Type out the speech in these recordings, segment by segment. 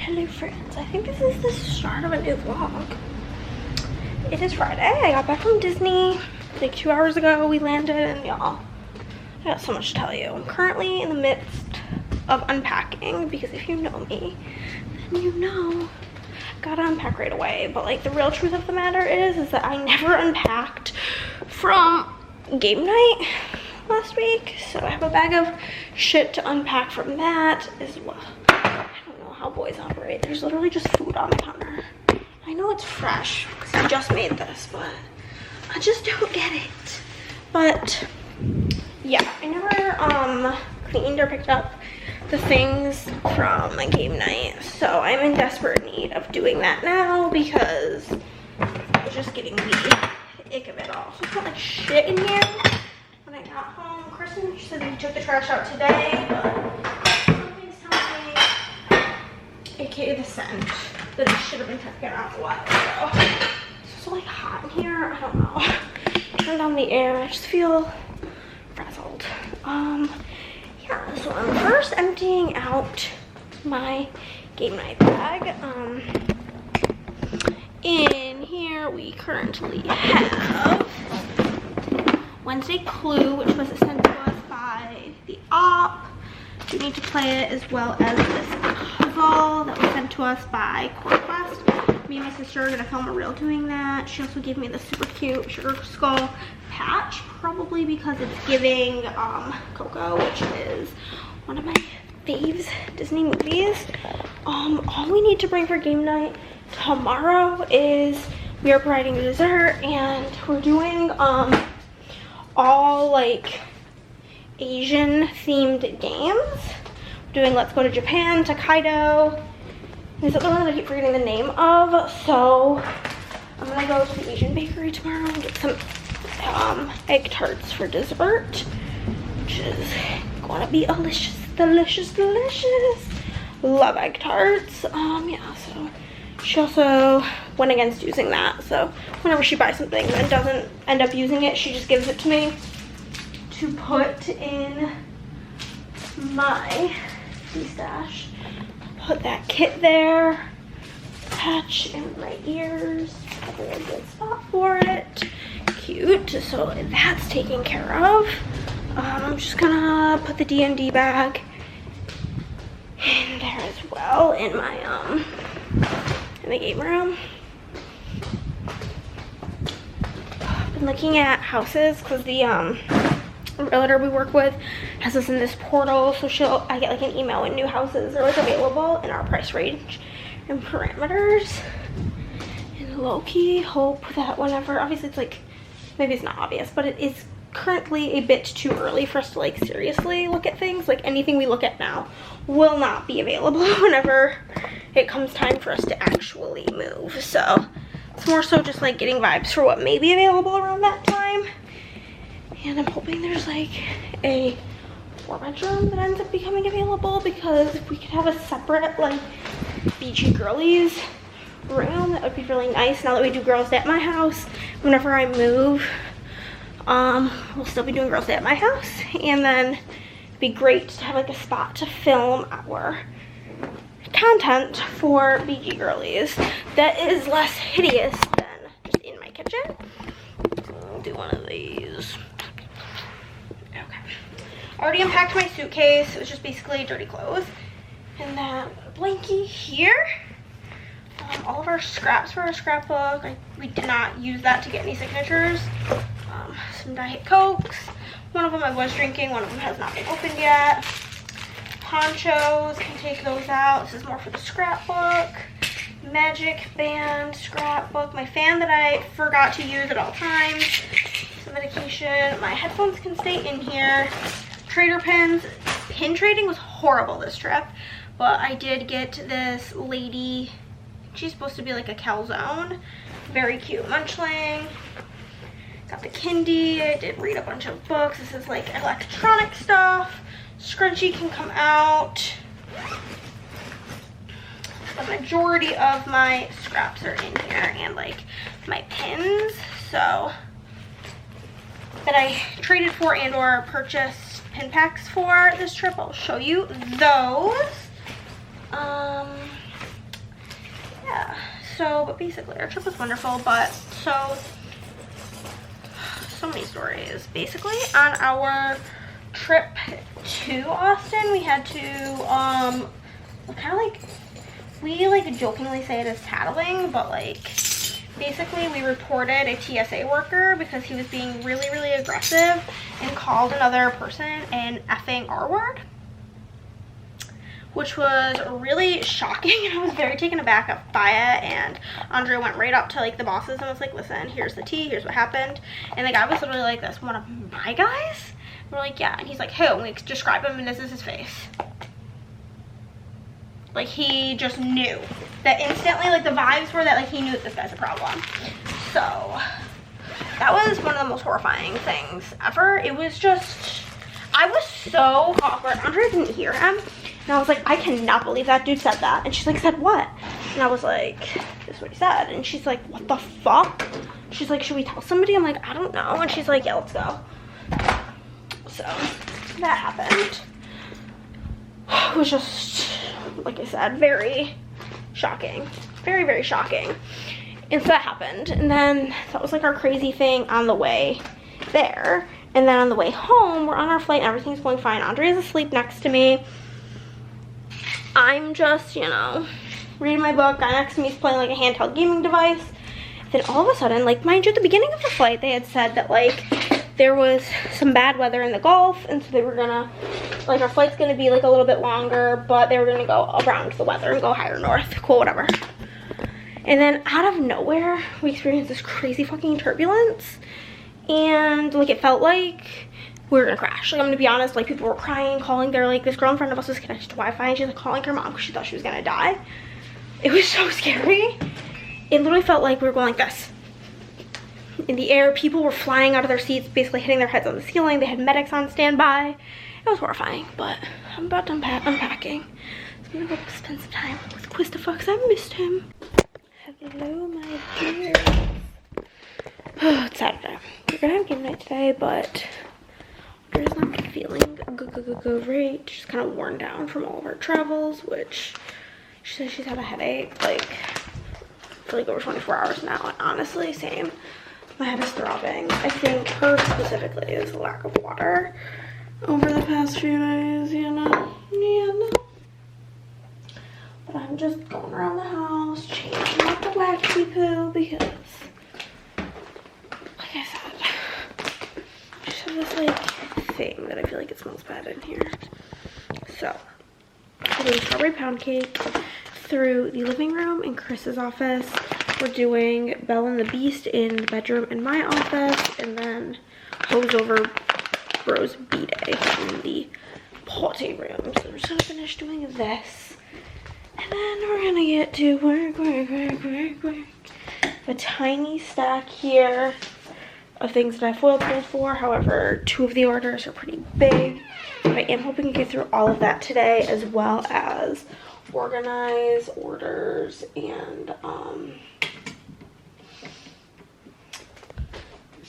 Hello friends, I think this is the start of a new vlog. It is Friday. I got back from Disney like 2 hours ago. We landed and y'all, I got so much to tell you. I'm currently in the midst of unpacking because if you know me, then you know I gotta unpack right away. But like the real truth of the matter is that I never unpacked from game night last week. So I have a bag of shit to unpack from that as well. How boys operate. There's literally just food on the counter. I know it's fresh because I just made this, but I just don't get it. But yeah, I never cleaned or picked up the things from my game night, so I'm in desperate need of doing that now because it's just getting the ick of it all. So it's not like shit in here. When I got home, Kristen, she said we took the trash out today, but aka the scent that it should have been taken out a while ago. It's so like hot in here. I don't know. Turn down the air. I just feel frazzled. Yeah, so I'm first emptying out my game night bag. In here we currently have Wednesday Clue, which was sent to us by the op. We need to play it, as well as this puzzle that was sent to us by Chores. Me and my sister are gonna film a reel doing that. She also gave me the super cute sugar skull patch, probably because it's giving Coco, which is one of my faves Disney movies. All we need to bring for game night tomorrow is we are providing dessert, and we're doing all like Asian themed games. We're doing Let's Go to Japan, Takedo. Is it the one that I keep forgetting the name of? So I'm gonna go to the Asian bakery tomorrow and get some egg tarts for dessert, which is gonna be delicious, delicious, delicious. Love egg tarts. Yeah, so she also went against using that. So whenever she buys something and doesn't end up using it, she just gives it to me to put in my stash. Put that kit there. Patch in my ears. Probably a good spot for it. Cute. So that's taken care of. I'm just gonna put the D&D bag in there as well in my in the game room. I've been looking at houses because the realtor we work with has us in this portal, so I get like an email when new houses are like available in our price range and parameters. And low-key hope that whenever, obviously it's like, maybe it's not obvious, but it is currently a bit too early for us to like seriously look at things. Like anything we look at now will not be available whenever it comes time for us to actually move. So it's more so just like getting vibes for what may be available around that time. And I'm hoping there's like a 4-bedroom that ends up becoming available, because if we could have a separate like beachy girlies room, that would be really nice. Now that we do girls day at my house, whenever I move, we'll still be doing girls day at my house, and then it'd be great to have like a spot to film our content for beachy girlies that is less hideous than just in my kitchen. I'll do one of these. I already unpacked my suitcase. It was just basically dirty clothes. And then a blankie here. All of our scraps for our scrapbook. We did not use that to get any signatures. Some Diet Cokes. One of them I was drinking. One of them has not been opened yet. Ponchos. Can take those out. This is more for the scrapbook. Magic band scrapbook. My fan that I forgot to use at all times. Some medication. My headphones can stay in here. Trader pins. Pin trading was horrible this trip, but I did get this lady, she's supposed to be like a calzone, very cute munchling. Got the Kindy. I did read a bunch of books. This is like electronic stuff. Scrunchie can come out. The majority of my scraps are in here, and like my pins, so that I traded for and or purchased pin packs for this trip. I'll show you those. So, but basically our trip was wonderful, but so many stories. Basically on our trip to Austin, we had to kind of like, we like jokingly say it as tattling, but like basically we reported a TSA worker because he was being really aggressive and called another person an effing R word, which was really shocking. I was very taken aback by it, and Andrea went right up to like the bosses and was like, listen, here's the tea, here's what happened. And the guy was literally like, this one of my guys? We're like, yeah. And he's like, who? And we describe him, and this is his face. Like, he just knew that instantly. Like, the vibes were that like he knew that this guy's a problem. So that was one of the most horrifying things ever. It was just, I was so awkward. Andrea didn't hear him. And I was like, I cannot believe that dude said that. And she's like, said what? And I was like, this is what he said. And she's like, what the fuck? She's like, should we tell somebody? I'm like, I don't know. And she's like, yeah, let's go. So that happened. It was just, like I said, very shocking. Very shocking. And so that happened. And then that was like our crazy thing on the way there. And then on the way home, we're on our flight and everything's going fine. Andrea's asleep next to me. I'm just, you know, reading my book. Guy next to me is playing like a handheld gaming device. Then all of a sudden, like, mind you, at the beginning of the flight, they had said that like there was some bad weather in the Gulf, and so they were gonna, like, our flight's gonna be like a little bit longer, but they were gonna go around the weather and go higher north. Cool, whatever. And then out of nowhere, we experienced this crazy fucking turbulence, and like it felt like we were gonna crash. Like, I'm gonna be honest, like people were crying, calling. They're like, this girl in front of us was connected to Wi-Fi, and she's like calling her mom because she thought she was gonna die. It was so scary. It literally felt like we were going like this in the air. People were flying out of their seats, basically hitting their heads on the ceiling. They had medics on standby. It was horrifying, but I'm about to unpacking. So I'm gonna go spend some time with Christopher because I missed him. Hello, my dear. Oh, it's Saturday. We're gonna have game night today, but Andrea's not feeling great. She's kind of worn down from all of her travels, which she says she's had a headache like for like over 24 hours now, and honestly, same. My head is throbbing. I think hers specifically is a lack of water over the past few days, you know. But I'm just going around the house, changing out the waxy poo because, like I said, I just have this like thing that I feel like it smells bad in here. So I'm doing strawberry pound cake through the living room in Chris's office. We're doing Belle and the Beast in the bedroom in my office, and then hose over Bros B-Day in the potty room. So we're just gonna finish doing this, and then we're gonna get to work. A tiny stack here of things that I foil pulled for. However, 2 of the orders are pretty big, but I am hoping to get through all of that today, as well as organize orders and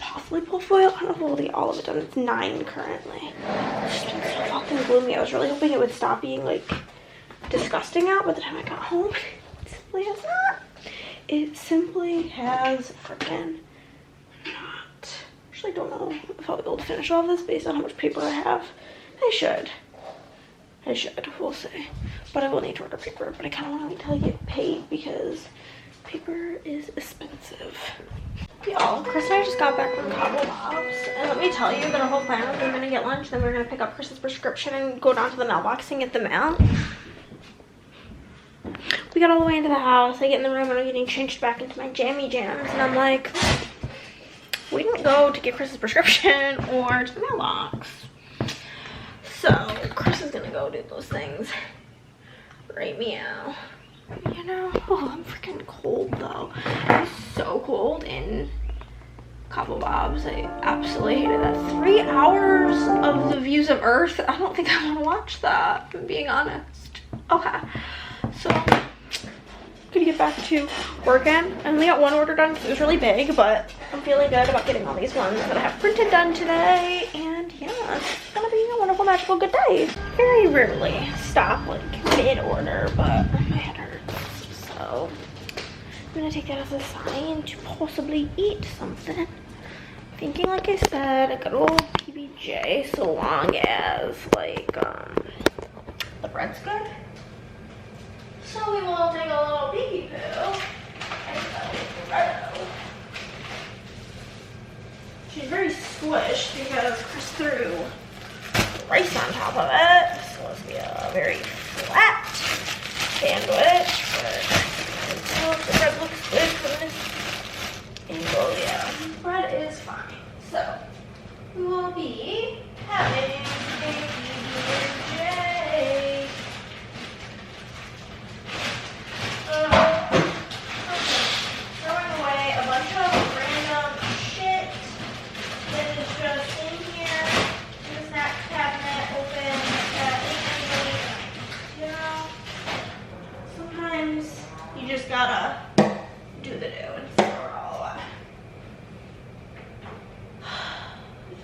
possibly pull foil. I don't know if we'll get all of it done. It's 9 currently. It's just been so fucking gloomy. I was really hoping it would stop being like disgusting out by the time I got home. It simply has not. It simply has freaking not. Actually, I don't know if I'll be able to finish all of this based on how much paper I have. I should. We'll see. But I will need to order paper, but I kind of want to wait till I get paid because paper is expensive. Y'all, Chris and I just got back from Cabo Bob's, and let me tell you that our whole plan was we were going to get lunch, then we were going to pick up Chris's prescription and go down to the mailbox and get the mail. We got all the way into the house. I get in the room and I'm getting changed back into my jammy jams, and I'm like, we didn't go to get Chris's prescription or to the mailbox. So Chris is gonna go do those things. Right, meow. You know, oh, I'm freaking cold though. It was so cold in Cabo Bob's. I absolutely hated that. 3 hours of the views of Earth. I don't think I want to watch that, if I'm being honest. Okay, so gonna get back to working. I only got 1 order done because it was really big, but I'm feeling good about getting all these ones that I have printed done today. And yeah, it's gonna be a wonderful, magical, good day. Very rarely stop like mid-order, but my head hurts, so I'm gonna take that as a sign to possibly eat something. Thinking, like I said, a good old PBJ, so long as, like, the bread's good. So we will take a little peeky poo and go. She's very squished because Chris threw rice on top of it. So it's be a very flat sandwich, but the bread looks good from this angle. Yeah, bread is fine. So we will be having a PBJ. Throwing away a bunch of random shit that is just in here in the snack cabinet open that ain't anybody, you know? Sometimes you just gotta do the do and throw it all away. I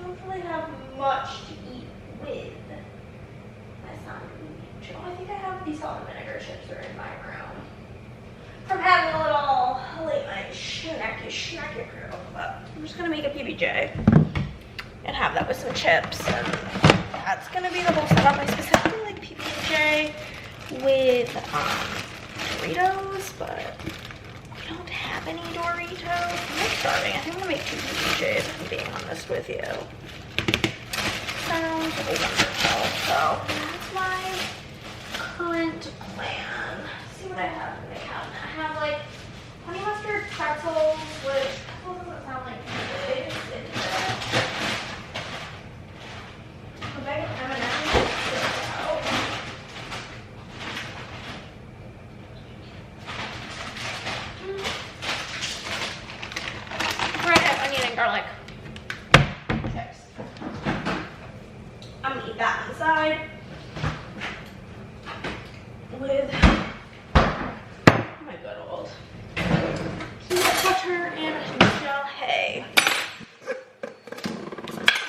don't really have much to eat with. That's not good. I think I have these salt and vinegar chips that are in my room from having a little late night snacky crew. But I'm just gonna make a PBJ and have that with some chips, and that's gonna be the whole setup. I specifically like PBJ with Doritos, but we don't have any Doritos. I'm starving. I think I'm gonna make 2 PBJs if I'm being honest with you. Sounds wonderful. So that's my current plan. Let's see what I have in the cabinet. I have like honey mustard pretzels, which doesn't sound like good. A bag of M&M's. Red onion and garlic chips. I'm gonna eat that inside with my good old peanut butter and Michelle hay.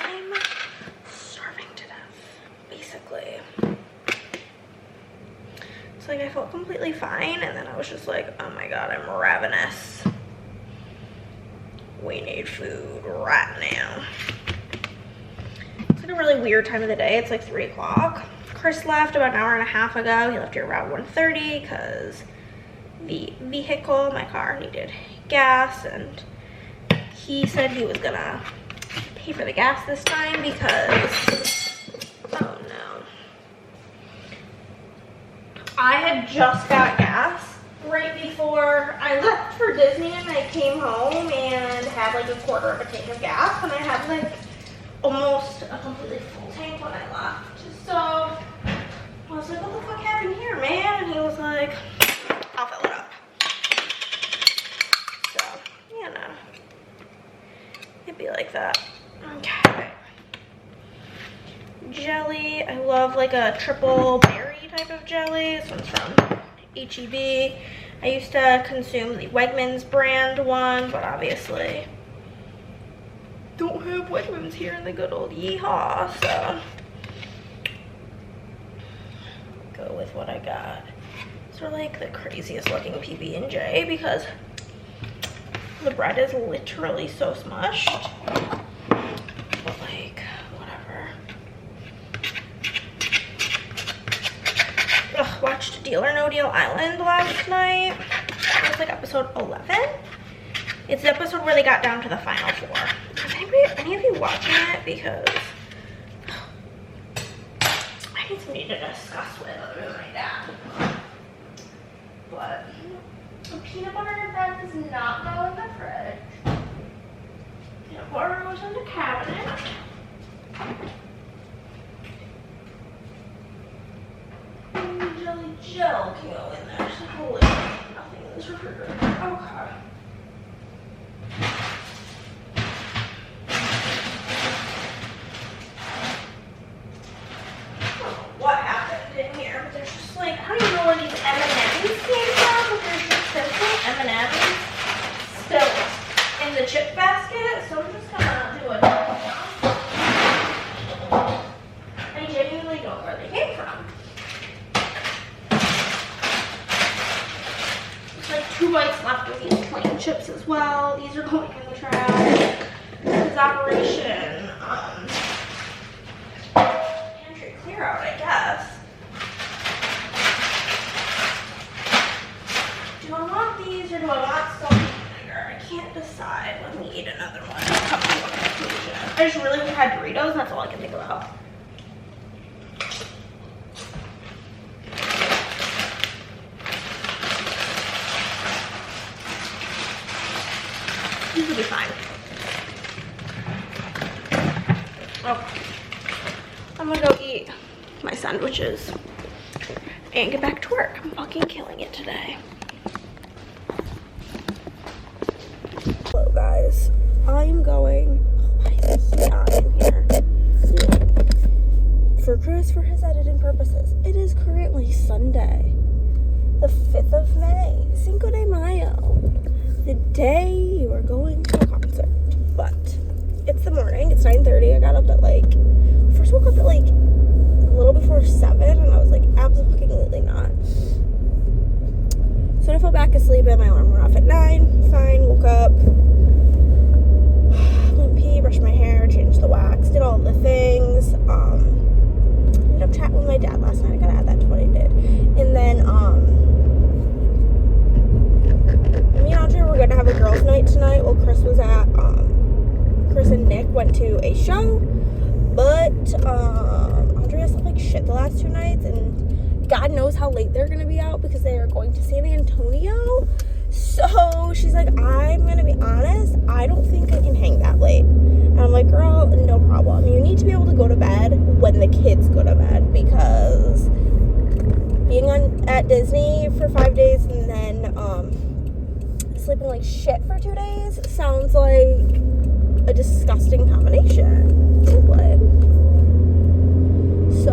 I'm starving to death, basically. So like I felt completely fine, and then I was just like, oh my god, I'm ravenous. We need food right now. It's like a really weird time of the day. It's like 3 o'clock. Chris left about an hour and a half ago. He left here around 1:30 because the vehicle, my car, needed gas, and he said he was gonna pay for the gas this time because, oh no. I had just got gas right before I left for Disney, and I came home and had like a quarter of a tank of gas, and I had like almost a completely full tank when I left. So I was like, what the fuck happened here, man? And he was like, I'll fill it up. So, you know, it'd be like that. Okay. Jelly. I love like a triple berry type of jelly. This one's from HEB. I used to consume the Wegmans brand one, but obviously don't have Wegmans here in the good old yeehaw, so go with what I got. These are like the craziest looking PB&J because the bread is literally so smushed, but like whatever. Ugh, watched Deal or No Deal Island last night. It was like episode 11. It's the episode where they got down to the final 4. Is any of you watching it? Because I need somebody to discuss with other than my dad. But the peanut butter and bread does not go in the fridge. Peanut butter goes in the cabinet. And jelly gel can go in there. So holy nothing in this refrigerator. Okay. What happened in here, but there's just like, I don't even know where these M&Ms came from, but there's just simple M&Ms still in the chip basket, so I'm just gonna do it now. I genuinely don't know where they came from. It's like 2 what's left of these plain chips as well. These are going in the trash. This is Operation pantry clear out, I guess. Do I want these or do I want salt and vinegar? I can't decide. Let me eat another one. I just really had Doritos, and that's all I can think about. These will be fine. Okay. I'm gonna go eat my sandwiches and get back to work. I'm fucking killing it today. Hello guys. I'm going, why is he not in here? For Chris, for his editing purposes, it is currently Sunday, the 5th of May, Cinco de Mayo, the day you are going to a concert. But it's the morning, it's 9:30. I got up at first woke up at a little before 7, and I was like, absolutely not. So I fell back asleep and my alarm went off at 9. Fine, woke up, went pee, brushed my hair, changed the wax, did all the things. Ended up chatting with my dad last night. I gotta add that to what I did. And then me and Andrea were gonna have a girls' night tonight while Chris was at Chris and Nick went to a show, but Andrea slept like shit the last 2 nights, and God knows how late they're gonna be out because they are going to San Antonio. So she's like, I'm gonna be honest, I don't think I can hang that late. And I'm like, girl, no problem. You need to be able to go to bed when the kids go to bed, because being at Disney for 5 days and then sleeping like shit for 2 days sounds like a disgusting combination. Simply. So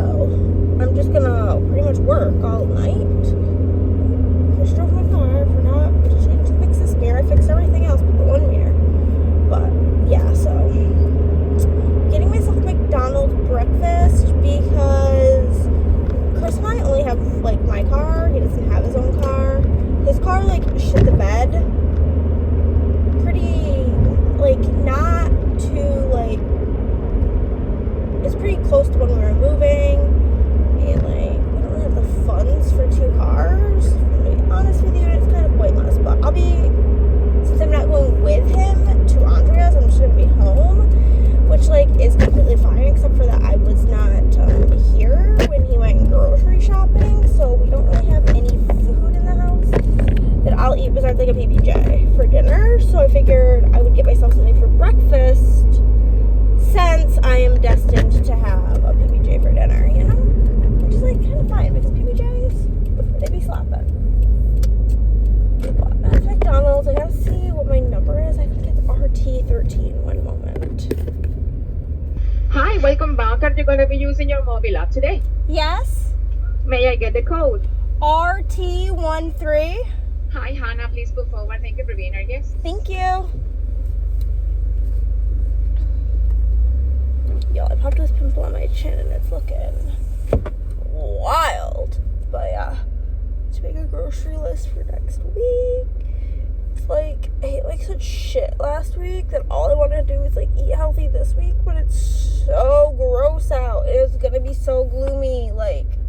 I'm just gonna pretty much work all night. I drove my car for not to fix this mirror. I fixed everything else but the one mirror. But yeah, so getting myself McDonald's breakfast because Chris and I only have my car. He doesn't have his own car. His car shit the bed pretty not too it's pretty close to when we were moving, and we don't have the funds for 2 cars. To be honest with you, it's kind of pointless, but since I'm not going with him to Andrea's, I'm just gonna be home, which is completely fine, except for that I was not here when he went grocery shopping, so we don't really have any food in the house that I'll eat besides a PB&J for dinner. So I figured I would get myself something for breakfast since I am destined to have a PB&J for dinner, you know? Which is kind of fine because PB&Js, they be slapping. But that's McDonald's. I gotta see what my number is. I think it's RT13. One moment. Hi, welcome back. Are you going to be using your mobile app today? Yes. May I get the code? RT13. Hi, Hannah. Please go forward. Thank you for being our guest. Thank you. Yo, I popped this pimple on my chin and it's looking wild. But yeah, to make a grocery list for next week. It's I ate such shit last week that all I want to do is eat healthy this week, but it's so gross out. It is gonna be so gloomy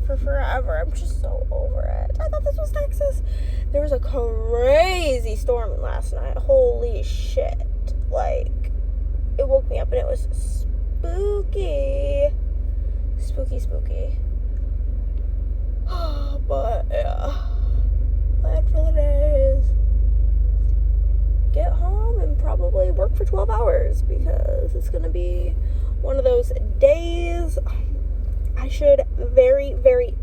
for forever. I'm just so over it. I thought this was Texas. There was a crazy storm last night. Holy shit. It woke me up and it was spooky. Spooky. But yeah, plan for the days. Get home and probably work for 12 hours because it's gonna be one of those days. I should very, very,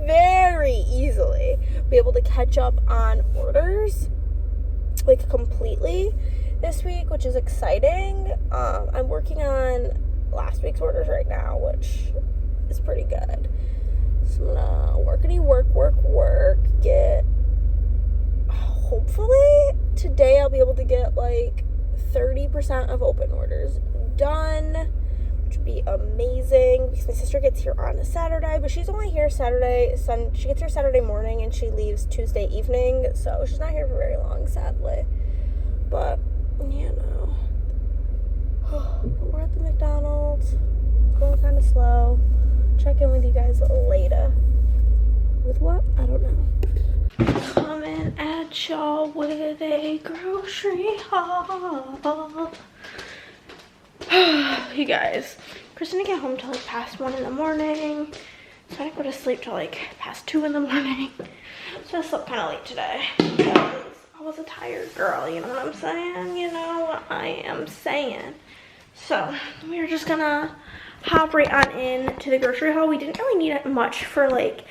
very easily be able to catch up on orders completely this week, which is exciting. I'm working on last week's orders right now, which is pretty good. So I'm gonna work, get, hopefully today I'll be able to get 30% of open orders done, which which would be amazing because my sister gets here on a Saturday, but she's only here she gets here Saturday morning and she leaves Tuesday evening, so she's not here for very long, sadly. But, you know, we're at the McDonald's. It's going kind of slow. Check in with you guys later. With what? I don't know. Coming at y'all with a grocery haul. You guys, Chris didn't get home till like past 1 in the morning, so I didn't go to sleep till like past 2 in the morning. So I slept kind of late today because I was a tired girl, you know what I'm saying? You know what I am saying. So we're just gonna hop right on in to the grocery haul. We didn't really need much for like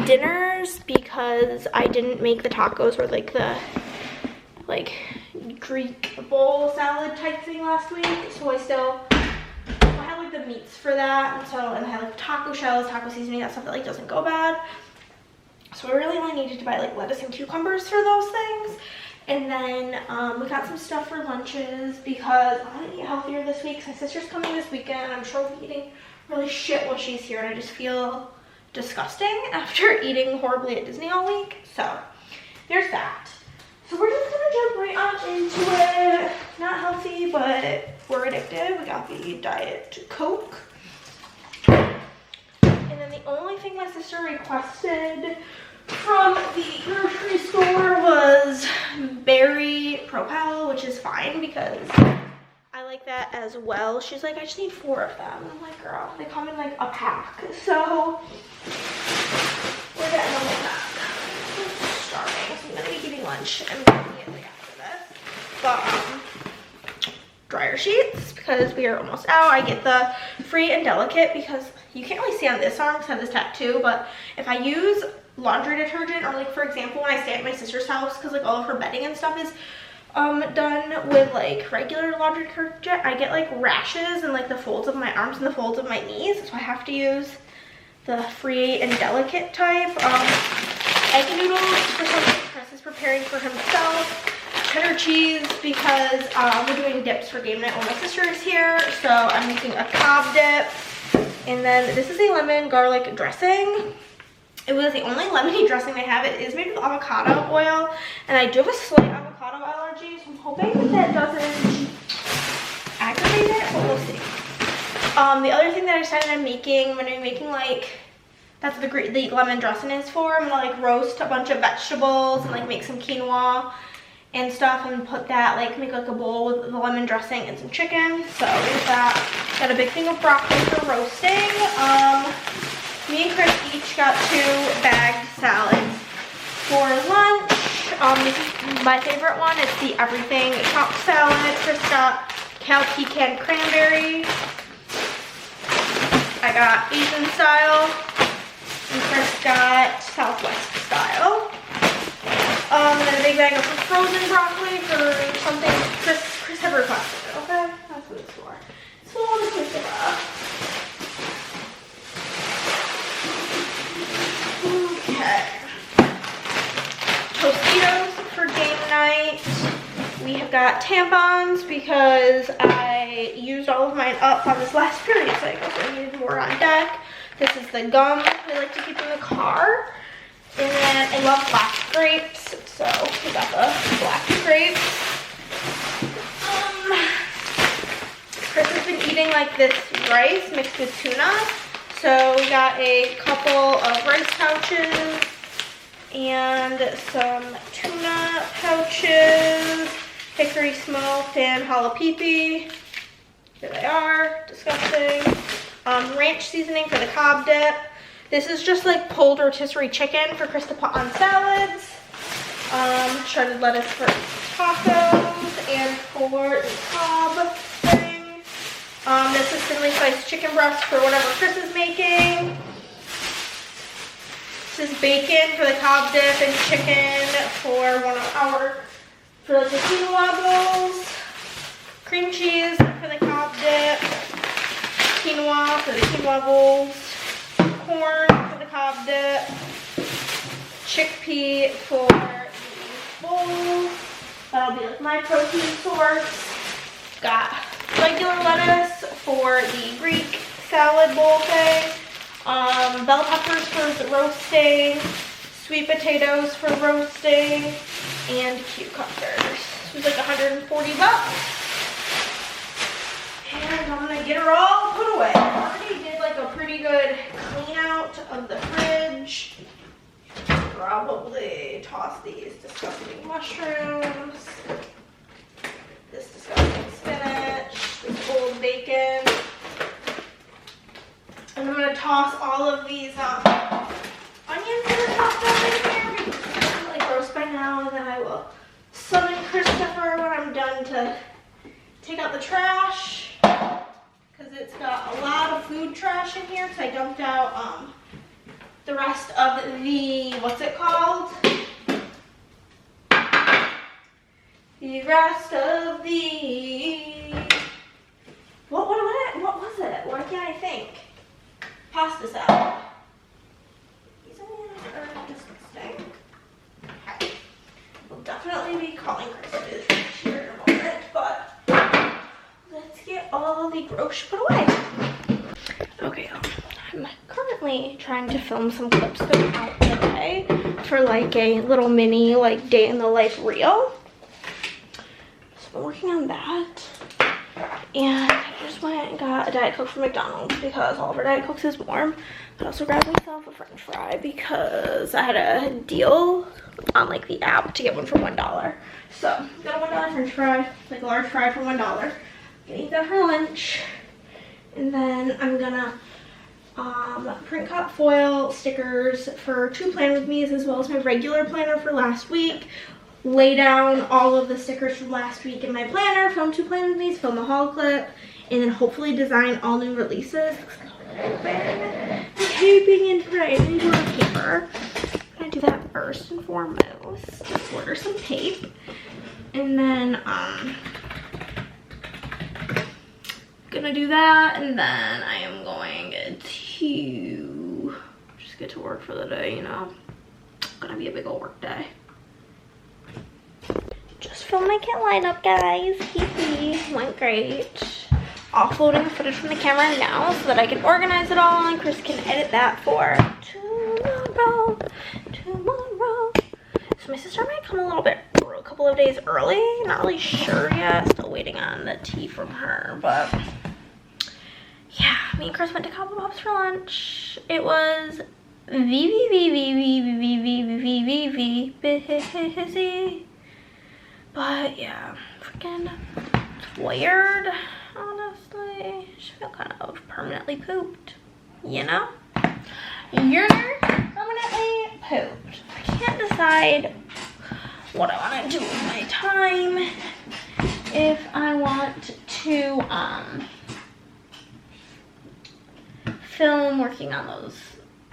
dinners because I didn't make the tacos or like the Greek bowl salad type thing last week, so I had like the meats for that, and I had like taco shells, taco seasoning, that stuff that like doesn't go bad. So I really only needed to buy like lettuce and cucumbers for those things. And then we got some stuff for lunches because I want to eat healthier this week. So my sister's coming this weekend. I'm sure we'll be eating really shit while she's here, and I just feel disgusting after eating horribly at Disney all week. So there's that. So we're just gonna jump right on into it. Not healthy, but we're addicted. We got the Diet Coke. And then the only thing my sister requested from the grocery store was berry propel, which is fine because I like that as well. She's like, I just need 4 of them. And I'm like, girl, they come in like a pack. So we're getting them in a pack. Starving, so I'm gonna be eating lunch immediately after this. But dryer sheets because we are almost out. I get the Free and Delicate because you can't really see on this arm because I have this tattoo, but if I use laundry detergent, or like for example when I stay at my sister's house because like all of her bedding and stuff is done with like regular laundry detergent, I get like rashes in like the folds of my arms and the folds of my knees, so I have to use the Free and Delicate type. Egg noodles for something Chris is preparing for himself. Cheddar cheese because we're doing dips for game night when my sister is here. So I'm making a Cobb dip. And then this is a lemon garlic dressing. It was the only lemony dressing they have. It is made with avocado oil. And I do have a slight avocado allergy, so I'm hoping that doesn't aggravate it, but we'll see. The other thing that I decided I'm making, when I'm making like, that's what the lemon dressing is for. I'm gonna like roast a bunch of vegetables and like make some quinoa and stuff and put that, like make like a bowl with the lemon dressing and some chicken. So there's that. Got a big thing of broccoli for roasting. Me and Chris each got 2 bagged salads for lunch. This is my favorite one. It's the everything chopped salad. Chris got kale pecan cranberry. I got Asian style. And Chris got Southwest style. And then a big bag of frozen broccoli for something Chris had requested, okay? That's what it's for. It's for all the kids Okay. Tostitos for game night. We have got tampons because I used all of mine up on this last period cycle, so I needed more on deck. This is the gum I like to keep in the car. And then I love black grapes, so we got the black grapes. Chris has been eating like this rice mixed with tuna. So we got a couple of rice pouches and some tuna pouches, hickory smoked and jalapeno. Here they are, disgusting. Ranch seasoning for the Cobb dip. This is just like pulled rotisserie chicken for Chris to put on salads. Shredded lettuce for tacos and for the Cobb thing. This is thinly sliced chicken breast for whatever Chris is making. This is bacon for the Cobb dip and chicken for for the quinoa bowls. Cream cheese for the Cobb dip. Quinoa for the quinoa bowls. Corn for the Cobb dip. Chickpea for the bowls. That'll be like my protein source. Got regular lettuce for the Greek salad bowl thing, bell peppers for roasting, sweet potatoes for roasting, and cucumbers. This was like 140 bucks. And I'm gonna get her all put away. I already did like a pretty good clean out of the fridge. Probably toss these disgusting mushrooms, this disgusting spinach, this old bacon. And I'm gonna toss all of these onions that are chopped up in here because they're like gross by now. And then I will summon Christopher when I'm done to take out the trash, because it's got a lot of food trash in here because I dumped out the rest of the, what's it called? The rest of the, what was it? Why can't I think? Pasta salad. These onions are disgusting. Okay. We'll definitely be calling Chris here in a moment, but let's get all the gross put away. Okay, I'm currently trying to film some clips throughout the day for like a little mini like day in the life reel. So I'm working on that. And I just went and got a Diet Coke from McDonald's because all of our Diet Cokes is warm. But I also grabbed myself a French fry because I had a deal on like the app to get one for $1. So got a $1 French fry, like a large fry for $1. Gonna eat that for lunch. And then I'm gonna print cut foil stickers for 2 Plan With Me's as well as my regular planner for last week. Lay down all of the stickers from last week in my planner, film 2 Plan With Me's, film a haul clip, and then hopefully design all new releases. I'm hoping and praying. I need a little paper. I'm gonna do that first and foremost. Just order some tape. And then gonna do that, and then I am going to just get to work for the day, you know. It's gonna be a big old work day. Just filmed my kit lineup, guys. Hee went great. Offloading the footage from the camera now so that I can organize it all and Chris can edit that for tomorrow. So my sister might come a couple of days early. Not really sure yet. Still waiting on the tea from her, but yeah, me and Chris went to Cabo Bob's for lunch. It was busy. But yeah, freaking tired, honestly. I feel kind of permanently pooped, you know? You're permanently pooped. I can't decide what I want to do with my time. If I want to film working on those,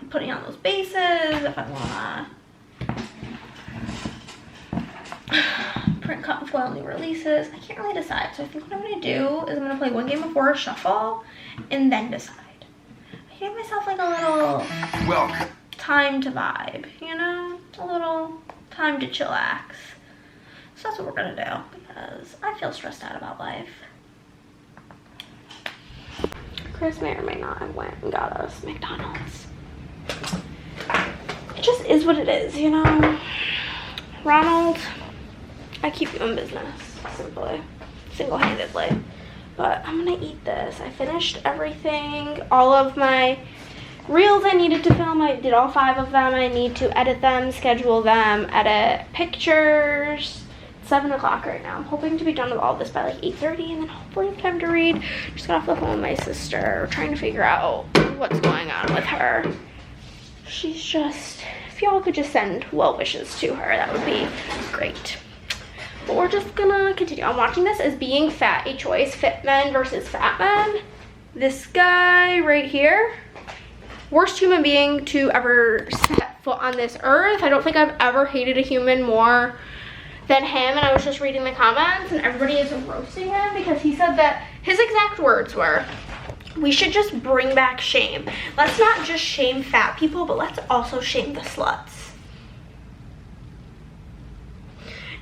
putting on those bases, if I want to print cut and foil new releases. I can't really decide. So I think what I'm going to do is I'm going to play one game of Horror Shuffle and then decide. I gave myself like a little time to vibe, you know? A little time to chillax. So that's what we're going to do because I feel stressed out about life. Chris may or may not have went and got us McDonald's. It just is what it is, you know? Ronald, I keep you in business, single-handedly. But I'm gonna eat this. I finished everything, all of my reels I needed to film. I did all 5 of them. I need to edit them, schedule them, edit pictures. It's 7 o'clock right now. I'm hoping to be done with all this by like 8:30 and then hopefully have time to read. Just got off the phone with my sister, trying to figure out what's going on with her. She's just, if y'all could just send well wishes to her, that would be great. But we're just gonna continue. I'm watching this as Being Fat, a choice, fit men versus fat men. This guy right here, worst human being to ever set foot on this earth. I don't think I've ever hated a human more than him, and I was just reading the comments and everybody is roasting him because he said that his exact words were, we should just bring back shame. Let's not just shame fat people, but let's also shame the sluts.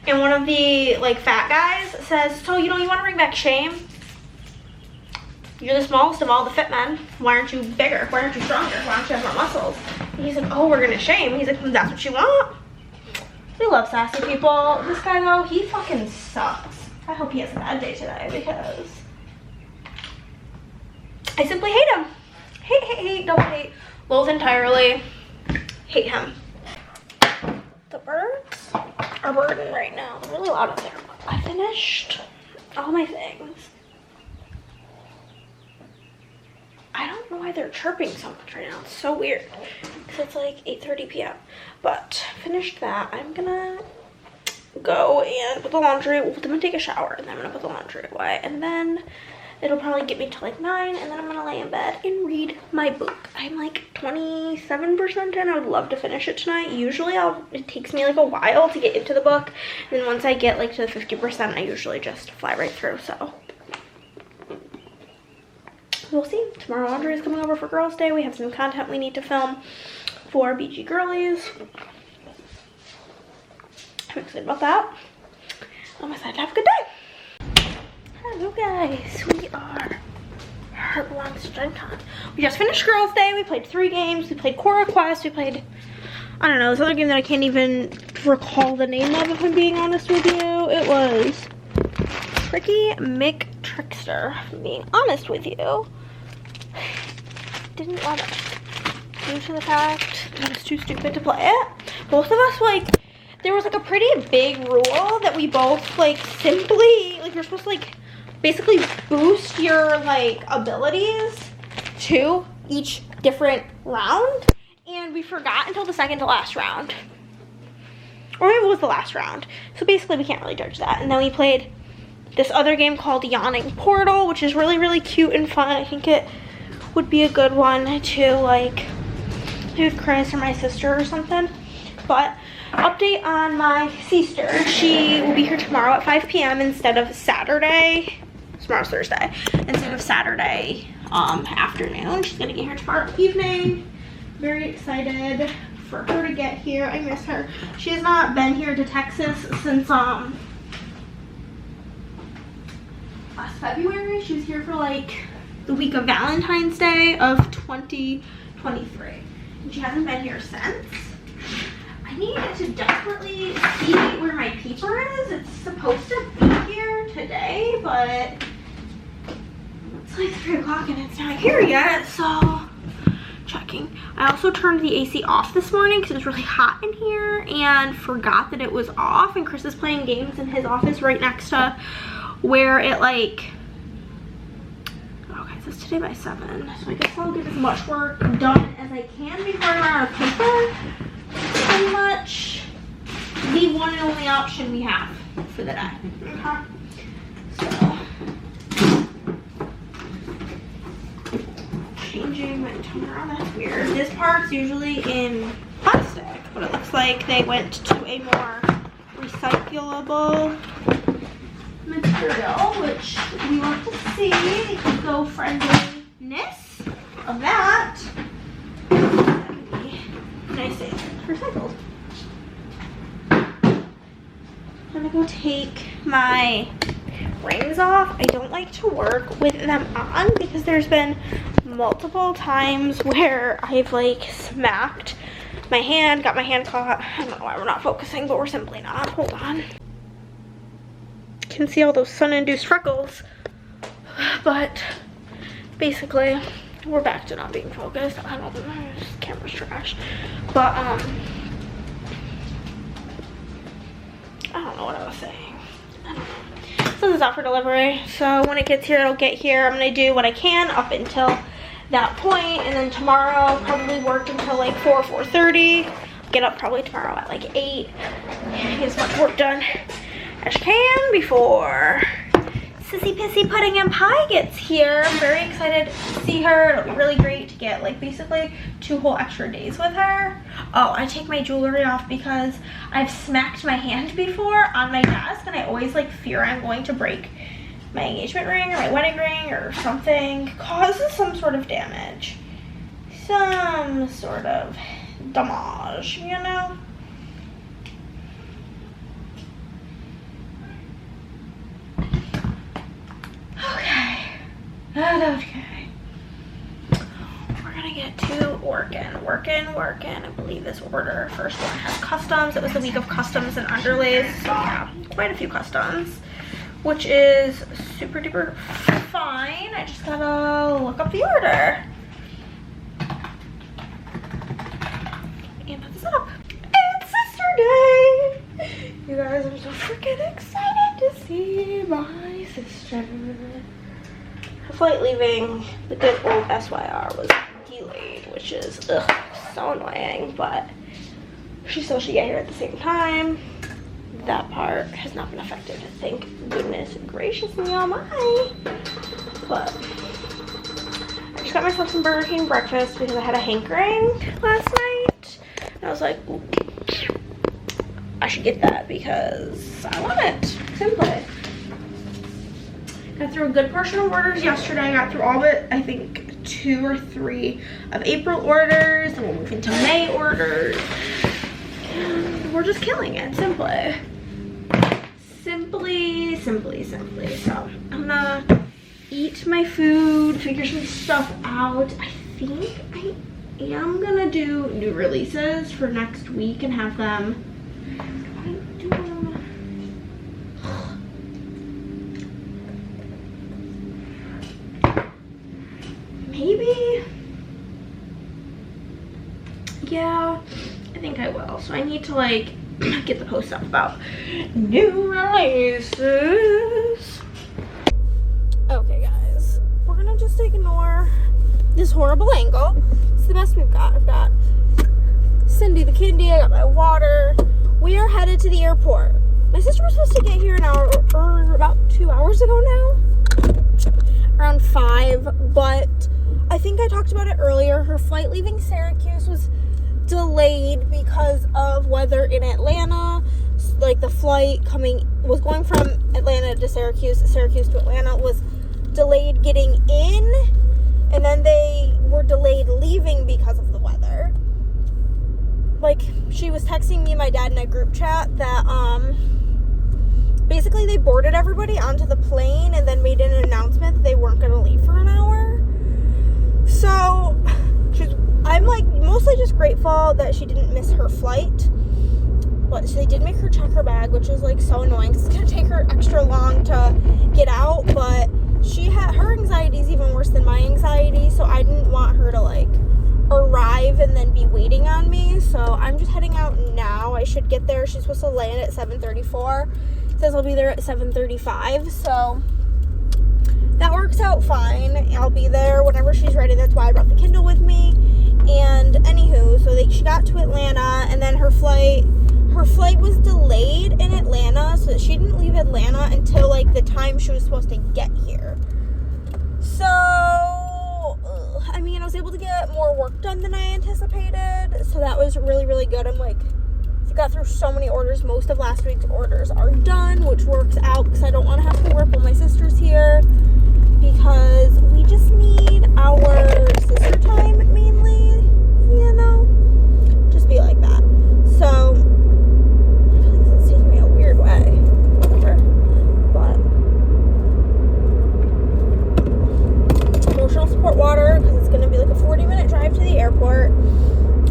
And one of the like fat guys says, so you know, you want to bring back shame? you're the smallest of all the fit men. Why aren't you bigger? Why aren't you stronger? Why don't you have more muscles? And he's like, oh, we're gonna shame. He's like, that's what you want? We love sassy people. This guy though, he fucking sucks. I hope he has a bad day today because I simply hate him. Hate, don't hate. Loathe entirely. Hate him. The birds are birding right now. They're really loud up there. I finished all my things. I don't know why they're chirping so much right now. It's so weird because it's like 8:30 p.m. But finished that. I'm gonna go and put the laundry. I'm gonna take a shower and then I'm gonna put the laundry away. And then it'll probably get me to like 9 and then I'm gonna lay in bed and read my book. I'm like 27% in. I would love to finish it tonight. Usually it takes me like a while to get into the book. And then once I get like to the 50%, I usually just fly right through, so. We'll see. Tomorrow Audrey is coming over for Girls' Day. We have some content we need to film for BG Girlies. I'm excited about that. I'm excited to have a good day. Hello guys, we are lunch time. We just finished Girls' Day. We played 3 games. We played Core Quest. We played, I don't know, this other game that I can't even recall the name of, if I'm being honest with you. It was Tricky Mick Trickster, if I'm being honest with you. Didn't love it due to the fact that I was too stupid to play it. Both of us, like, there was like a pretty big rule that we both like simply, like, you're supposed to like basically boost your like abilities to each different round, and we forgot until the second to last round, or maybe it was the last round, so basically we can't really judge that. And then we played this other game called Yawning Portal, which is really cute and fun. I think it would be a good one to like play with Chris or my sister or something. But update on my sister, she will be here tomorrow at 5 p.m. instead of Saturday. Tomorrow's Thursday. Instead of Saturday afternoon. She's gonna get here tomorrow evening. Very excited for her to get here. I miss her. She has not been here to Texas since last February. She was here for like the week of Valentine's Day of 2023. And she hasn't been here since. I need to desperately see where my peeper is. It's supposed to be here today, but it's like 3 o'clock and it's not here yet, so checking. I also turned the AC off this morning because it was really hot in here and forgot that it was off, and Chris is playing games in his office right next to where it like, okay, so it's today by 7, so I guess I'll get as much work done as I can before I run out of paper. Pretty much the one and only option we have for the day. Okay. So changing my toner on, that's weird. This part's usually in plastic, but it looks like they went to a more recyclable material, which we want to see the eco-friendliness of that. That could be nice and recycled. I'm gonna go take my rings off. I don't like to work with them on because there's been multiple times where I've like smacked my hand, got my hand caught. I don't know why we're not focusing, but we're simply not. Hold on. You can see all those sun-induced freckles, but basically we're back to not being focused. I don't know, this camera's trash, but I don't know what I was saying. I don't know. So this is out for delivery, so when it gets here, it'll get here. I'm gonna do what I can up until that point, and then tomorrow I'll probably work until like 4:30. Get up probably tomorrow at like 8. Get as much work done as I can before Sissy Pissy Pudding and Pie gets here. I'm very excited to see her. It'll be really great to get like basically 2 whole extra days with her. Oh, I take my jewelry off because I've smacked my hand before on my desk, and I always like fear I'm going to break my engagement ring or my wedding ring or something. Causes some sort of damage. Some sort of damage, you know? Okay. Okay. Okay. We're gonna get to working. I believe this order, first one, has customs. It was the week of customs and underlays, so yeah, quite a few customs, which is super duper fine. I just gotta look up the order. And put this up. It's sister day! You guys, I'm so freaking excited to see my sister. Her flight leaving the good old SYR was delayed, which is so annoying, but she still should get here at the same time. That part has not been affected, thank goodness gracious me almighty. But I just got myself some Burger King breakfast because I had a hankering last night. And I was like, ooh, I should get that because I want it, simply. Got through a good portion of orders yesterday. I got through all but, I think, 2 or 3 of April orders. Then we'll move into May orders. And we're just killing it, simply. Simply. So I'm gonna eat my food, figure some stuff out. I think I am gonna do new releases for next week and have them. Maybe. Yeah, I think I will. So I need to like get the post up about new releases. Okay guys, we're gonna just ignore this horrible angle. It's the best we've got. I've got Cindy the Kindy, I got my water. We are headed to the airport. My sister was supposed to get here an hour or about 2 hours ago now. Around 5, but I think I talked about it earlier. Her flight leaving Syracuse was delayed because of weather in Atlanta. Like the flight was going from Atlanta to Syracuse to Atlanta was delayed getting in, and then they were delayed leaving because of the weather. Like, she was texting me and my dad in a group chat that basically they boarded everybody onto the plane and then made an announcement that they weren't going to leave for an hour. So I'm like mostly just grateful that she didn't miss her flight, but they did make her check her bag, which is like so annoying because it's gonna take her extra long to get out. But her anxiety is even worse than my anxiety, so I didn't want her to like arrive and then be waiting on me. So I'm just heading out now. I should get there. She's supposed to land at 7:34. It says I'll be there at 7:35, so that works out fine. I'll be there whenever she's ready. That's why I brought the Kindle with me. And anywho, so she got to Atlanta, and then her flight was delayed in Atlanta, so she didn't leave Atlanta until like the time she was supposed to get here. So I mean, I was able to get more work done than I anticipated, so that was really, really good. I'm like, I got through so many orders. Most of last week's orders are done, which works out because I don't want to have to work while my sister's here, because we just need our sister time mainly, you know, just be like that. So I feel like this is taking me a weird way, whatever, but emotional support water because it's going to be like a 40-minute drive to the airport,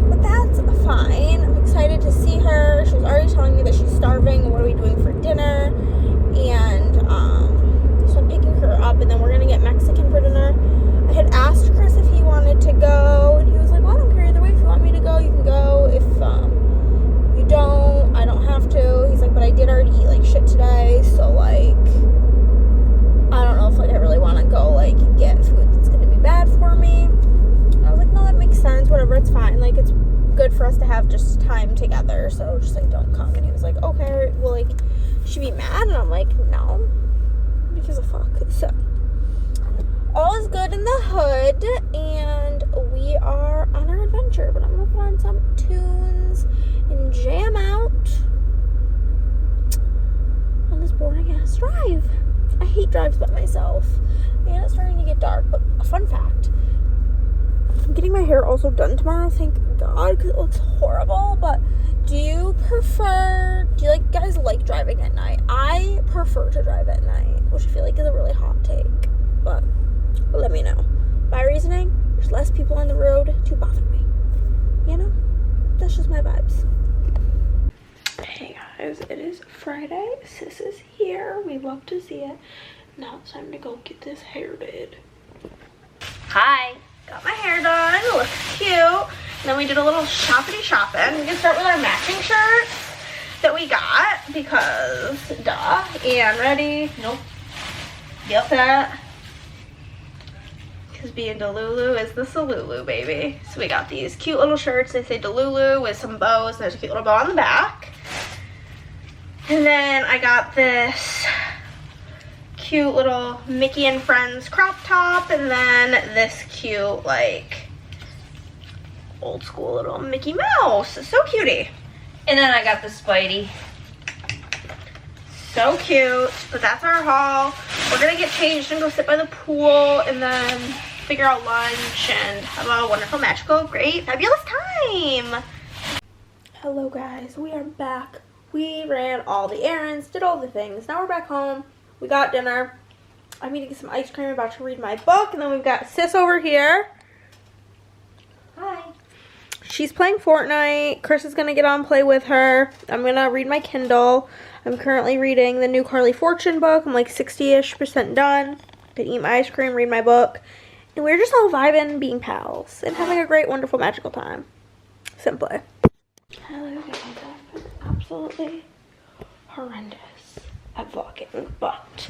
but that's fine. I'm excited to see her. She was already telling me that she's starving. What are we doing for dinner? And so I'm picking her up, and then we're gonna get Mexican for dinner. I had asked Chris if he wanted to go, and he was like, well, I don't care either way. If you want me to go, you can go. If you don't, I don't have to. He's like, but I did already eat like shit today, so like I don't know if like I really want to go like get food that's gonna be bad for me. And I was like, no, that makes sense, whatever, it's fine. Like, it's good for us to have just time together, so just like don't come. And he was like, okay, well, like, should be mad? And I'm like, no, because of fuck. So all is good in the hood, and we are on our adventure. But I'm gonna put on some tunes and jam out on this boring ass drive. I hate drives by myself, and it's starting to get dark. But a fun fact, I'm getting my hair also done tomorrow, thank God, because it looks horrible. But do you guys like driving at night? I prefer to drive at night, which I feel like is a really hot take, but let let me know. My reasoning, there's less people on the road to bother me. You know? That's just my vibes. Hey guys, it is Friday. Sis is here. We love to see it. Now it's time to go get this hair did. Hi. Got my hair done. It looks cute. And then we did a little shoppity shopping. We can start with our matching shirts that we got because duh. And ready? Nope. Yep. That. Because being Delulu is the Salulu, baby. So we got these cute little shirts. They say Delulu with some bows. And there's a cute little bow on the back. And then I got this cute little Mickey and Friends crop top. And then this cute, like, old school little Mickey Mouse. So cutie. And then I got the Spidey. So cute. But that's our haul. We're going to get changed and go sit by the pool. And then figure out lunch and have a wonderful, magical, great, fabulous time. Hello guys, we are back. We ran all the errands, did all the things. Now we're back home. We got dinner. I'm eating some ice cream, about to read my book, and then we've got Sis over here. Hi. She's playing Fortnite. Chris is gonna get on and play with her. I'm gonna read my Kindle. I'm currently reading the new Carly Fortune book. I'm like 60-ish% done. Gonna eat my ice cream, read my book. And we're just all vibing, being pals, and having a great, wonderful, magical time. Simply. Hello guys, I've been absolutely horrendous at vlogging, but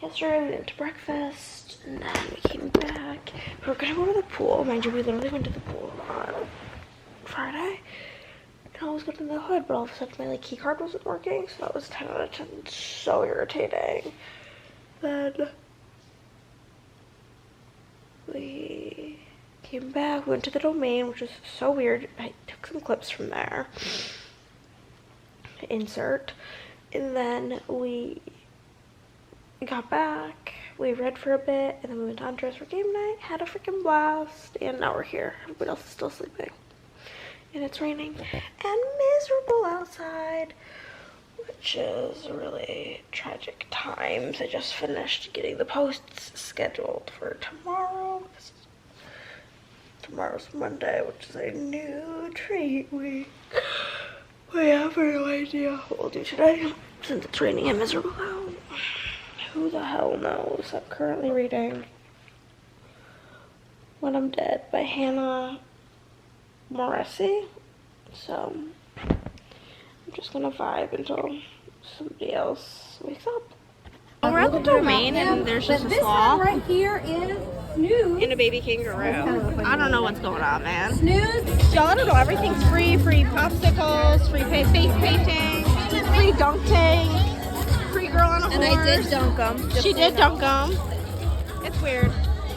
yesterday we went to breakfast, and then we came back. We were gonna go to the pool. Mind you, we literally went to the pool on Friday. And I was going to the hood, but all of a sudden my like key card wasn't working, so that was 10 out of 10. So irritating. Then we came back, went to the Domain, which was so weird. I took some clips from there. Insert. And then we got back, we read for a bit, and then we went to Andres for game night, had a freaking blast, and now we're here. Everybody else is still sleeping. And it's raining and miserable outside, which is really tragic times. I just finished getting the posts scheduled for tomorrow. Tomorrow's Monday, which is a new treat week. We have no idea what we'll do today since it's raining and miserable out. Who the hell knows? I'm currently reading When I'm Dead by Hannah Morrissey. So I'm just gonna vibe until somebody else wakes up. We're at the Domain and there's just a sloth right here is Snooze. and a baby kangaroo. I don't know what's going on, man. Snooze. Y'all, I don't know. Everything's free. Free popsicles, free face painting, free dunk tank, free girl on a horse. And I did dunk them. She did dunk them. It's weird.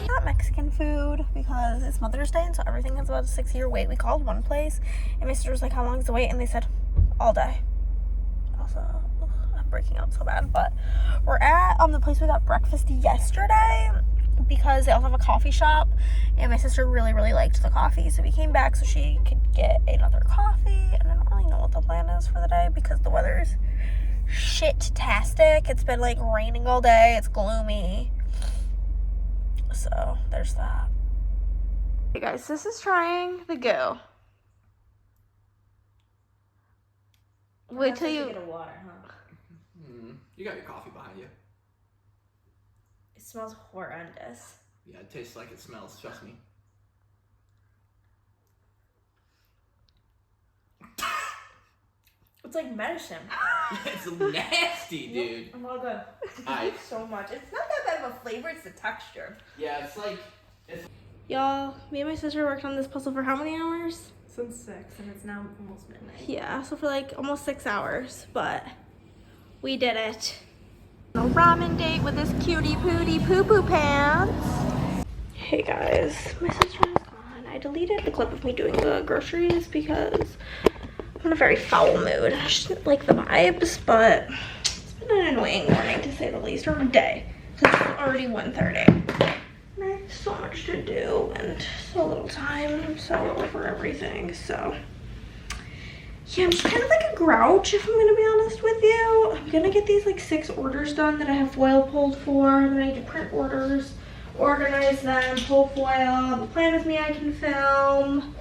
Not Mexican food because it's Mother's Day and so everything is about a 6-year wait. We called one place and my sister was like, how long is the wait? And they said, all day. Also, I'm breaking out so bad. But we're at the place we got breakfast yesterday because they also have a coffee shop and my sister really, really liked the coffee. So we came back so she could get another coffee. And I don't really know what the plan is for the day because the weather's shit-tastic. It's been like raining all day. It's gloomy. So there's that. Hey guys, this is trying the go. Wait till you get a water, huh? You got your coffee behind you. It smells horrendous. Yeah, it tastes like it smells, trust me. It's like medicine. It's nasty, dude. I'm all good. Alright. So much. It's not that bad of a flavor, it's the texture. Yeah, it's like... Y'all, me and my sister worked on this puzzle for how many hours? Since 6, and it's now almost midnight. Yeah, so for like almost 6 hours, but we did it. A ramen date with this cutie pootie poo poo pants. Hey guys, my sister is gone. I deleted the clip of me doing the groceries because I'm in a very foul mood. I just didn't like the vibes, but it's been an annoying morning to say the least, or a day. It's already 1:30. And I have so much to do and so little time and I'm so over everything, so yeah, I'm just kind of like a grouch if I'm gonna be honest with you. I'm gonna get these like 6 orders done that I have foil pulled for, and then I need to print orders organize them. Hopefully I'll have a plan with me I can film.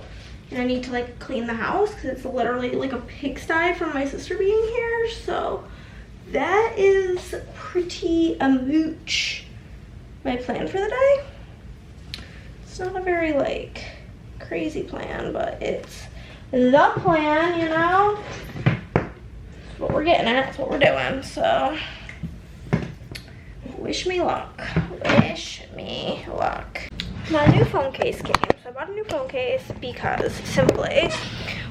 And I need to like clean the house because it's literally like a pigsty from my sister being here. So that is pretty a mooch my plan for the day. It's not a very like crazy plan, but it's the plan, you know? That's what we're getting at, that's what we're doing. So wish me luck. Wish me luck. My new phone case came. So I bought a new phone case because simply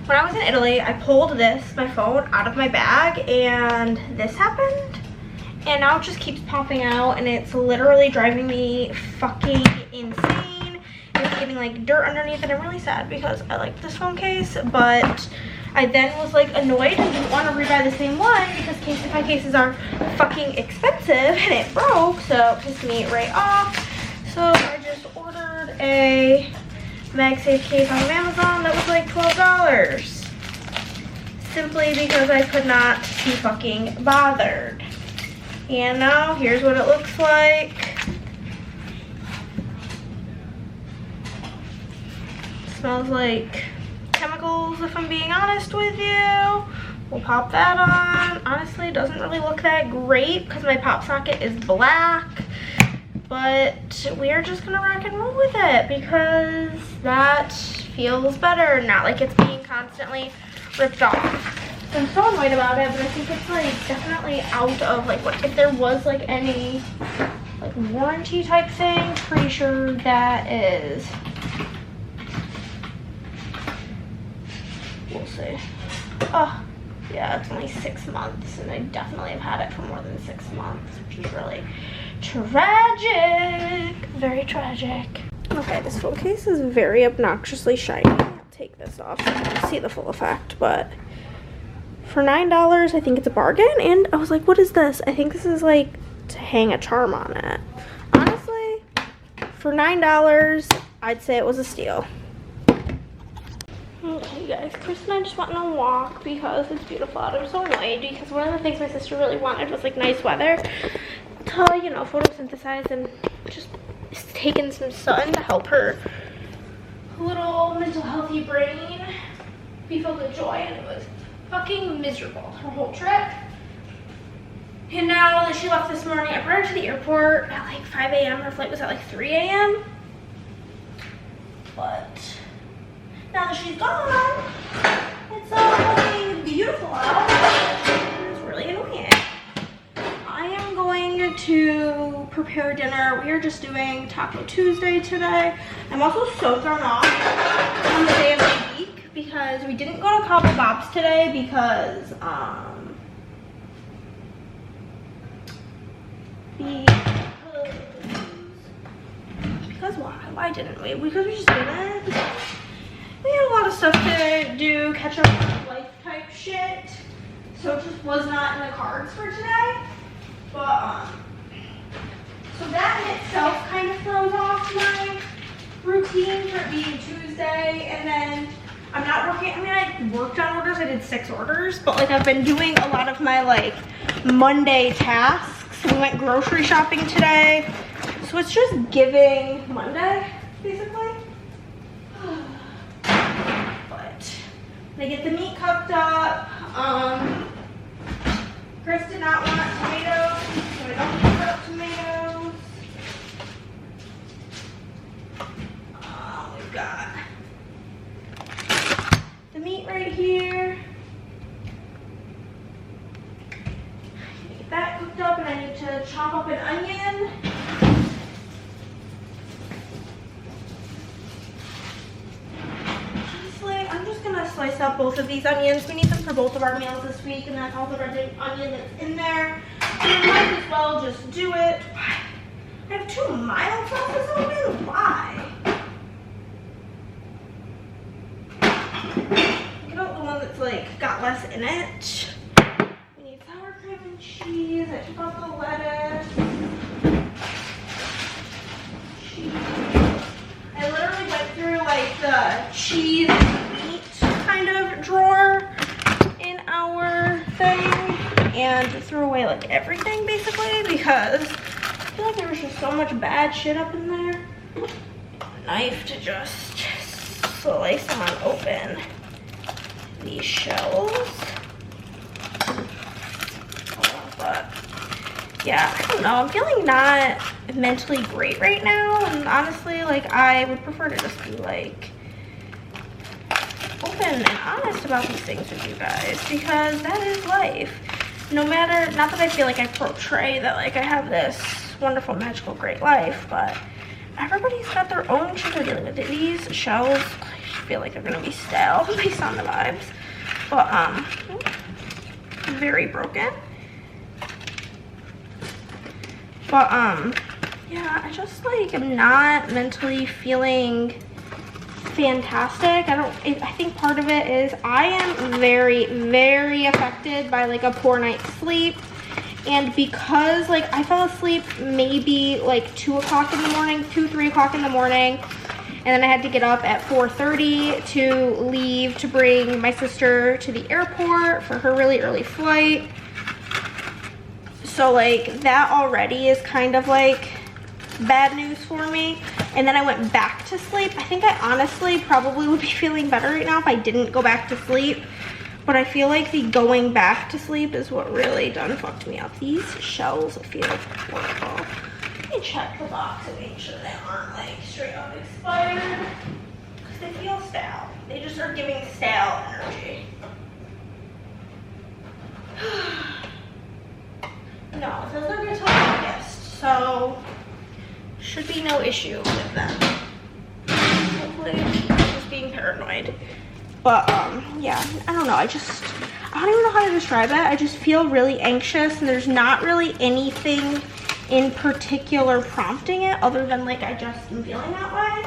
when I was in Italy, I pulled my phone out of my bag and this happened. And now it just keeps popping out and it's literally driving me fucking insane. And it's getting like dirt underneath and I'm really sad because I like this phone case, but I then was like annoyed and didn't want to rebuy the same one because my cases are fucking expensive and it broke, so it pissed me right off. So I just ordered a MagSafe case on Amazon that was like $12. Simply because I could not be fucking bothered. And now here's what it looks like. Smells like chemicals, if I'm being honest with you. We'll pop that on. Honestly, it doesn't really look that great because my pop socket is black. But we are just gonna rock and roll with it because that feels better. Not like it's being constantly ripped off. I'm so annoyed about it, but I think it's like definitely out of like what if there was like any like warranty type thing. Pretty sure that is. We'll see. Oh, yeah, it's only 6 months, and I definitely have had it for more than 6 months, which is really tragic. Very tragic. Okay, this phone case is very obnoxiously shiny. I'll take this off so you can see the full effect, but for $9, I think it's a bargain. And I was like, what is this? I think this is like to hang a charm on it. Honestly, for $9, I'd say it was a steal. Okay, guys, Chris and I just went on a walk because it's beautiful out. I'm so annoyed because one of the things my sister really wanted was like nice weather to, you know, photosynthesize and just take in some sun to help her little mental healthy brain be filled with joy, and it was fucking miserable her whole trip. And now that she left this morning, I brought her to the airport at like 5 a.m. Her flight was at like 3 a.m. But now that she's gone, it's fucking beautiful out. It's really annoying. I am going to prepare dinner. We are just doing Taco Tuesday today. I'm also so thrown off on the day of the week because we didn't go to Cabo Bob's today because why didn't we? Because we just didn't. We had a lot of stuff to do, catch up on life type shit, so it just was not in the cards for today. But so that in itself kind of throws off my routine for it being Tuesday. And then I'm not working. I mean, I worked on orders. I did 6 orders, but like I've been doing a lot of my like Monday tasks. We went grocery shopping today, so it's just giving Monday basically. They get the meat cooked up. Chris did not want tomatoes, so I don't cut up tomatoes. We've got the meat right here. Get that cooked up, and I need to chop up an onion. I'm just gonna slice up both of these onions. We need them for both of our meals this week, and that's all the red onion that's in there. So we might as well just do it. I have 2 mild sauces open? Why? Get out the one that's like got less in it. We need sour cream and cheese. I took out the lettuce. I literally went through like the cheese meat kind of drawer in our thing and threw away like everything basically because feel like there was just so much bad shit up in there. Knife to just slice on open these shells. But yeah, I don't know. I'm feeling not mentally great right now, and honestly, like, I would prefer to just be like open and honest about these things with you guys, because that is life. No matter, not that I feel like I portray that like I have this wonderful, magical, great life, but everybody's got their own shit they're dealing with. These shells, I feel like they're gonna be stale based on the vibes, but very broken. But yeah, I just like am not mentally feeling fantastic. I think part of it is I am very, very affected by like a poor night's sleep. And because like I fell asleep maybe like 2 o'clock in the morning, 3 o'clock in the morning, and then I had to get up at 4:30 to leave to bring my sister to the airport for her really early flight. So like that already is kind of like bad news for me. And then I went back to sleep. I think I honestly probably would be feeling better right now if I didn't go back to sleep. But I feel like the going back to sleep is what really done fucked me up. These shells feel horrible. Let me check the box and make sure they aren't like straight up expired, because they feel stale. They just are giving stale energy. No, it says they're good till August, so should be no issue with them. Hopefully, I'm just being paranoid. But yeah, I don't know. I don't even know how to describe it. I just feel really anxious, and there's not really anything in particular prompting it other than like I just am feeling that way.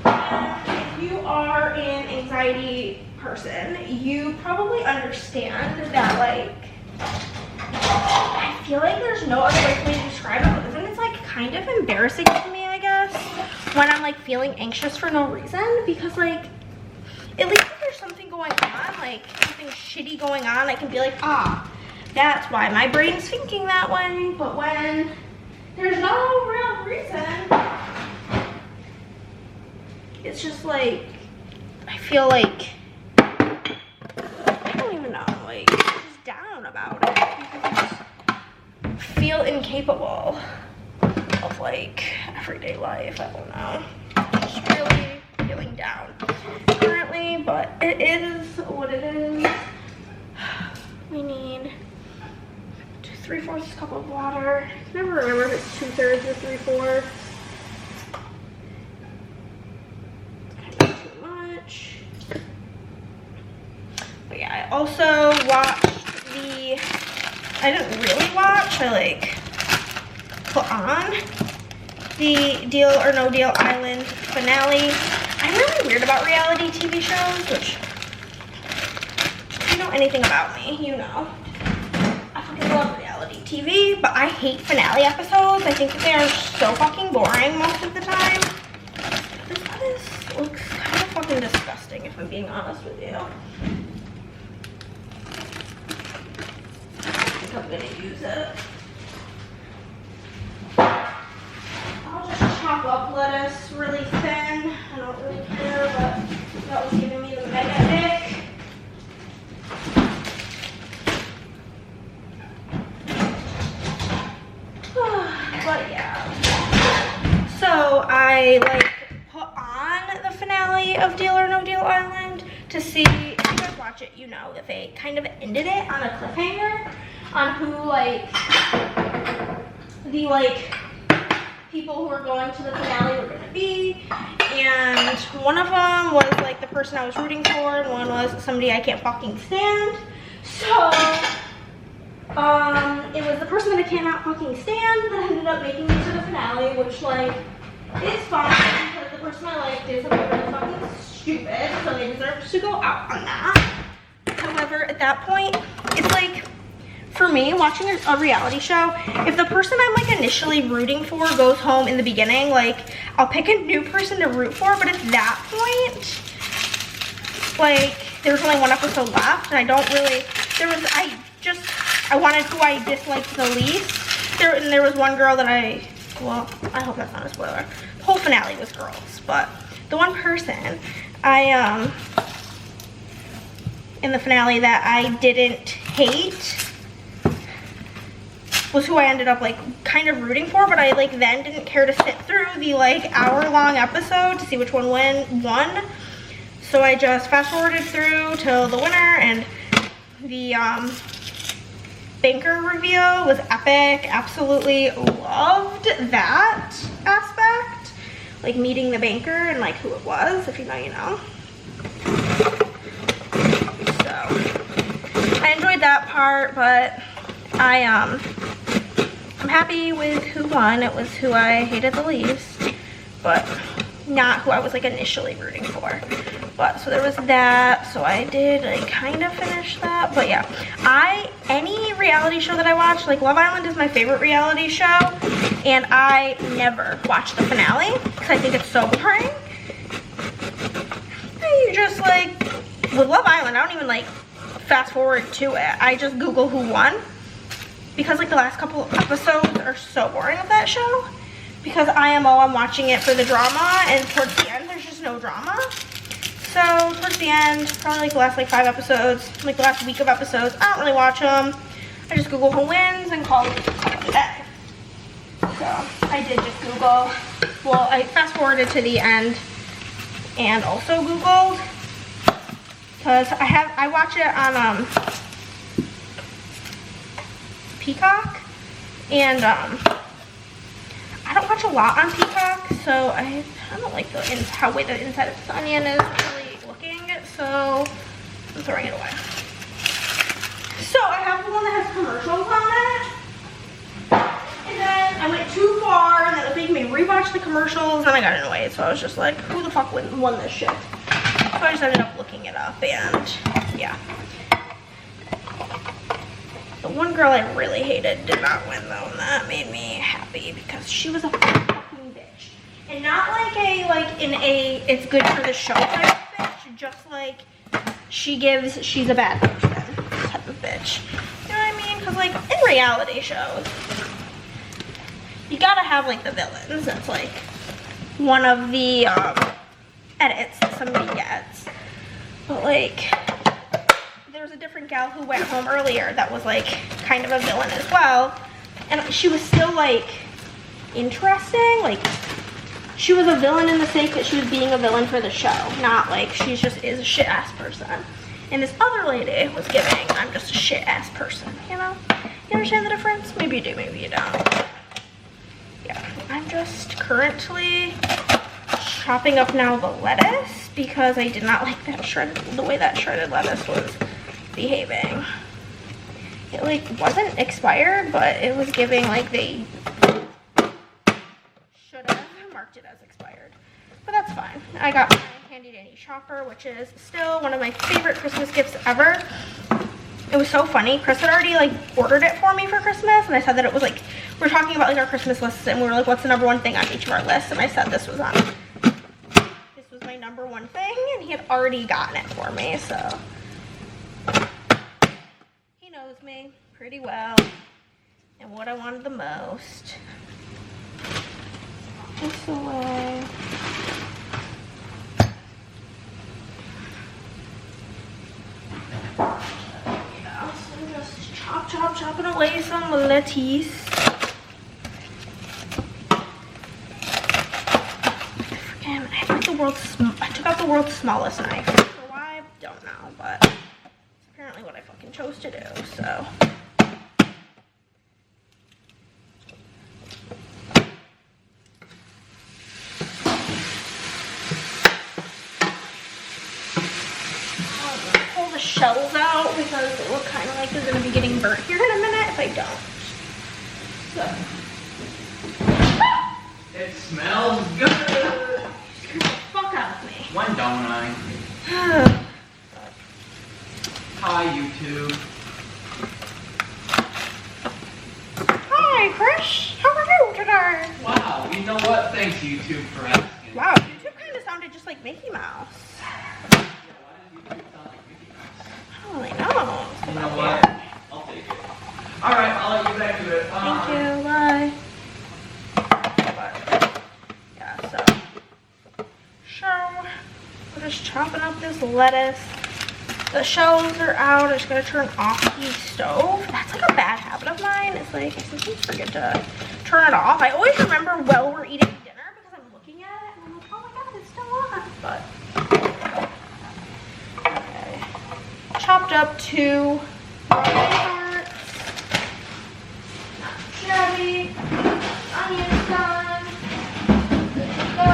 And if you are an anxiety person, you probably understand that like I feel like there's no other way for me to describe it other than it's like kind of embarrassing to me, I guess, when I'm like feeling anxious for no reason, because like at least if there's something going on, like something shitty going on, I can be like, ah, that's why my brain's thinking that way. But when there's no real reason, it's just like I feel like I don't even know, like I'm just down about it because I just feel incapable of like everyday life. I don't know, just really feeling down currently, but it is what it is. We need 3/4 cup of water. I can never remember if it's 2/3 or 3/4. It's kind of too much. But yeah, I also watched I didn't really watch, I like put on the Deal or No Deal Island finale. I'm really weird about reality TV shows, which if you know anything about me, you know. I fucking love reality TV, but I hate finale episodes. I think that they are so fucking boring most of the time. This looks kind of fucking disgusting if I'm being honest with you. I think I'm gonna use it. I'll just chop up lettuce really thin. I don't really care, but that was giving me the mega ick. But yeah. So I like put on the finale of Deal or No Deal Island to see, if you guys watch it, you know that they kind of ended it on a cliffhanger on who like the like people who were going to the finale were gonna be, and one of them was like the person I was rooting for, and one was somebody I can't fucking stand. So it was the person that I cannot fucking stand that ended up making it to the finale, which like is fine because the person I like did something really fucking stupid, so they deserve to go out on that. However, at that point, it's like, for me, watching a reality show, if the person I'm like initially rooting for goes home in the beginning, like I'll pick a new person to root for, but at that point, like there's only one episode left and I don't really, I wanted who I disliked the least. There was one girl that well, I hope that's not a spoiler. The whole finale was girls, but the one person in the finale that I didn't hate was who I ended up like kind of rooting for, but I like then didn't care to sit through the like hour-long episode to see which one won. So I just fast forwarded through till the winner, and the banker reveal was epic. Absolutely loved that aspect, like meeting the banker and like who it was. If you know, you know. So I enjoyed that part, but I'm happy with who won. It was who I hated the least, but not who I was like initially rooting for. But so there was that. So I did like kind of finish that. But yeah, any reality show that I watch, like Love Island is my favorite reality show, and I never watch the finale because I think it's so boring. You just like with Love Island, I don't even like fast forward to it. I just Google who won, because like the last couple of episodes are so boring of that show, because I'm watching it for the drama, and towards the end there's just no drama. So towards the end, probably like the last like 5 episodes, like the last week of episodes, I don't really watch them. I just Google who wins and call it a day. So I did just Google. Well, I fast forwarded to the end and also Googled, because I watch it on Peacock, and I don't watch a lot on Peacock, so I don't like the way the inside of this onion is really looking, so I'm throwing it away. So I have the one that has commercials on it, and then I went too far, and then it was making me rewatch the commercials, and I got annoyed, so I was just like, who the fuck won this shit? So I just ended up looking it up, and yeah. The one girl I really hated did not win though, and that made me happy because she was a fucking bitch. And not like it's good for the show type of bitch, just like she's a bad person type of bitch. You know what I mean? Because like in reality shows, you gotta have like the villains. That's like one of the edits that somebody gets. But like, there was a different gal who went home earlier that was like kind of a villain as well, and she was still like interesting. Like, she was a villain in the sake that she was being a villain for the show, not like she just is a shit ass person. And this other lady was giving, I'm just a shit ass person, you know? You understand the difference? Maybe you do, maybe you don't. Yeah, I'm just currently chopping up now the lettuce because I did not like that the way that shredded lettuce was behaving. It like wasn't expired, but it was giving like they should have marked it as expired. But that's fine. I got my handy dandy chopper, which is still one of my favorite Christmas gifts ever. It was so funny. Chris had already like ordered it for me for Christmas, and I said that it was like, we were talking about like our Christmas lists, and we were like, what's the #1 thing on each of our lists? And I said this was my #1 thing, and he had already gotten it for me, so he knows me pretty well and what I wanted the most. This away. Yeah, so just chopping away some lettuce. I took out the world's smallest knife. For why? I don't know, but it's apparently what I fucking chose to do, so. Pull the shells out because it looks kind of like they're going to be getting burnt here in a minute if I don't. So. It smells good. Out of me. When don't I? Hi, YouTube. Hi, Chris. How are you today? Wow, you know what? Thanks, YouTube, for asking. Wow, YouTube kind of sounded just like Mickey Mouse. Yeah, why does YouTube sound like Mickey Mouse? I don't really know. You know what? I'll take it. Alright, I'll let you back to it. Thank you, bye. But, yeah, so we're just chopping up this lettuce. The shells are out. I'm just gonna turn off the stove. That's like a bad habit of mine. It's like I sometimes forget to turn it off. I always remember while we're eating dinner because I'm looking at it and I'm like, oh my god, it's still on. But okay. Chopped up 2 broccoli hearts. Not shabby. Onions done. Good to go.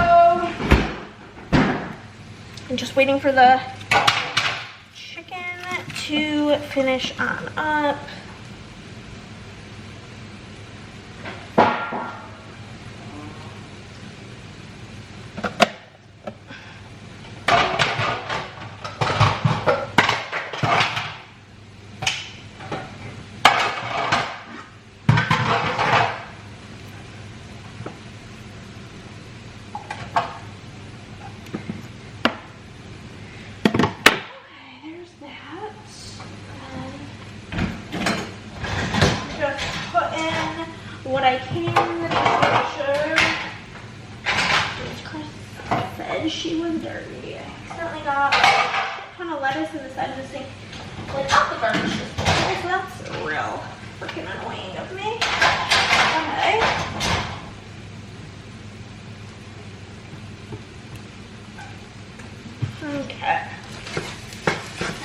I'm just waiting for the chicken to finish on up. What I can in the dishwasher. Chris said she was dirty. I accidentally got a ton of lettuce in the side of the sink without the garbage disposal, so that's real freaking annoying of me. Okay.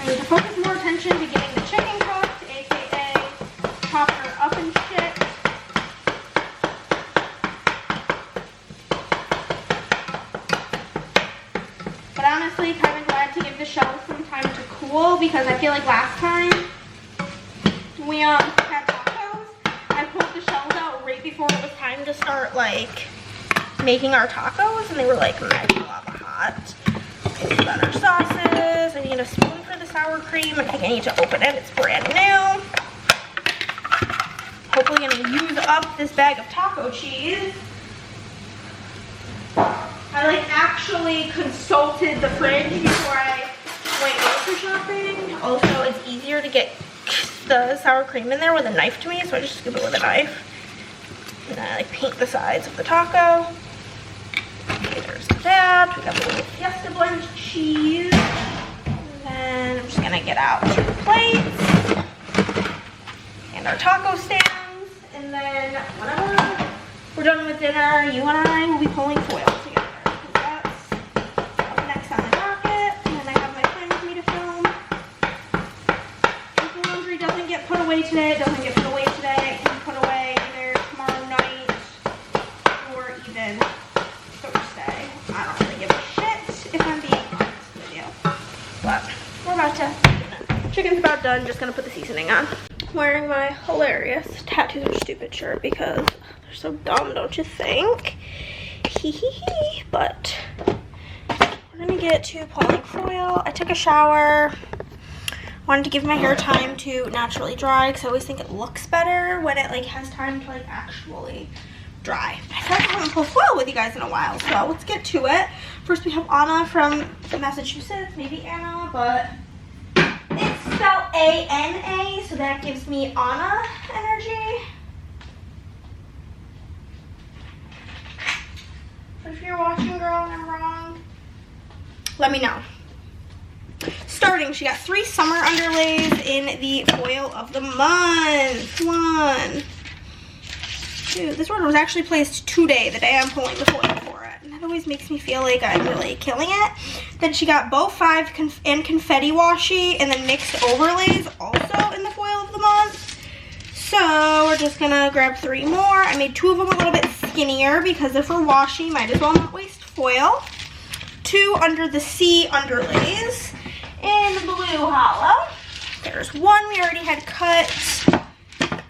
I need to focus more attention to getting the chicken cooked, aka chop her up and shit. But honestly, kind of glad to give the shells some time to cool because I feel like last time we had tacos, I pulled the shells out right before it was time to start like making our tacos, and they were like mega lava hot. Okay, we got our sauces. I need a spoon for the sour cream. I think I need to open it. It's brand new. Hopefully gonna use up this bag of taco cheese. I like actually consulted the fridge before I went grocery shopping. Also, it's easier to get the sour cream in there with a knife to me, so I just scoop it with a knife. And then I like paint the sides of the taco. Okay, there's that. We got the little Fiesta blend cheese. And then I'm just gonna get out 2 plates and our taco stands. And then whenever we're done with dinner, you and I will be pulling foil together. That's up next on the docket. And then I have my plan with me to film. If the laundry doesn't get put away today, it doesn't get put away today. It can be put away either tomorrow night or even Thursday. I don't really give a shit if I'm being honest with you. But we're about to, chicken's about done. Just gonna put the seasoning on. I'm wearing my hilarious tattoos are stupid shirt because they're so dumb, don't you think? Hee hee hee. But we're gonna get to pulling foil. I took a shower. Wanted to give my hair time to naturally dry because I always think it looks better when it like has time to like actually dry. I feel like I haven't pulled foil with you guys in a while, so let's get to it. First we have Anna from Massachusetts, maybe Anna, but it's spelled A-N-A, so that gives me Anna energy. But if you're watching, girl, and I'm wrong, let me know. Starting, she got 3 summer underlays in the foil of the month. 1. Dude, this order was actually placed today, the day I'm pulling the foil for it. And that always makes me feel like I'm really killing it. Then she got bow 5 and confetti washi and then mixed overlays also in the foil of the month. So we're just gonna grab 3 more. I made 2 of them a little bit skinnier because if we're washi, might as well not waste foil. 2 under the sea underlays in blue hollow. There's 1 we already had cut.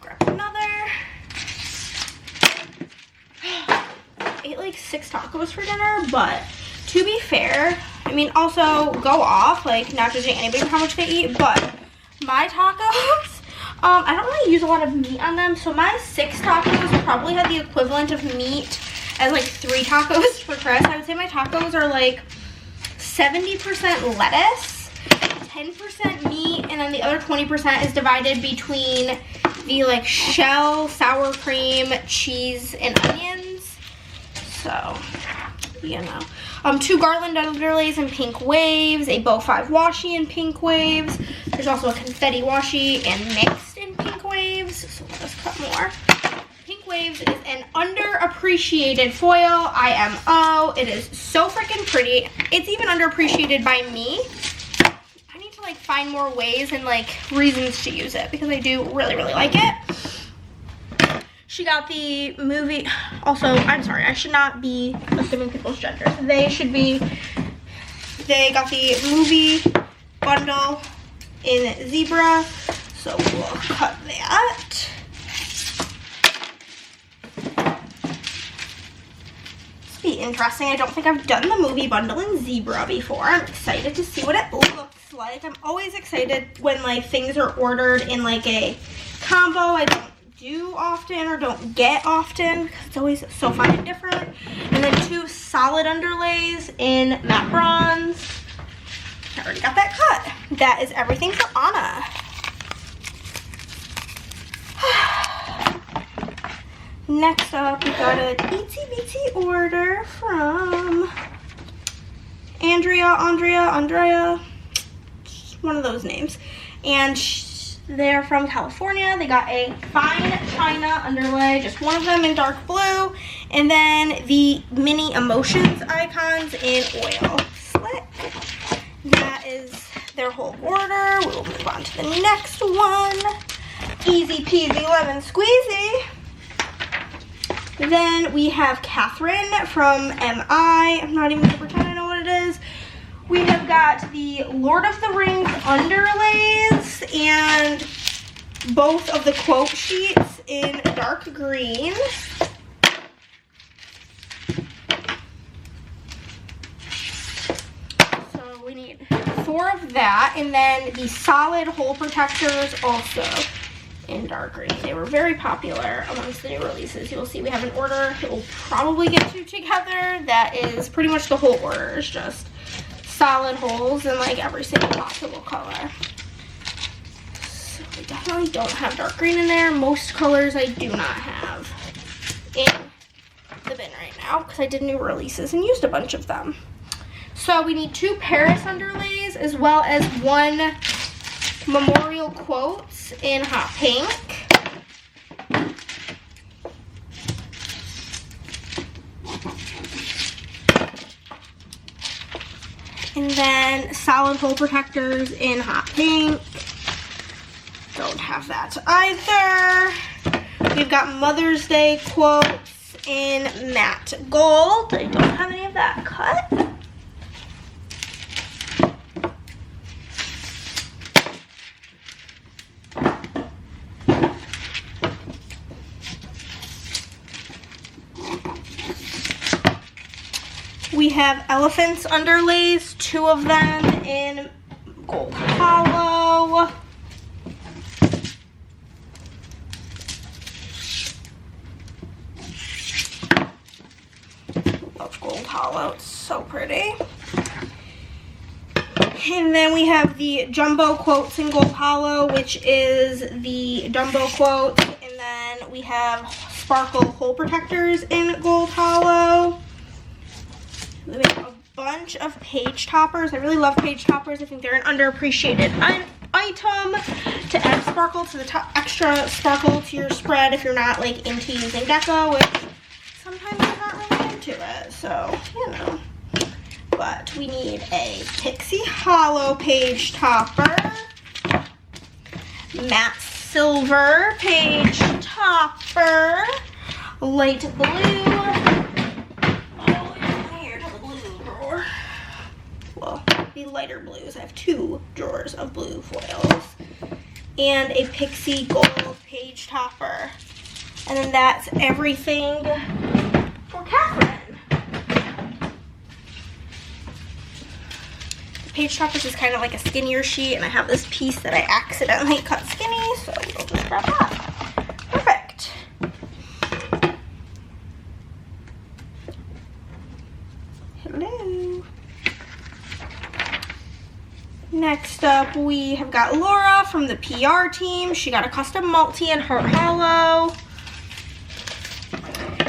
Grab another. Ate like 6 tacos for dinner, but to be fair, I mean, also go off, like not judging anybody for how much they eat, but my tacos, I don't really use a lot of meat on them, so my 6 tacos probably had the equivalent of meat as like 3 tacos for Chris. I would say my tacos are like 70% lettuce, 10% meat, and then the other 20% is divided between the like shell, sour cream, cheese, and onions. So, you know. 2 garland underlays in pink waves, a bow 5 washi in pink waves. There's also a confetti washi and mixed in pink waves. So let us cut more. Pink waves is an underappreciated foil, IMO. It is so freaking pretty. It's even underappreciated by me. I need to like find more ways and like reasons to use it because I do really, really like it. She got the movie, also, I'm sorry, I should not be assuming people's genders. They got the movie bundle in zebra, so we'll cut that. This will be interesting. I don't think I've done the movie bundle in zebra before. I'm excited to see what it looks like. I'm always excited when like things are ordered in like a combo I don't do often or don't get often because it's always so fun and different. And then 2 solid underlays in matte bronze. I already got that cut. That is everything for Anna. Next up, we got an itsy bitsy order from Andrea, one of those names. And they're from California. They got a fine china underlay, just one of them in dark blue, and then the mini emotions icons in oil slick. That is their whole order. We will move on to the next one. Easy peasy lemon squeezy. Then we have Catherine from MI. I'm not even gonna pretend I know what it is. We have got the Lord of the Rings underlays and both of the quote sheets in dark green. So we need 4 of that, and then the solid hole protectors also in dark green. They were very popular amongst the new releases. You'll see we have an order that we'll probably get to together. That is pretty much the whole order. It's just solid holes in like every single possible color. So we definitely don't have dark green in there. Most colors I do not have in the bin right now because I did new releases and used a bunch of them. So we need 2 Paris underlays as well as 1 memorial quotes in hot pink. And then solid hole protectors in hot pink. Don't have that either. We've got Mother's Day quotes in matte gold. I don't have any of that cut. We have elephants underlays, 2 of them in gold hollow. Love gold hollow, it's so pretty. And then we have the jumbo quotes in gold hollow, which is the Dumbo quote. And then we have sparkle hole protectors in gold hollow. We have a bunch of page toppers. I really love page toppers. I think they're an underappreciated item to add sparkle to the top, extra sparkle to your spread if you're not like into using deco, which sometimes I'm not really into it. So, you know. But we need a Pixie Hollow page topper, matte silver page topper, light blue. The lighter blues. I have 2 drawers of blue foils. And a Pixie Gold page topper. And then that's everything for Catherine. The page toppers is kind of like a skinnier sheet, and I have this piece that I accidentally cut skinny, so we'll just grab that. Perfect. Hello. Next Next up, we have got Laura from the PR team. She got a custom multi in Heart Hollow,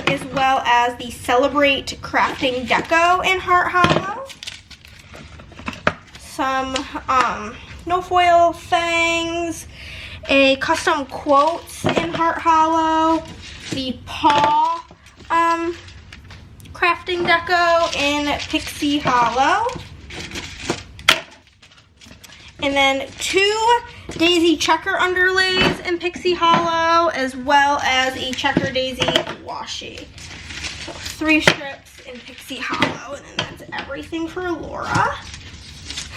as well as the Celebrate Crafting Deco in Heart Hollow. Some no foil things, a custom quotes in Heart Hollow, the paw crafting deco in Pixie Hollow, and then 2 daisy checker underlays in Pixie Hollow, as well as a checker daisy washi. So 3 strips in Pixie Hollow, and then that's everything for Laura.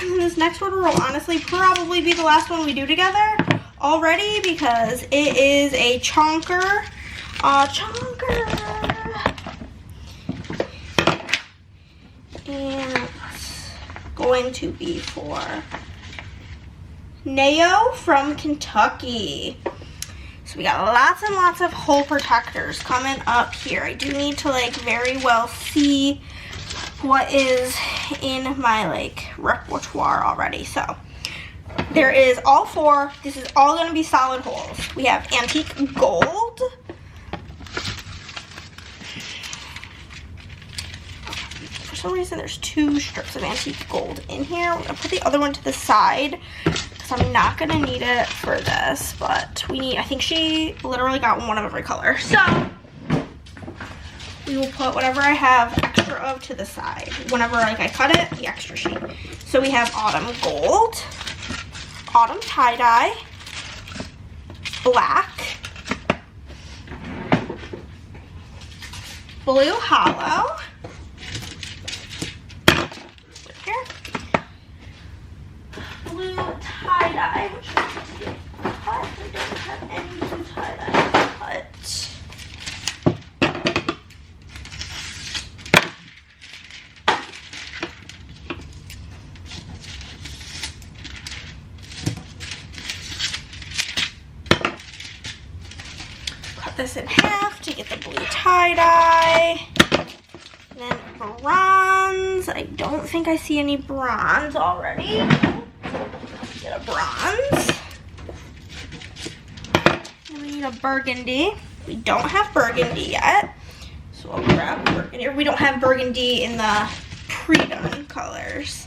And then this next order will honestly probably be the last one we do together already, because it is a chonker. And it's going to be for Nao from Kentucky. So we got lots and lots of hole protectors coming up here. I do need to like very well see what is in my like repertoire already. So there is all 4. This is all going to be solid holes. We have antique gold. For some reason there's 2 strips of antique gold in here. I'm going to put the other one to the side because I'm not going to need it for this, but we need, I think she literally got one of every color. So we will put whatever I have extra of to the side. Whenever like I cut it, the extra sheet. So we have autumn gold, autumn tie-dye, black, blue hollow, here, blue tie-dye, which is cut. We don't have any blue tie-dye cut. This in half to get the blue tie-dye. Then bronze. I don't think I see any bronze already. Get a bronze. And we need a burgundy. We don't have burgundy yet, so I'll grab burgundy. We don't have burgundy in the pre-done colors.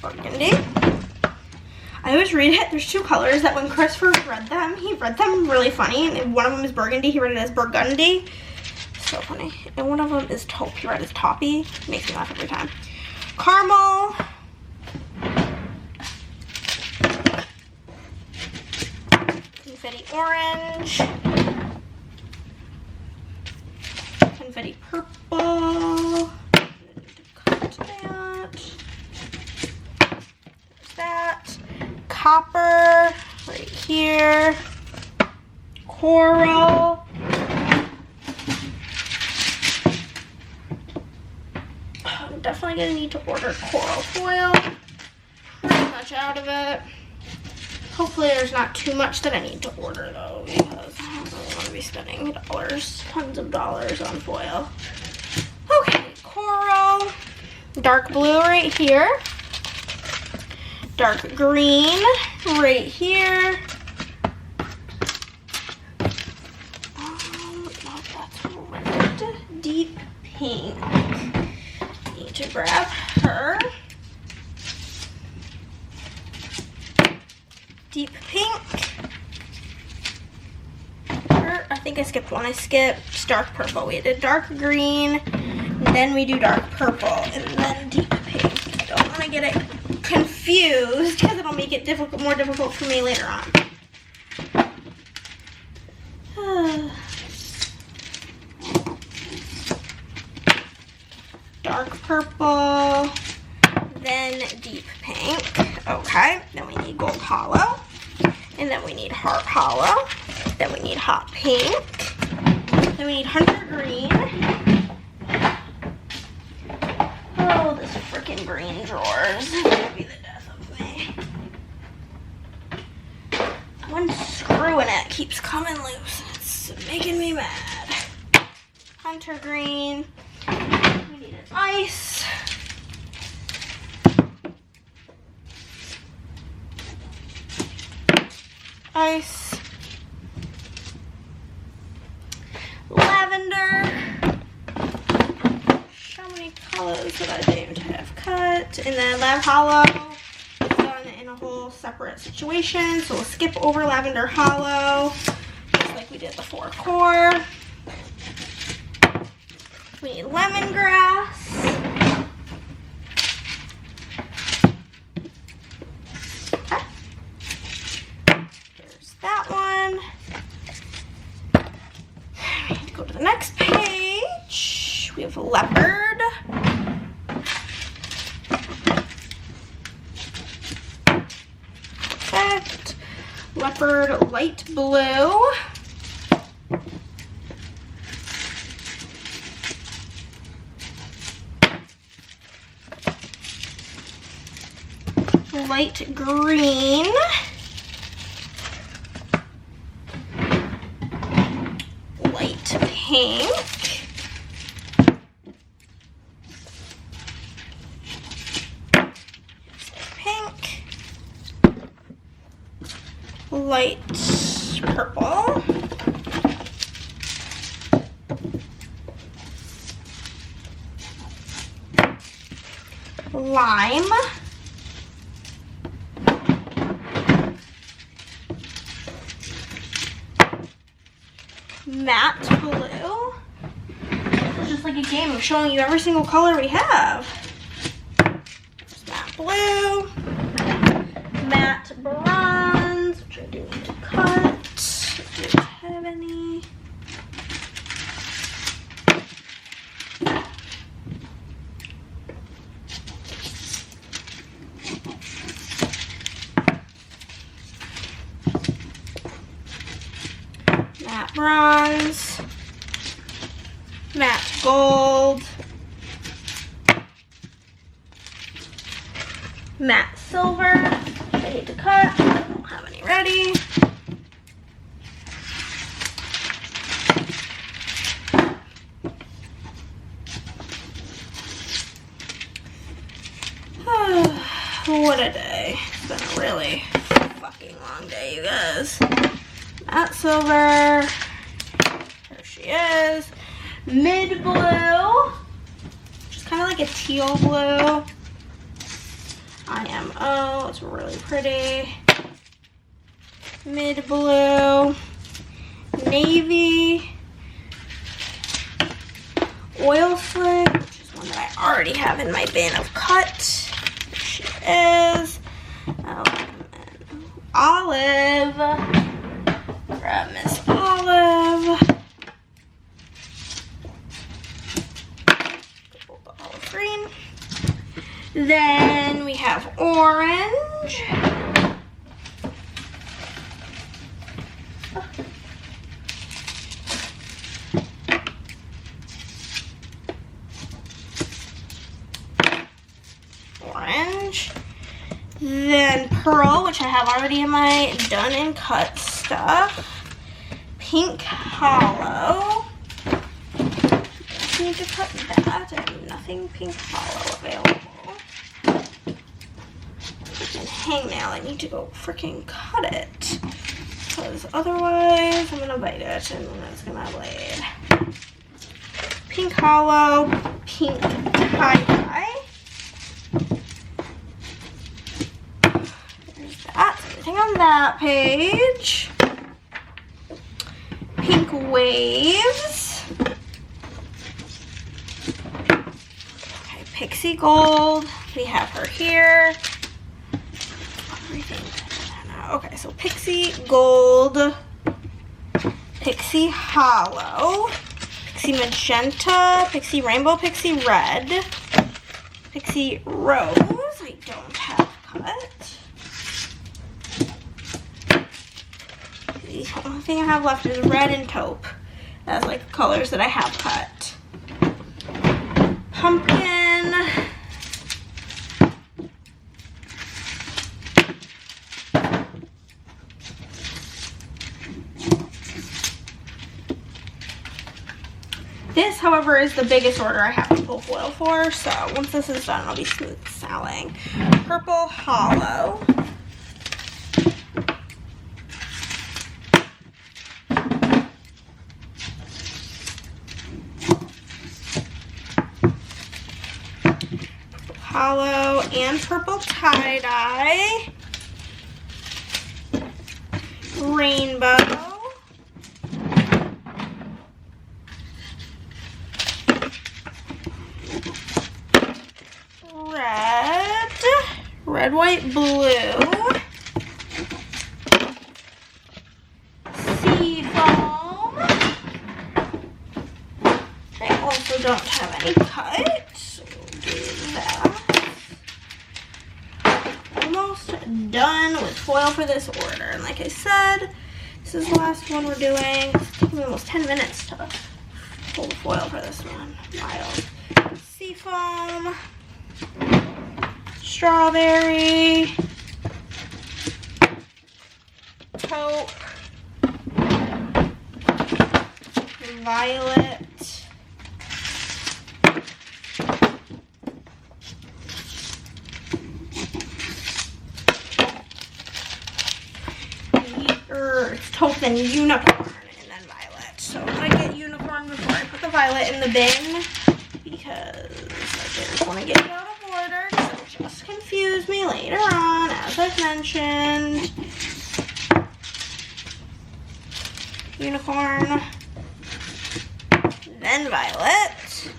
Burgundy. I always read it. There's 2 colors that when Chris first read them, he read them really funny. And one of them is burgundy. He read it as burgundy. So funny. And one of them is taupe. He read it as taupey. Makes me laugh every time. Caramel. Confetti orange. Confetti purple. Cut that. There's that. Copper right here, coral, I'm definitely gonna need to order coral foil, pretty much out of it. Hopefully there's not too much that I need to order though, because I don't really want to be spending tons of dollars on foil. Okay, coral, dark blue right here. Dark green right here. No, that's red. Deep pink. Need to grab her. Deep pink. I think I skipped one. I skipped dark purple. We did dark green, then we do dark purple, and then deep pink. I don't want to get it confused because it'll make it more difficult for me later on. Dark purple, then deep pink. Okay, then we need gold hollow, and then we need heart hollow, then we need hot pink, then we need hunter green. Oh, this freaking green drawers is gonna be the death of me. One screw in it keeps coming loose. It's making me mad. Hunter green. We need an ice. Ice. Lavender. How many colors that I didn't have cut? And then Lav Hollow is done in a whole separate situation. So we'll skip over Lavender Hollow, just like we did the 4-core. We need lemongrass. Okay. There's that one. We need to go to the next page. We have leopard. Perfect. Leopard light blue. Light green. Light pink. Pink. Light purple. Lime. Matte blue. It's just like a game of showing you every single color we have. There's matte blue. Matte bronze, which I do need to cut. Do I have any? Matte bronze, matte gold, matte silver. I need to cut. I don't have any ready. What a day. It's been a really fucking long day, you guys. Matte silver. There she is. Mid blue. Which is kind of like a teal blue. IMO. It's really pretty. Mid blue. Navy. Oil slick, which is one that I already have in my bin of cut. There she is. Olive. Grab Miss Olive. The olive green. Then we have orange. Orange. Then pearl, which I have already in my done and cut stuff. Pink hollow. Just need to cut that. I have nothing pink hollow available. And hangnail, I need to go freaking cut it. Because otherwise I'm gonna bite it and then it's gonna bleed. Pink hollow, pink tie-dye. There's that. Everything on that page. Pink waves. Okay, pixie gold. We have her here. Everything. Okay, so pixie gold, pixie hollow, pixie magenta, pixie rainbow, pixie red, pixie rose. I don't have cut. The only thing I have left is red and taupe. That's like the colors that I have cut. Pumpkin. This, however, is the biggest order I have to pull foil for, so once this is done, I'll be smooth sailing. Purple Hollow. Hollow and purple tie-dye. Rainbow. Red, white, blue. Sea foam. I also don't have any cut, so we'll do that. Almost done with foil for this order, and like I said, this is the last one we're doing. It's taking me almost 10 minutes to pull the foil for this one. Wild. Seafoam, strawberry, taupe, violet, it's taupe and unicorn, and then violet. So I'm gonna get unicorn before I put the violet in the bin because I didn't want to get it out of order because it'll just confuse me later on, as I've mentioned. Unicorn, then violet,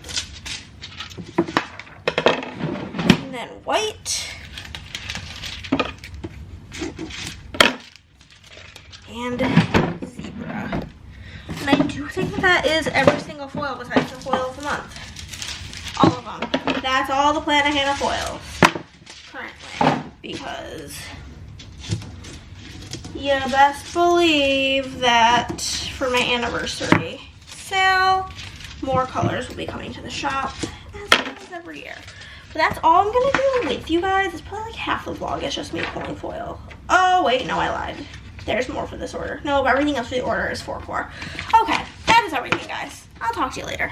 and then white, and zebra. And I do think that is every single foil besides the foil of the month. All of them. That's all the Plannahannah foils currently, because you best believe that for my anniversary sale, more colors will be coming to the shop as every year. But that's all I'm gonna do with you guys. It's probably like half the vlog. It's just me pulling foil. Oh wait, no, I lied. There's more for this order. No, but everything else for the order is 4-4. Okay, that is everything, guys. I'll talk to you later.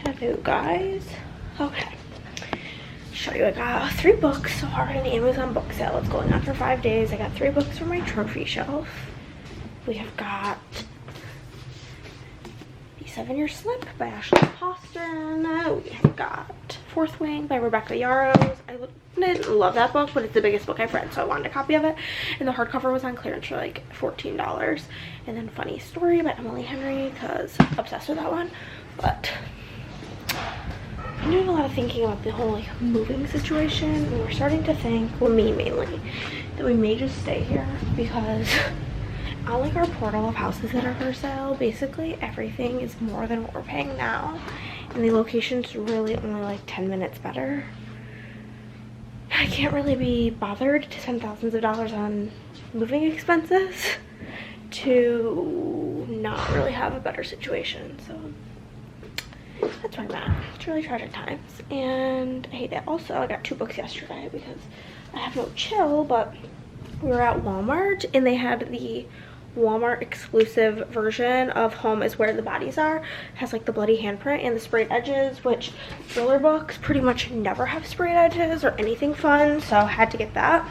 Hello, guys. Okay. Show you, I got 3 books so far in the Amazon book sale. It's going on for 5 days. I got 3 books for my trophy shelf. We have got The 7-Year Slip by Ashley Poston. We have got Fourth Wing by Rebecca Yarros. I didn't love that book, but it's the biggest book I've read, so I wanted a copy of it. And the hardcover was on clearance for like $14. And then Funny Story by Emily Henry, because I'm obsessed with that one. But I'm doing a lot of thinking about the whole like moving situation, and we're starting to think, well, me mainly, that we may just stay here because on like our portal of houses that are for sale, basically everything is more than what we're paying now, and the location's really only like 10 minutes better. I can't really be bothered to spend thousands of dollars on moving expenses to not really have a better situation, so that's where I'm at. It's really tragic times, and I hate it. Also, I got 2 books yesterday because I have no chill, but we were at Walmart and they had the Walmart exclusive version of Home is Where the Bodies Are. It has like the bloody handprint and the sprayed edges, which thriller books pretty much never have sprayed edges or anything fun, so I had to get that.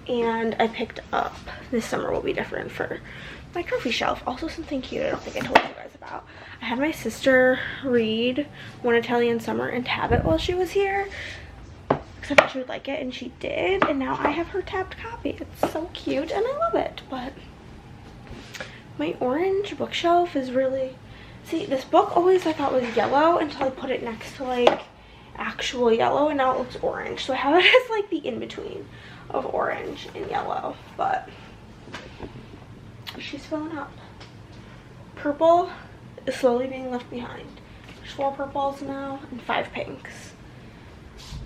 And I picked up This Summer Will Be Different for my trophy shelf. Also something cute I don't think I told you guys about. I had my sister read One Italian Summer and tab it while she was here because I thought she would like it, and she did, and now I have her tabbed copy. It's so cute and I love it. But my orange bookshelf is really, see, this book always I thought was yellow until I put it next to like actual yellow, and now it looks orange, so I have it as like the in-between of orange and yellow. But she's filling up. Purple is slowly being left behind. There's 4 purples now and 5 pinks.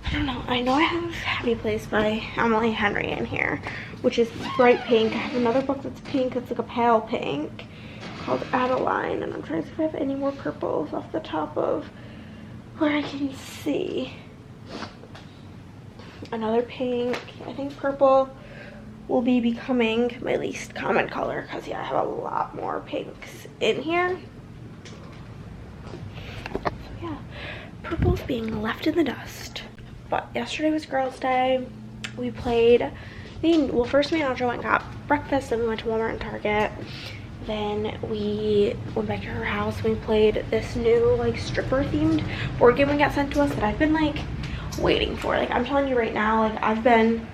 I don't know. I know I have Happy Place by Emily Henry in here, which is bright pink. I have another book that's pink. It's like a pale pink called Adeline, and I'm trying to see if I have any more purples off the top of where I can see. Another pink. I think purple will be becoming my least common color because, yeah, I have a lot more pinks in here. we're both being left in the dust. But yesterday was girls' day. We played, well, first me and Audra went and got breakfast, then we went to Walmart and Target. Then we went back to her house and we played this new like stripper themed board game we got sent to us that I've been like waiting for. Like, I'm telling you right now, like, I've been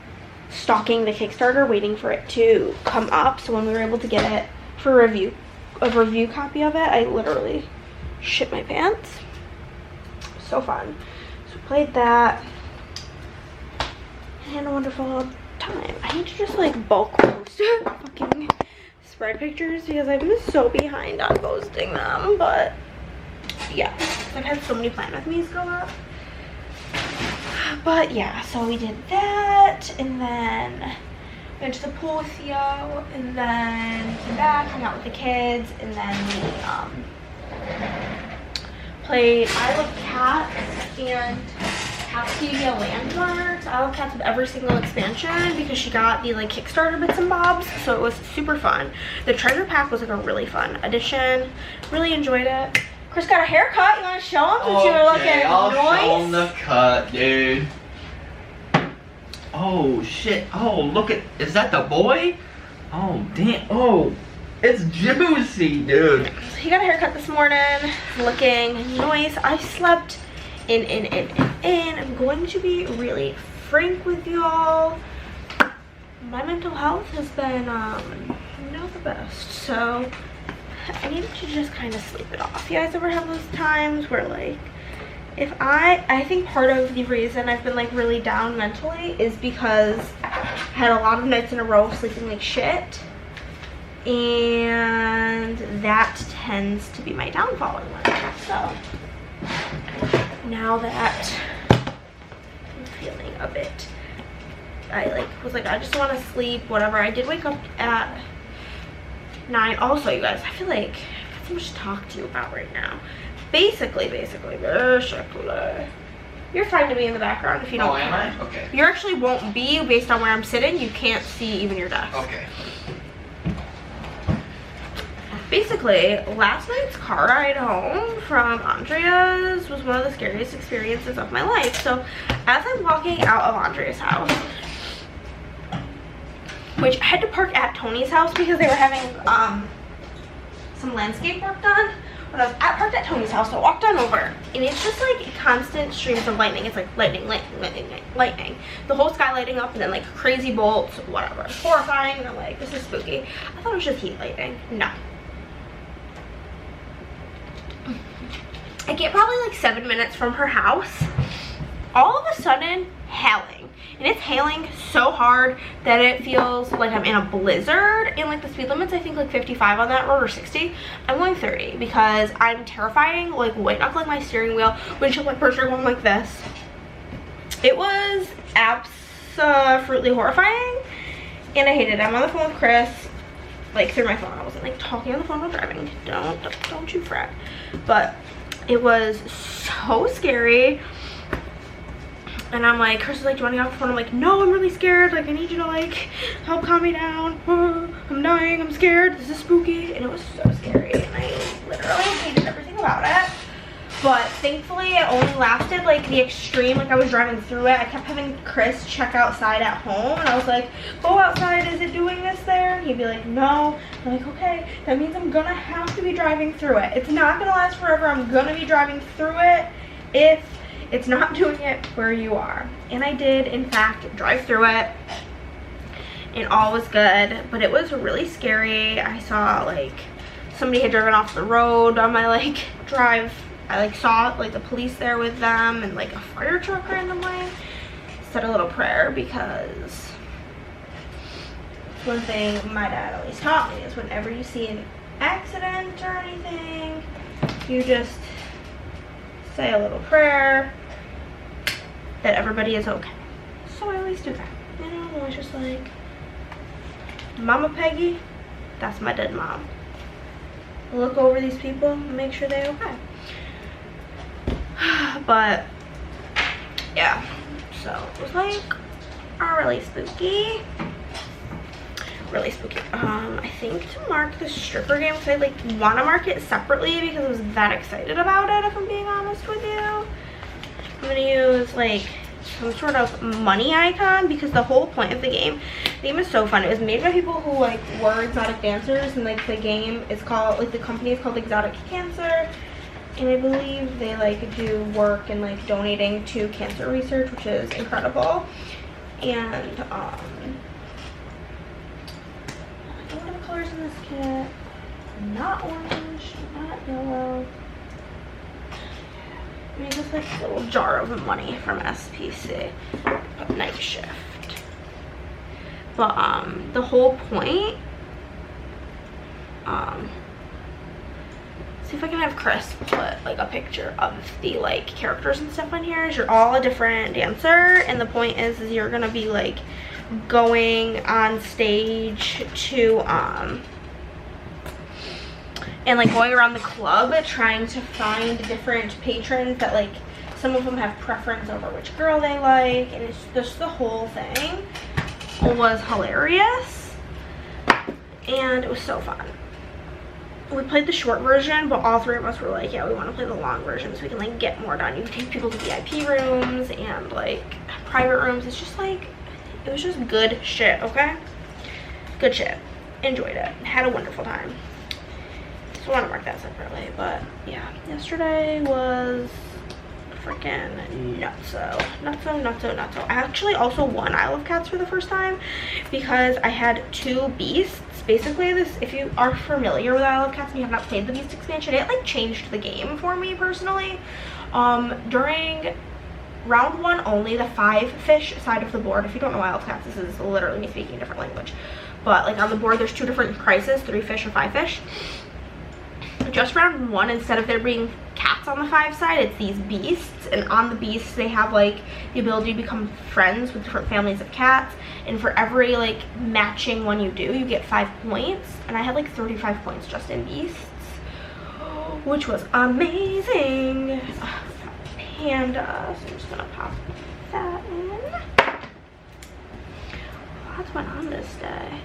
stalking the Kickstarter waiting for it to come up. So when we were able to get it for a review copy of it, I literally shit my pants. So fun. So we played that and had a wonderful time. I need to just like bulk post fucking spread pictures because I've been so behind on posting them. But yeah, I've had so many Plan With Me's go up. But yeah, so we did that, and then went to the pool with Theo, and then came back, hung out with the kids, and then we played I Love Cats and Cats TV Landmarks. I Love Cats with every single expansion because she got the like Kickstarter bits and bobs, so it was super fun. The treasure pack was like a really fun addition. Really enjoyed it. Chris got a haircut. You want to show him since you were looking I'll nice? show him the cut, dude. Oh shit! Oh, look at, is that the boy? Oh damn! Oh, it's juicy, dude. So he got a haircut this morning. Looking nice. I slept in. I'm going to be really frank with y'all. My mental health has been not the best, so I needed to just kind of sleep it off. You guys ever have those times where like, if I think part of the reason I've been like really down mentally is because I had a lot of nights in a row sleeping like shit, and that tends to be my downfall in life. So now that I'm feeling a bit, I was like, I just want to sleep, whatever. I did wake up at 9. Also, you guys, I feel like I've got so much to talk to you about right now. Basically, you're fine to be in the background if you don't Oh, am care. I? Okay. You actually won't be based on where I'm sitting. You can't see even your desk. Okay. Basically, last night's car ride home from Andrea's was one of the scariest experiences of my life. So as I'm walking out of Andrea's house, which I had to park at Tony's house because they were having some landscape work done. When I was parked at Tony's house, I walked on over, and it's just like constant streams of lightning. It's like lightning. The whole sky lighting up, and then like crazy bolts, whatever. It's horrifying, and I'm like, this is spooky. I thought it was just heat lightning. No. I get probably like 7 minutes from her house. All of a sudden, hailing. And it's hailing so hard that it feels like I'm in a blizzard. And like the speed limit's I think like 55 on that road or 60. I'm going 30 because I'm terrifying, like white knuckling my steering wheel, windshield wipers are going like this. It was absolutely horrifying, and I hated it. I'm on the phone with Chris, like through my phone. I wasn't like talking on the phone while driving. Don't you fret. But it was so scary. And I'm like, Chris is like, do you want to get off the phone? I'm like, no, I'm really scared. Like, I need you to like help calm me down. I'm dying. I'm scared. This is spooky. And it was so scary. And I literally hated everything about it. But thankfully, it only lasted like the extreme. Like, I was driving through it. I kept having Chris check outside at home. And I was like, go outside. Is it doing this there? And he'd be like, no. I'm like, okay. That means I'm going to have to be driving through it. It's not going to last forever. I'm going to be driving through it if it's not doing it where you are. And I did, in fact, drive through it. And all was good. But it was really scary. I saw, like, somebody had driven off the road on my, like, drive. I, like, saw, like, the police there with them. And, like, a fire truck randomly. Said a little prayer because one thing my dad always taught me is whenever you see an accident or anything, you just say a little prayer that everybody is okay. So I always do that. You know, I'm always just like, Mama Peggy, that's my dead mom. Look over these people and make sure they're okay. But yeah, so it was like really spooky. Really spooky. I think to mark the stripper game, because I like want to mark it separately because I was that excited about it, if I'm being honest with you. I'm gonna use like some sort of money icon because the whole point of the game is so fun. It was made by people who like were exotic dancers, and like the game is called, like the company is called Exotic Cancer, and I believe they like do work in like donating to cancer research, which is incredible. And what are the colors in this kit? Not orange, not yellow. I mean, just like a little jar of money from SPC. Put night shift. But the whole point, see if I can have Chris put like a picture of the like characters and stuff on here. Is you're all a different dancer, and the point is you're gonna be like going on stage to and like going around the club trying to find different patrons that like some of them have preference over which girl they like, and it's just the whole thing was hilarious and it was so fun. We played the short version, but all three of us were like, yeah, we want to play the long version so we can like get more done. You can take people to VIP rooms and like private rooms. It's just like, it was just good shit, okay? Good shit. Enjoyed it. Had a wonderful time. So I want to mark that separately, but yeah, yesterday was freaking nutso. I actually also won Isle of Cats for the first time because I had two beasts. Basically, this, if you are familiar with Isle of Cats and you have not played the Beast expansion, it like changed the game for me personally. During round one only, the 5-fish side of the board, if you don't know Isle of Cats, this is literally me speaking a different language, but like on the board there's two different crises, 3-fish or 5-fish. Just round one, instead of there being cats on the 5 side, it's these beasts, and on the beasts they have like the ability to become friends with different families of cats, and for every like matching one you do, you get 5 points, and I had like 35 points just in beasts, which was amazing. Panda, so I'm just gonna pop that in. Lots went on this day.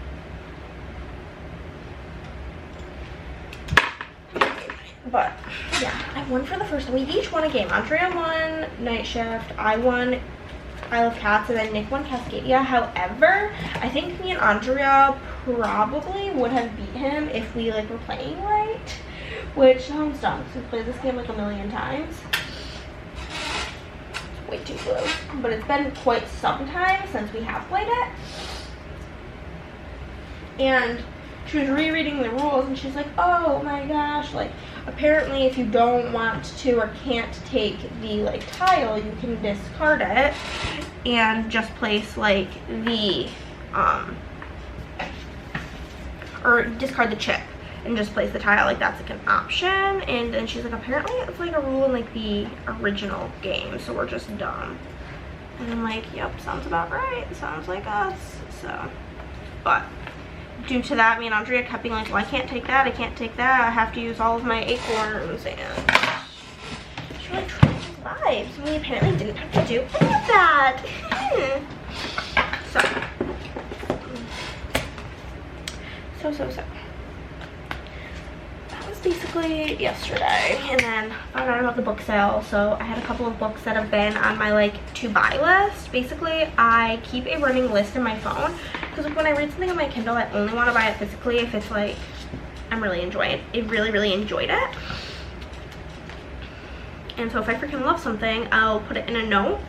But yeah, I won for the first time. We each won a game. Andrea won Night Shift, I won Isle of Cats, and then Nick won Cascadia. However, I think me and Andrea probably would have beat him if we like were playing right, which sounds dumb because we've played this game like a million times. It's way too blue, but it's been quite some time since we have played it. And she was rereading the rules and she's like, oh my gosh, like apparently if you don't want to or can't take the like tile, you can discard it and just place like the or discard the chip and just place the tile, like that's like an option. And then she's like, apparently it's like a rule in like the original game, so we're just dumb. And I'm like, yep, sounds about right, sounds like us. So, but due to that, me and Andrea kept being like, well, I can't take that, I can't take that, I have to use all of my acorns, and it's really trying lives. We apparently didn't have to do any of that. So that was basically yesterday. And then found out about the book sale. So I had a couple of books that have been on my like to buy list. Basically, I keep a running list in my phone because like when I read something on my Kindle, I only want to buy it physically if it's like I'm really enjoying it. Really enjoyed it. And so if I freaking love something, I'll put it in a note.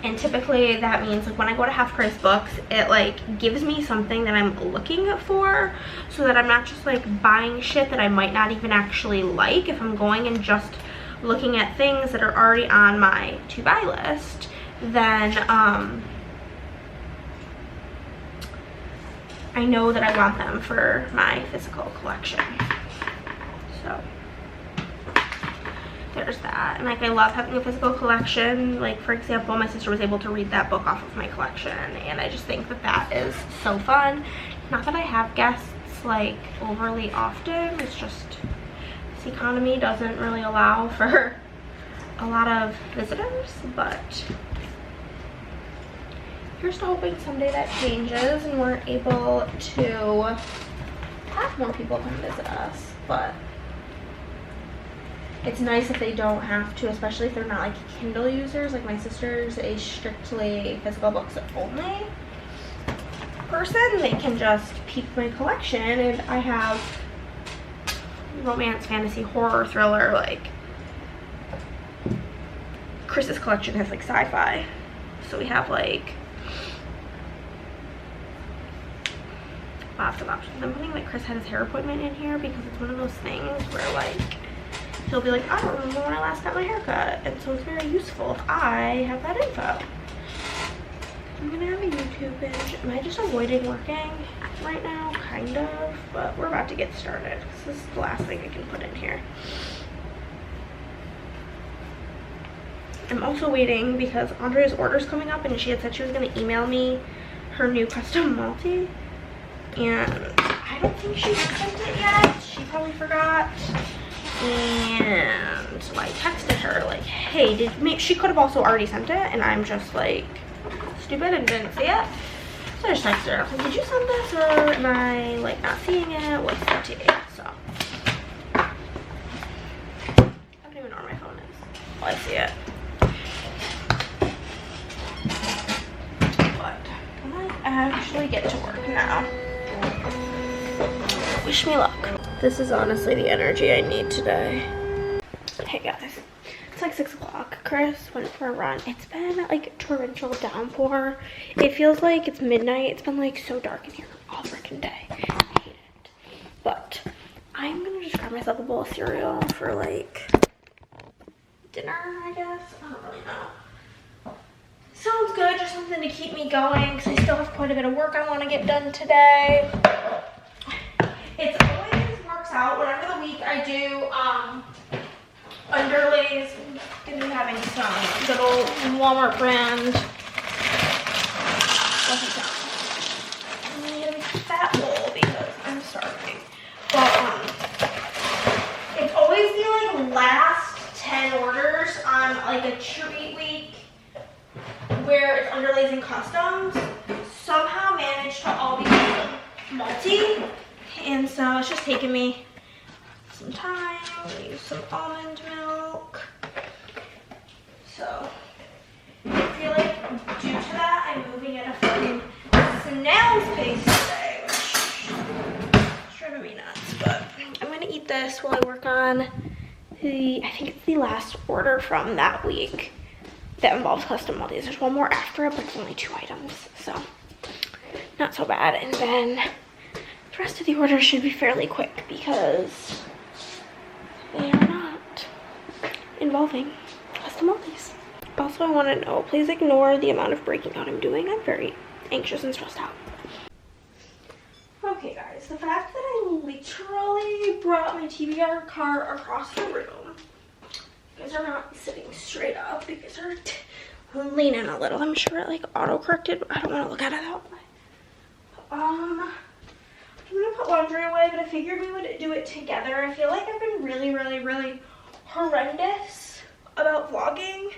And typically that means like when I go to half price books, it like gives me something that I'm looking for, so that I'm not just like buying shit that I might not even actually like. If I'm going and just looking at things that are already on my to buy list, then I know that I want them for my physical collection. So there's that. And like I love having a physical collection. Like for example, my sister was able to read that book off of my collection, and I just think that that is so fun. Not that I have guests like overly often, it's just this economy doesn't really allow for a lot of visitors, but here's to hoping someday that changes and we're able to have more people come visit us. But it's nice if they don't have to, especially if they're not like Kindle users. Like my sister's a strictly physical books only person. They can just peek my collection, and I have romance, fantasy, horror, thriller. Like Chris's collection has like sci-fi, so we have like lots of options. I'm putting like Chris had his hair appointment in here because it's one of those things where like he'll be like, I don't remember when I last got my hair cut, and so it's very useful if I have that info. I'm gonna have a YouTube binge. Am I just avoiding working right now? Kind of, but we're about to get started. This is the last thing I can put in here. I'm also waiting because Andrea's order's coming up, and she had said she was gonna email me her new custom multi, and I don't think she sent it yet. She probably forgot. And so I texted her like, hey, she could have also already sent it, and I'm just like stupid and didn't see it. So I just texted her. I was like, did you send this, or am I like not seeing it? What's the tea? So I don't even know where my phone is. Oh, I see it. But I might actually get to work now. Wish me luck. This is honestly the energy I need today. Hey guys, it's like 6 o'clock. Chris went for a run. It's been like torrential downpour. It feels like it's midnight. It's been like so dark in here all freaking day. I hate it. But I'm gonna just grab myself a bowl of cereal for like dinner, I guess. I don't really know. Sounds good, just something to keep me going because I still have quite a bit of work I want to get done today. It's always works out whenever the week I do underlays. I'm gonna be having some good old Walmart brand. What's it I'm gonna get a fat bowl because I'm starving. But it's always the like last 10 orders on like a treat week where it's underlays and customs somehow managed to all be multi. And so it's just taking me some time. I'm gonna use some almond milk. So I feel like due to that, I'm moving at a fucking snail's pace today, which is driving me nuts. But I'm gonna eat this while I work on I think it's the last order from that week that involves custom multis. There's one more after it, but it's only 2 items, so not so bad. And then the rest of the orders should be fairly quick because they are not involving custom multis. Also, I want to know, please ignore the amount of breaking out I'm doing. I'm very anxious and stressed out. Okay guys, the fact that I literally brought my TBR car across the room. You guys are not sitting straight up. You guys are leaning a little. I'm sure it like auto-corrected, but I don't want to look at it that way. I'm gonna put laundry away, but I figured we would do it together. I feel like I've been really horrendous about vlogging.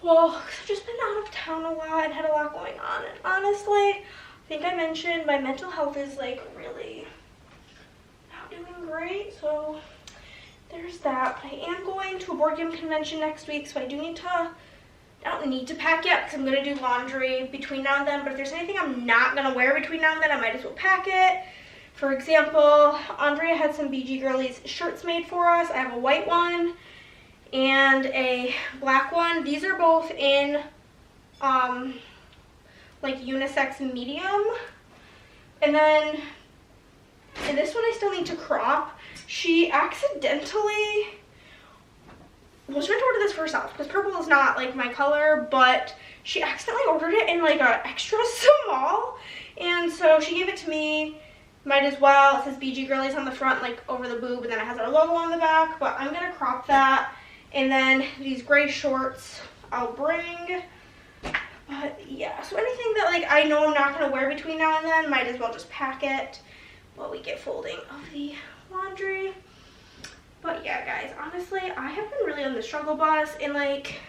Well, I've just been out of town a lot and had a lot going on. And honestly, I think I mentioned my mental health is like really not doing great. So there's that. But I am going to a board game convention next week, so I don't need to pack yet because I'm going to do laundry between now and then. But if there's anything I'm not going to wear between now and then, I might as well pack it. For example, Andrea had some BG Girlies shirts made for us. I have a white one and a black one. These are both in like unisex medium. And then in this one I still need to crop. She accidentally was trying to order this for herself because purple is not like my color, but she accidentally ordered it in like a extra small, and so she gave it to me. Might as well. It says BG Girlies on the front, like over the boob, and then it has our logo on the back, but I'm gonna crop that. And then these gray shorts I'll bring. But yeah, so anything that like I know I'm not gonna wear between now and then, might as well just pack it while we get folding of the laundry. But yeah, guys, honestly, I have been really on the struggle bus, and like,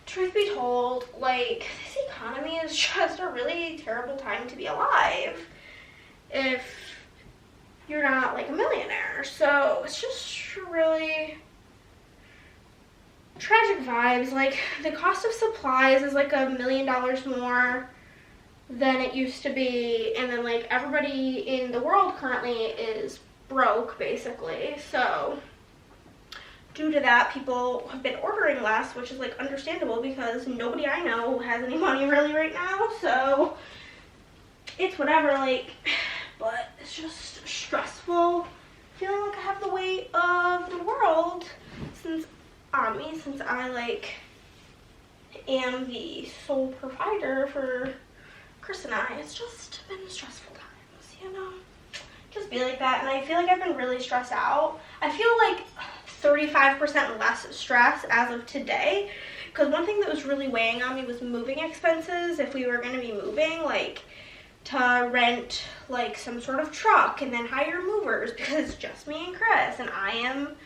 truth be told, like, this economy is just a really terrible time to be alive. If you're not like a millionaire. So it's just really tragic vibes. Like, the cost of supplies is like $1 million more than it used to be, and then like everybody in the world currently is broke basically. So due to that, people have been ordering less, which is like understandable because nobody I know has any money really right now. So it's whatever, like, but it's just stressful feeling like I have the weight of the world on me, since I like am the sole provider for Chris and I. It's just been stressful times, you know, just be like that. And I feel like I've been really stressed out. I feel like 35% less stress as of today, because one thing that was really weighing on me was moving expenses. If we were going to be moving, like to rent like some sort of truck and then hire movers, because it's just me and Chris and I am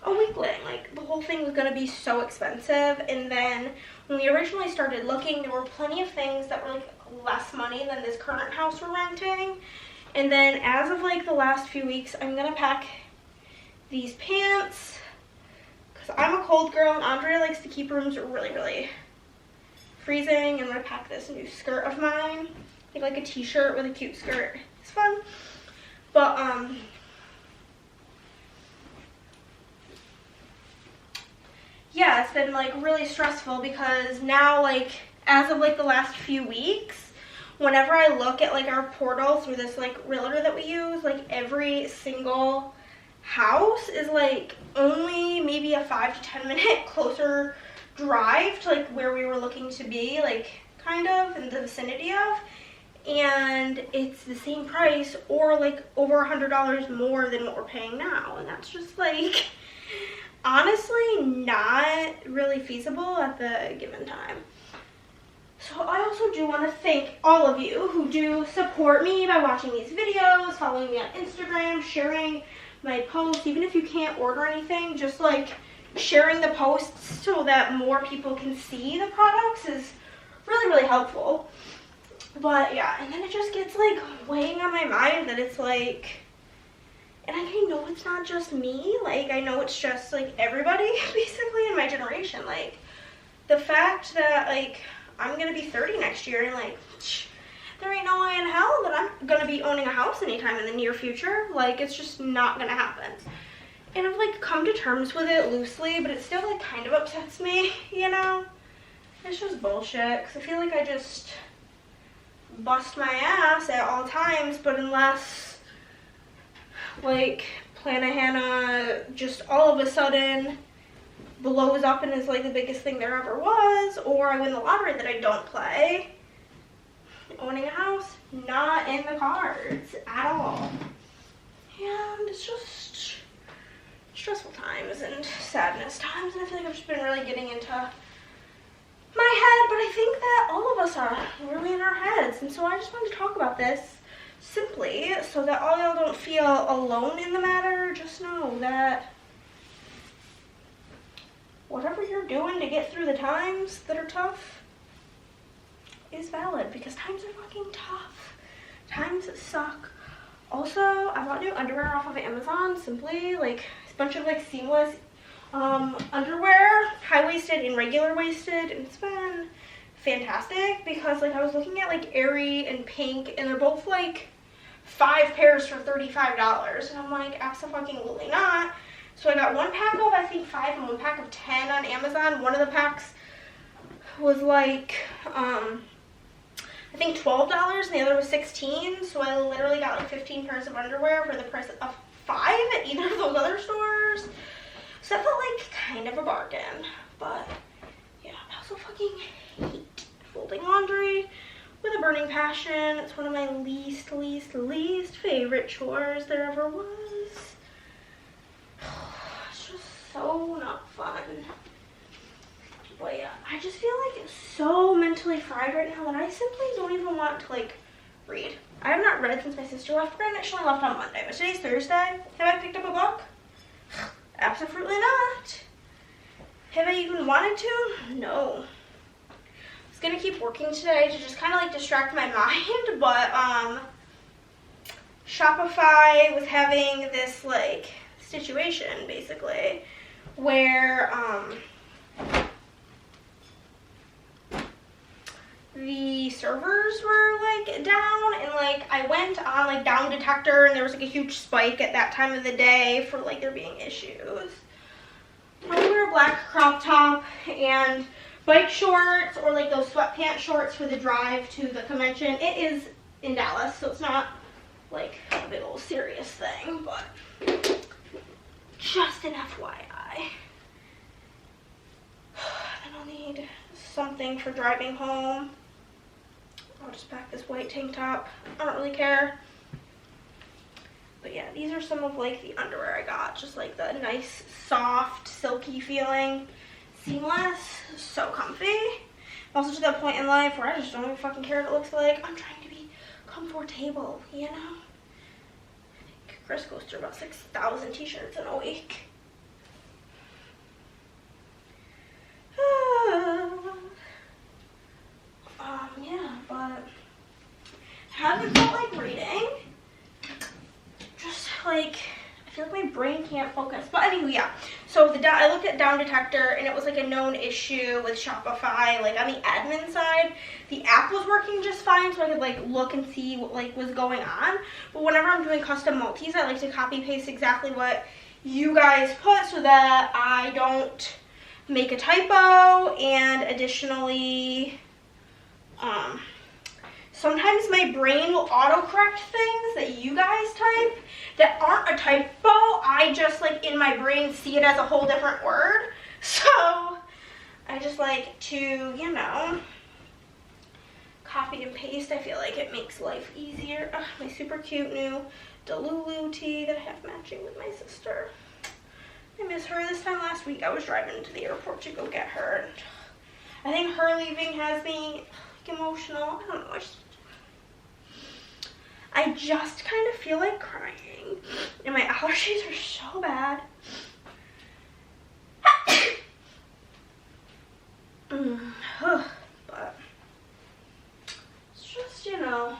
a weakling. Like, the whole thing was going to be so expensive. And then when we originally started looking, there were plenty of things that were like less money than this current house we're renting. And then as of like the last few weeks, I'm gonna pack these pants because I'm a cold girl and Andrea likes to keep rooms really freezing. I'm gonna pack this new skirt of mine, like a t-shirt with a cute skirt. It's fun. But yeah, it's been like really stressful because now, like, as of like the last few weeks, whenever I look at like our portal through this like realtor that we use, like every single house is like only maybe a 5 to 10 minute closer drive to like where we were looking to be, like kind of in the vicinity of, and it's the same price or like over $100 more than what we're paying now. And that's just like honestly not really feasible at the given time. So I also do want to thank all of you who do support me by watching these videos, following me on Instagram, sharing my posts. Even if you can't order anything, just like sharing the posts so that more people can see the products is really helpful. But yeah, and then it just gets like weighing on my mind that it's like, and I know it's not just me, like I know it's just like everybody basically in my generation. Like, the fact that like I'm gonna be 30 next year, and like there ain't no way in hell that I'm gonna be owning a house anytime in the near future. Like, it's just not gonna happen. And I've like come to terms with it loosely, but it still like kind of upsets me, you know? It's just bullshit, because I feel like I just bust my ass at all times, but unless like Plannahannah just all of a sudden blows up and is like the biggest thing there ever was, or I win the lottery that I don't play, owning a house, not in the cards at all. And it's just stressful times and sadness times, and I feel like I've just been really getting into my head, but I think that all of us are really in our heads. And so I just wanted to talk about this simply so that all y'all don't feel alone in the matter. Just know that whatever you're doing to get through the times that are tough is valid, because times are fucking tough. Times suck. Also, I bought new underwear off of Amazon, simply like a bunch of like seamless underwear, high-waisted and regular waisted, and it's been fantastic because like I was looking at like Airy and Pink, and they're both like 5 pairs for $35, and I'm like, absolutely not. So I got one pack of I think 5 and one pack of 10 on Amazon. One of the packs was like I think $12 and the other was $16, so I literally got like 15 pairs of underwear for the price of 5 at either of those other stores. So that felt like kind of a bargain. But yeah, I also fucking hate folding laundry with a burning passion. It's one of my least favorite chores there ever was. It's just so not fun. But yeah, I just feel like it's so mentally fried right now that I simply don't even want to like read. I have not read since my sister left. Granted, she only left on Monday, but today's Thursday. Have I picked up a book? Absolutely not. Have I even wanted to? No. I was gonna keep working today to just kind of like distract my mind, but Shopify was having this like situation basically where the servers were like down, and like I went on like Down Detector and there was like a huge spike at that time of the day for like there being issues. I wear a black crop top and bike shorts or like those sweatpants shorts for the drive to the convention. It is in Dallas, so it's not like a big old serious thing, but just an FYI. Then I'll need something for driving home. I'll just pack this white tank top. I don't really care. But yeah, these are some of like the underwear I got. Just like the nice, soft, silky feeling. Seamless. So comfy. I'm also to that point in life where I just don't even fucking care what it looks like. I'm trying to be comfortable, you know? I think Chris goes through about 6,000 t-shirts in a week. Yeah, but I haven't felt like reading. Just like, I feel like my brain can't focus. But anyway, yeah. So I looked at Down Detector and it was like a known issue with Shopify. Like on the admin side, the app was working just fine, so I could like look and see what like was going on. But whenever I'm doing custom multis, I like to copy paste exactly what you guys put so that I don't make a typo. And additionally, sometimes my brain will autocorrect things that you guys type that aren't a typo. I just like in my brain see it as a whole different word. So I just like to, you know, copy and paste. I feel like it makes life easier. Ugh, my super cute new Delulu tee that I have matching with my sister. I miss her. This time last week I was driving to the airport to go get her. And I think her leaving has me like emotional. I don't know. I just kind of feel like crying, and my allergies are so bad. But it's just, you know,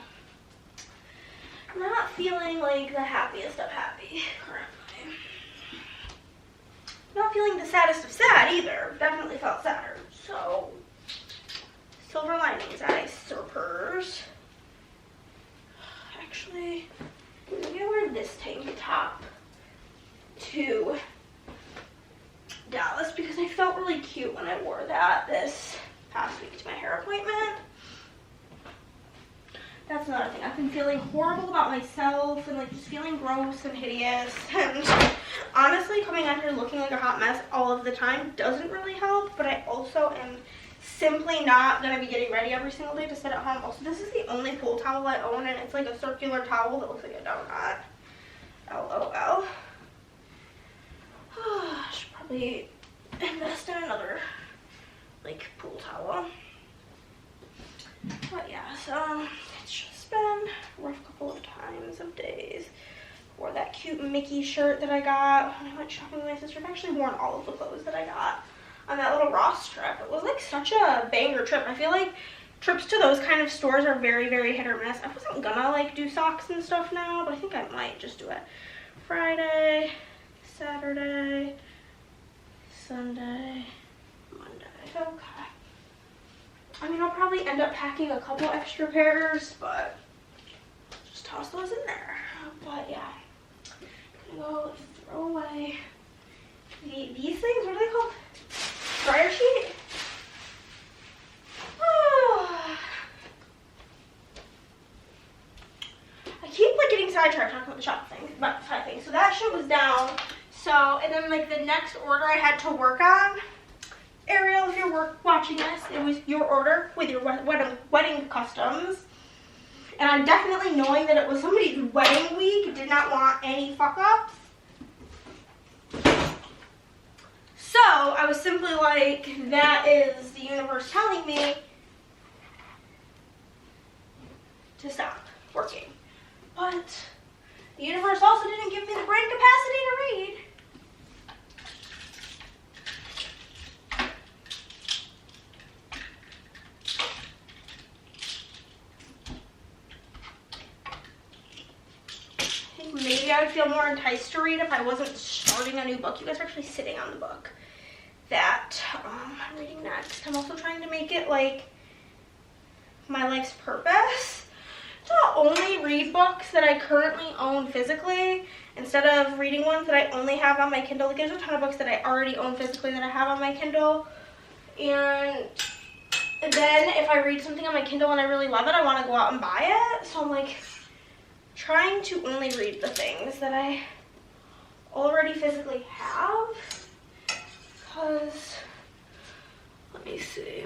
not feeling like the happiest of happy currently. Not feeling the saddest of sad either. Definitely felt sadder. So, silver linings, I suppose. Actually, maybe I wear this tank top to Dallas because I felt really cute when I wore that this past week to my hair appointment. That's another thing. I've been feeling horrible about myself and like just feeling gross and hideous. And honestly, coming out here looking like a hot mess all of the time doesn't really help. But I also am simply not going to be getting ready every single day to sit at home. Also, this is the only pool towel I own, and it's like a circular towel that looks like a donut. LOL. I should probably invest in another like pool towel. But yeah, so it's just been a rough couple of times of days. Wore that cute Mickey shirt that I got when I went shopping with my sister. I've actually worn all of the clothes that I got on that little Ross trip. It was like such a banger trip. I feel like trips to those kind of stores are very, very hit or miss. I wasn't gonna like do socks and stuff now, but I think I might just do it Friday, Saturday, Sunday, Monday. Okay. I mean, I'll probably end up packing a couple extra pairs, but just toss those in there. But yeah, I'm gonna go throw away these things. What are they called? Dryer sheet? Oh. I keep like getting sidetracked talking about the shop thing, So that shit was down. So, and then like the next order I had to work on, Ariel, if you're watching this, it was your order with your wedding customs. And I'm definitely knowing that it was somebody's wedding week, did not want any fuck ups. So I was simply like, that is the universe telling me to stop working. But the universe also didn't give me the brain capacity to read. maybe I would feel more enticed to read if I wasn't starting a new book. You guys are actually sitting on the book that I'm reading next. I'm also trying to make it like my life's purpose to only read books that I currently own physically instead of reading ones that I only have on my Kindle. Like, there's a ton of books that I already own physically that I have on my Kindle, and then if I read something on my Kindle and I really love it, I want to go out and buy it. So I'm like trying to only read the things that I already physically have, because let me see,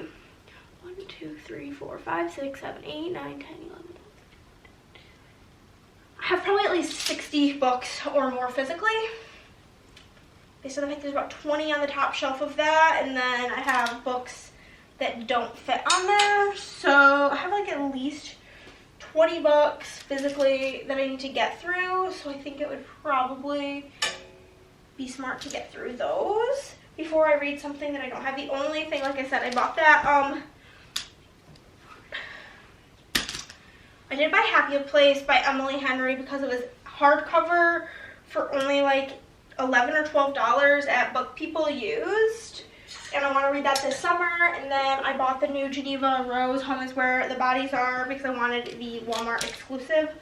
1, 2, 3, 4, 5, 6, 7, 8, 9, 10, 11. I have probably at least 60 books or more physically. Based on the fact there's about 20 on the top shelf of that, and then I have books that don't fit on there. So I have like at least 20 books physically that I need to get through. So I think it would probably be smart to get through those before I read something that I don't have. The only thing, like I said, I bought that I did buy Happy Place by Emily Henry because it was hardcover for only like $11 or $12 at Book People Used, and I want to read that this summer. And then I bought the new Geneva Rose Home Is Where the Bodies Are because I wanted the Walmart exclusive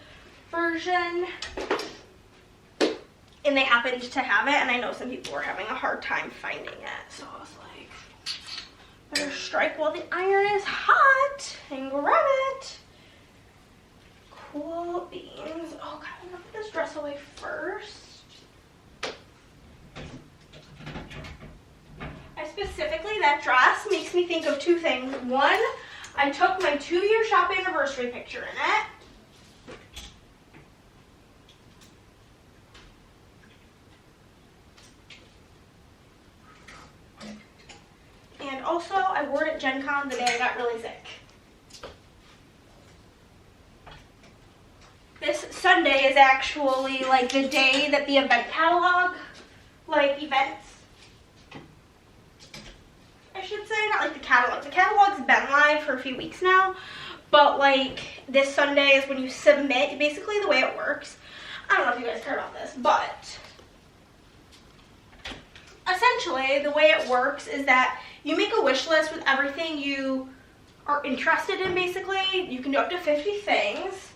version, and they happened to have it, and I know some people were having a hard time finding it, so I was like, better strike while the iron is hot and grab it. Cool beans. Oh god, I'm gonna put this dress away first. Specifically, that dress makes me think of two things. One, I took my 2-year shop anniversary picture in it. And also, I wore it at Gen Con the day I got really sick. This Sunday is actually like the day that the event catalog, like events, I should say, not like the catalog. The catalog's been live for a few weeks now, but like this Sunday is when you submit. Basically the way it works, I don't know if you guys care about this, but essentially the way it works is that you make a wish list with everything you are interested in. Basically, you can do up to 50 things.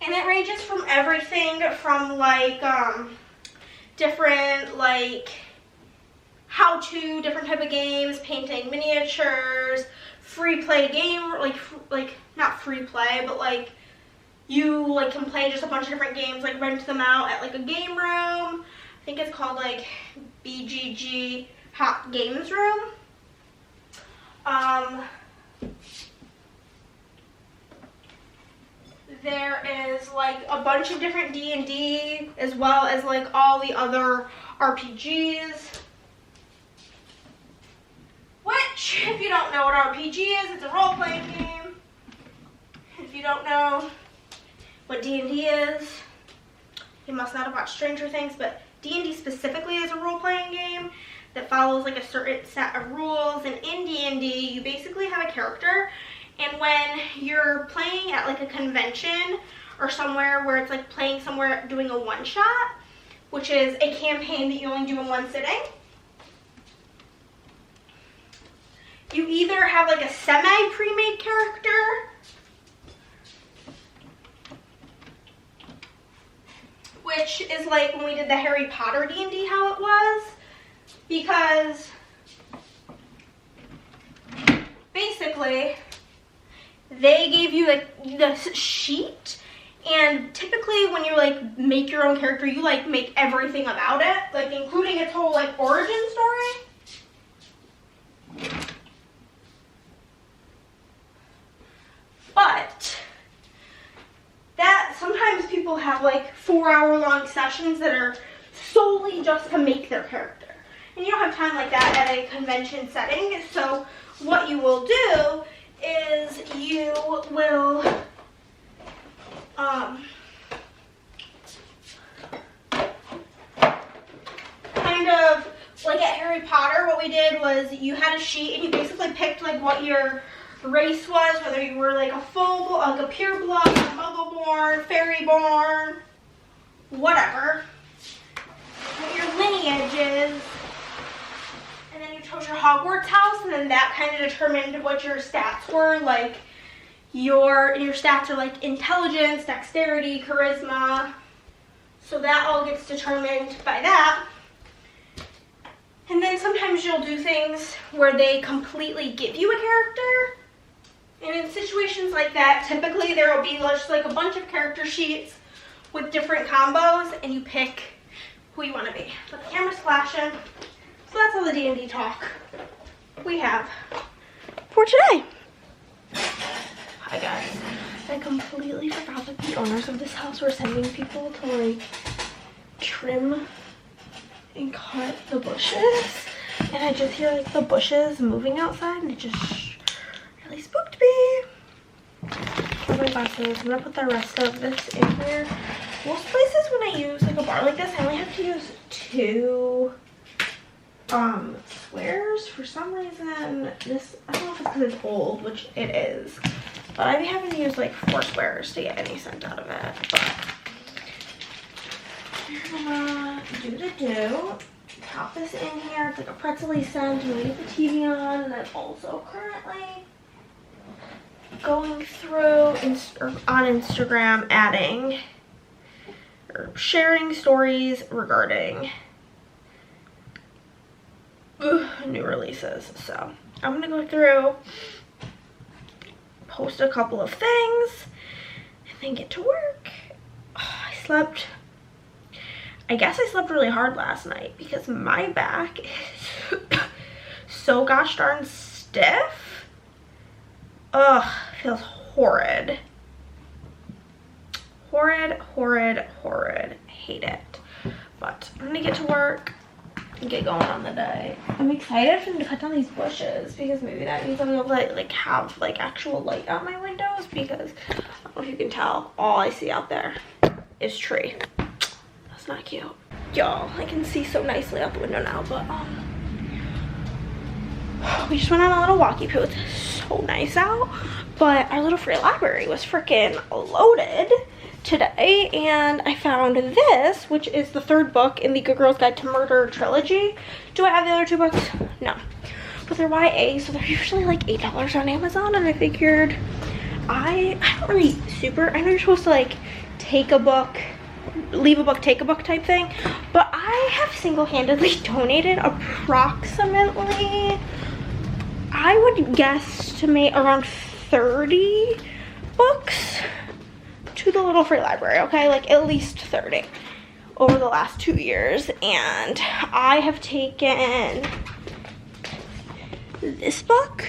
And it ranges from everything from like different like how-to, different type of games, painting miniatures, free play game, like not free play, but like you like can play just a bunch of different games, like rent them out at like a game room. I think it's called like BGG Hot Games Room. There is like a bunch of different D&D as well as like all the other RPGs. Which, if you don't know what RPG is, it's a role-playing game. If you don't know what D&D is, you must not have watched Stranger Things, but D&D specifically is a role-playing game that follows like a certain set of rules. And in D&D, you basically have a character, and when you're playing at like a convention or somewhere where it's like playing somewhere doing a one-shot, which is a campaign that you only do in one sitting, you either have like a semi-pre-made character, which is like when we did the Harry Potter D&D how it was, because basically they gave you the sheet, and typically when you like make your own character, you like make everything about it, like including its whole like origin story. But that sometimes people have like 4-hour-long sessions that are solely just to make their character, and you don't have time like that at a convention setting. So what you will do is you will kind of like at Harry Potter, what we did was you had a sheet and you basically picked like what your race was, whether you were like a pure blood, muggle-born, fairy-born, whatever. What your lineage is. And then you chose your Hogwarts house, and then that kind of determined what your stats were. Like your stats are like intelligence, dexterity, charisma. So that all gets determined by that. And then sometimes you'll do things where they completely give you a character. And in situations like that, typically there will be just like a bunch of character sheets with different combos, and you pick who you want to be. But the camera's flashing. So that's all the D&D talk we have for today. Hi guys. I completely forgot that the owners of this house were sending people to like trim and cut the bushes. And I just hear like the bushes moving outside, and it just really spooked me. Oh my glasses. I'm gonna put the rest of this in here. Most places when I use like a bar like this, I only have to use 2 squares. For some reason this, I don't know if it's because it's old, which it is, but I'd be having to use like 4 squares to get any scent out of it. But we're gonna do the do. Pop this in here. It's like a pretzel-y scent. I'm gonna get the TV on, and then also currently going through on Instagram, adding or sharing stories regarding new releases. So I'm gonna go through, post a couple of things, and then get to work. I guess I slept really hard last night because my back is so gosh darn stiff. Ugh, feels horrid. Horrid. Hate it. But I'm gonna get to work and get going on the day. I'm excited for them to cut down these bushes because maybe that means I'll be able to like have like actual light out my windows, because I don't know if you can tell, all I see out there is tree. That's not cute. Y'all, I can see so nicely out the window now, but we just went on a little walkie poo. It's so nice out, but our little free library was freaking loaded today, and I found this, which is the 3rd book in the Good Girls Guide to Murder trilogy. Do I have the other 2 books? No, but they're YA, so they're usually like $8 on Amazon, and I figured I don't really I know you're supposed to like take a book, leave a book, take a book type thing, but I have single-handedly donated approximately, I would guesstimate around 30 books to the little free library, okay? Like at least 30 over the last 2 years. And I have taken this book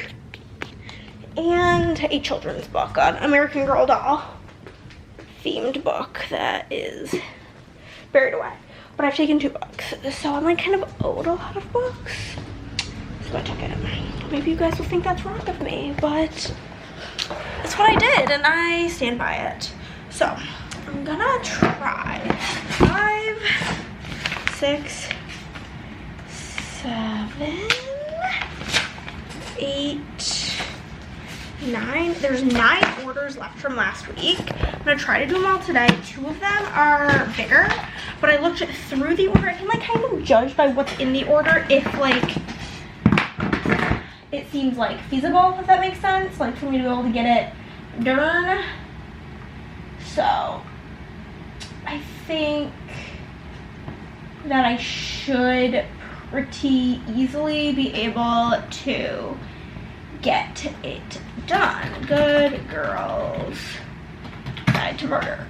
and a children's book, an American Girl doll themed book that is buried away. But I've taken 2 books, so I'm like kind of owed a lot of books. So I took it. Maybe you guys will think that's wrong of me, but that's what I did, and I stand by it. So I'm gonna try 5, 6, 7, 8, 9. There's 9 orders left from last week. I'm gonna try to do them all today. 2 of them are bigger, but I looked through the order. I can like kind of judge by what's in the order if like it seems like feasible, if that makes sense, like for me to be able to get it done. So I think that I should pretty easily be able to get it done. Good Girls Guide to Murder.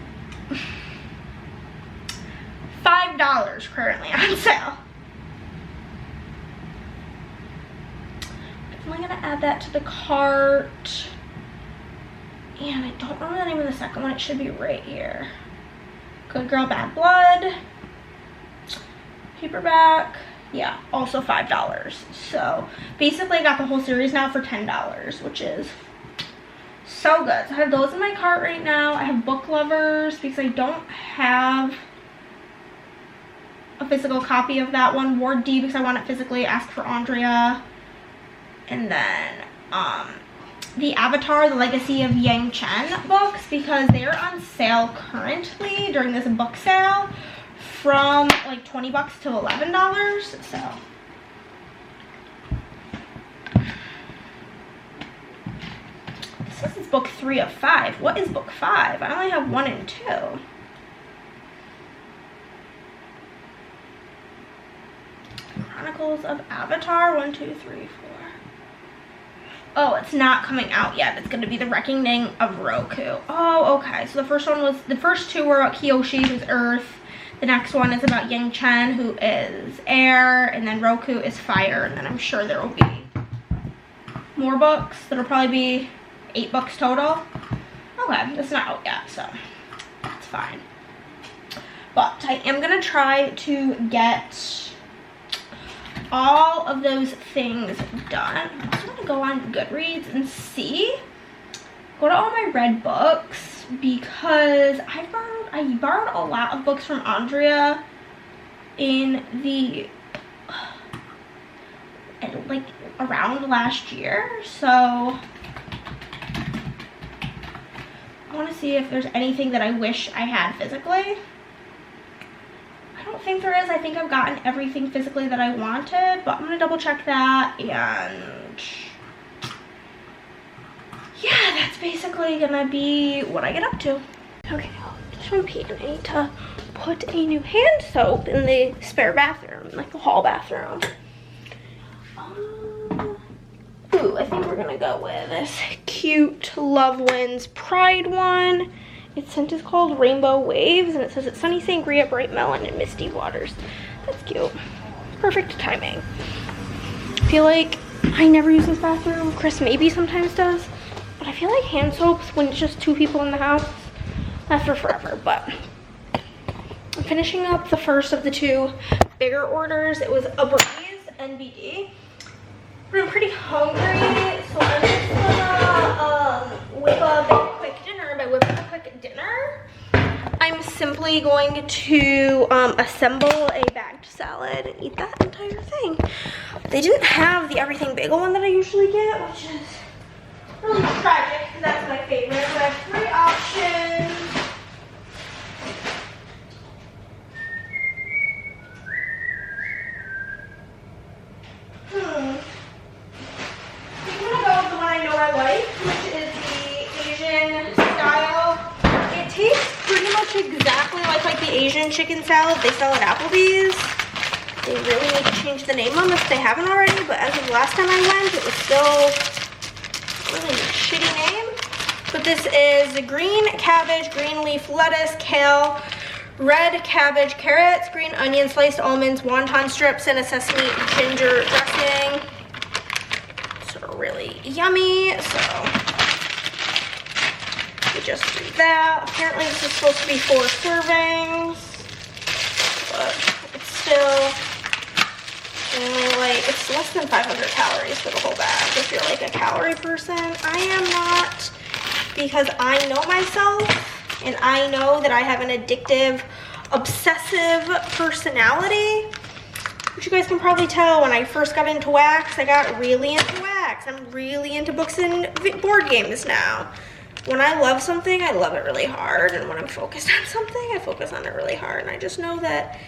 $5 currently on sale. I'm gonna add that to the cart. And I don't know the name of the second one. It should be right here. Good Girl, Bad Blood. Paperback. Yeah, also $5. So basically I got the whole series now for $10, which is so good. So I have those in my cart right now. I have Book Lovers because I don't have a physical copy of that one. Ward D because I want it physically. Ask for Andrea. And then the Avatar, The Legacy of Yang Chen books because they're on sale currently during this book sale from like 20 bucks to $11. So this is book 3 of 5. What is book 5? I only have 1 and 2. Chronicles of Avatar, 1, 2, 3, 4. Oh, it's not coming out yet. It's gonna be The Reckoning of Roku. Oh, okay. So the first two were about Kyoshi, who's Earth. The next one is about Yang Chen, who is air, and then Roku is fire. And then I'm sure there will be more books. That'll probably be 8 books total. Okay, it's not out yet, so that's fine. But I am gonna try to get all of those things done. I'm also gonna go on Goodreads and go to all my read books because I borrowed a lot of books from Andrea in the like around last year, so I want to see if there's anything that I wish I had physically. I don't think there is. I think I've gotten everything physically that I wanted, but I'm gonna double check that. And yeah, that's basically gonna be what I get up to. Okay, just from peeing, I need to put a new hand soap in the spare bathroom, like the hall bathroom. Ooh, I think we're gonna go with this cute Love Wins Pride one. Its scent is called Rainbow Waves, and it says it's sunny sangria, bright melon, and misty waters. That's cute. Perfect timing. I feel like I never use this bathroom. Chris maybe sometimes does, but I feel like hand soaps, when it's just 2 people in the house, last for forever. But I'm finishing up the first of the 2 bigger orders. It was a Breeze NBD. But I'm pretty hungry, so I'm just gonna whip up a quick dinner. By whipping a quick dinner, I'm simply going to assemble a bagged salad and eat that entire thing. They didn't have the everything bagel one that I usually get, which is really tragic because that's my favorite. But I have 3 options. I'm gonna go with the one I know I like, which is the Asian style. It tastes pretty much exactly like the Asian chicken salad they sell at Applebee's. They really need to change the name on this if they haven't already, but as of last time I went, it was still really a shitty name. But this is the green cabbage, green leaf lettuce, kale, red cabbage, carrots, green onion, sliced almonds, wonton strips, and a sesame ginger dressing. Really yummy, so we just do that. Apparently this is supposed to be 4 servings, but it's still only like, it's less than 500 calories for the whole bag. If you're like a calorie person, I am not, because I know myself and I know that I have an addictive, obsessive personality. Which you guys can probably tell when I first got into wax, I got really into wax. I'm really into books and board games now. When I love something, I love it really hard. And when I'm focused on something, I focus on it really hard. And I just know that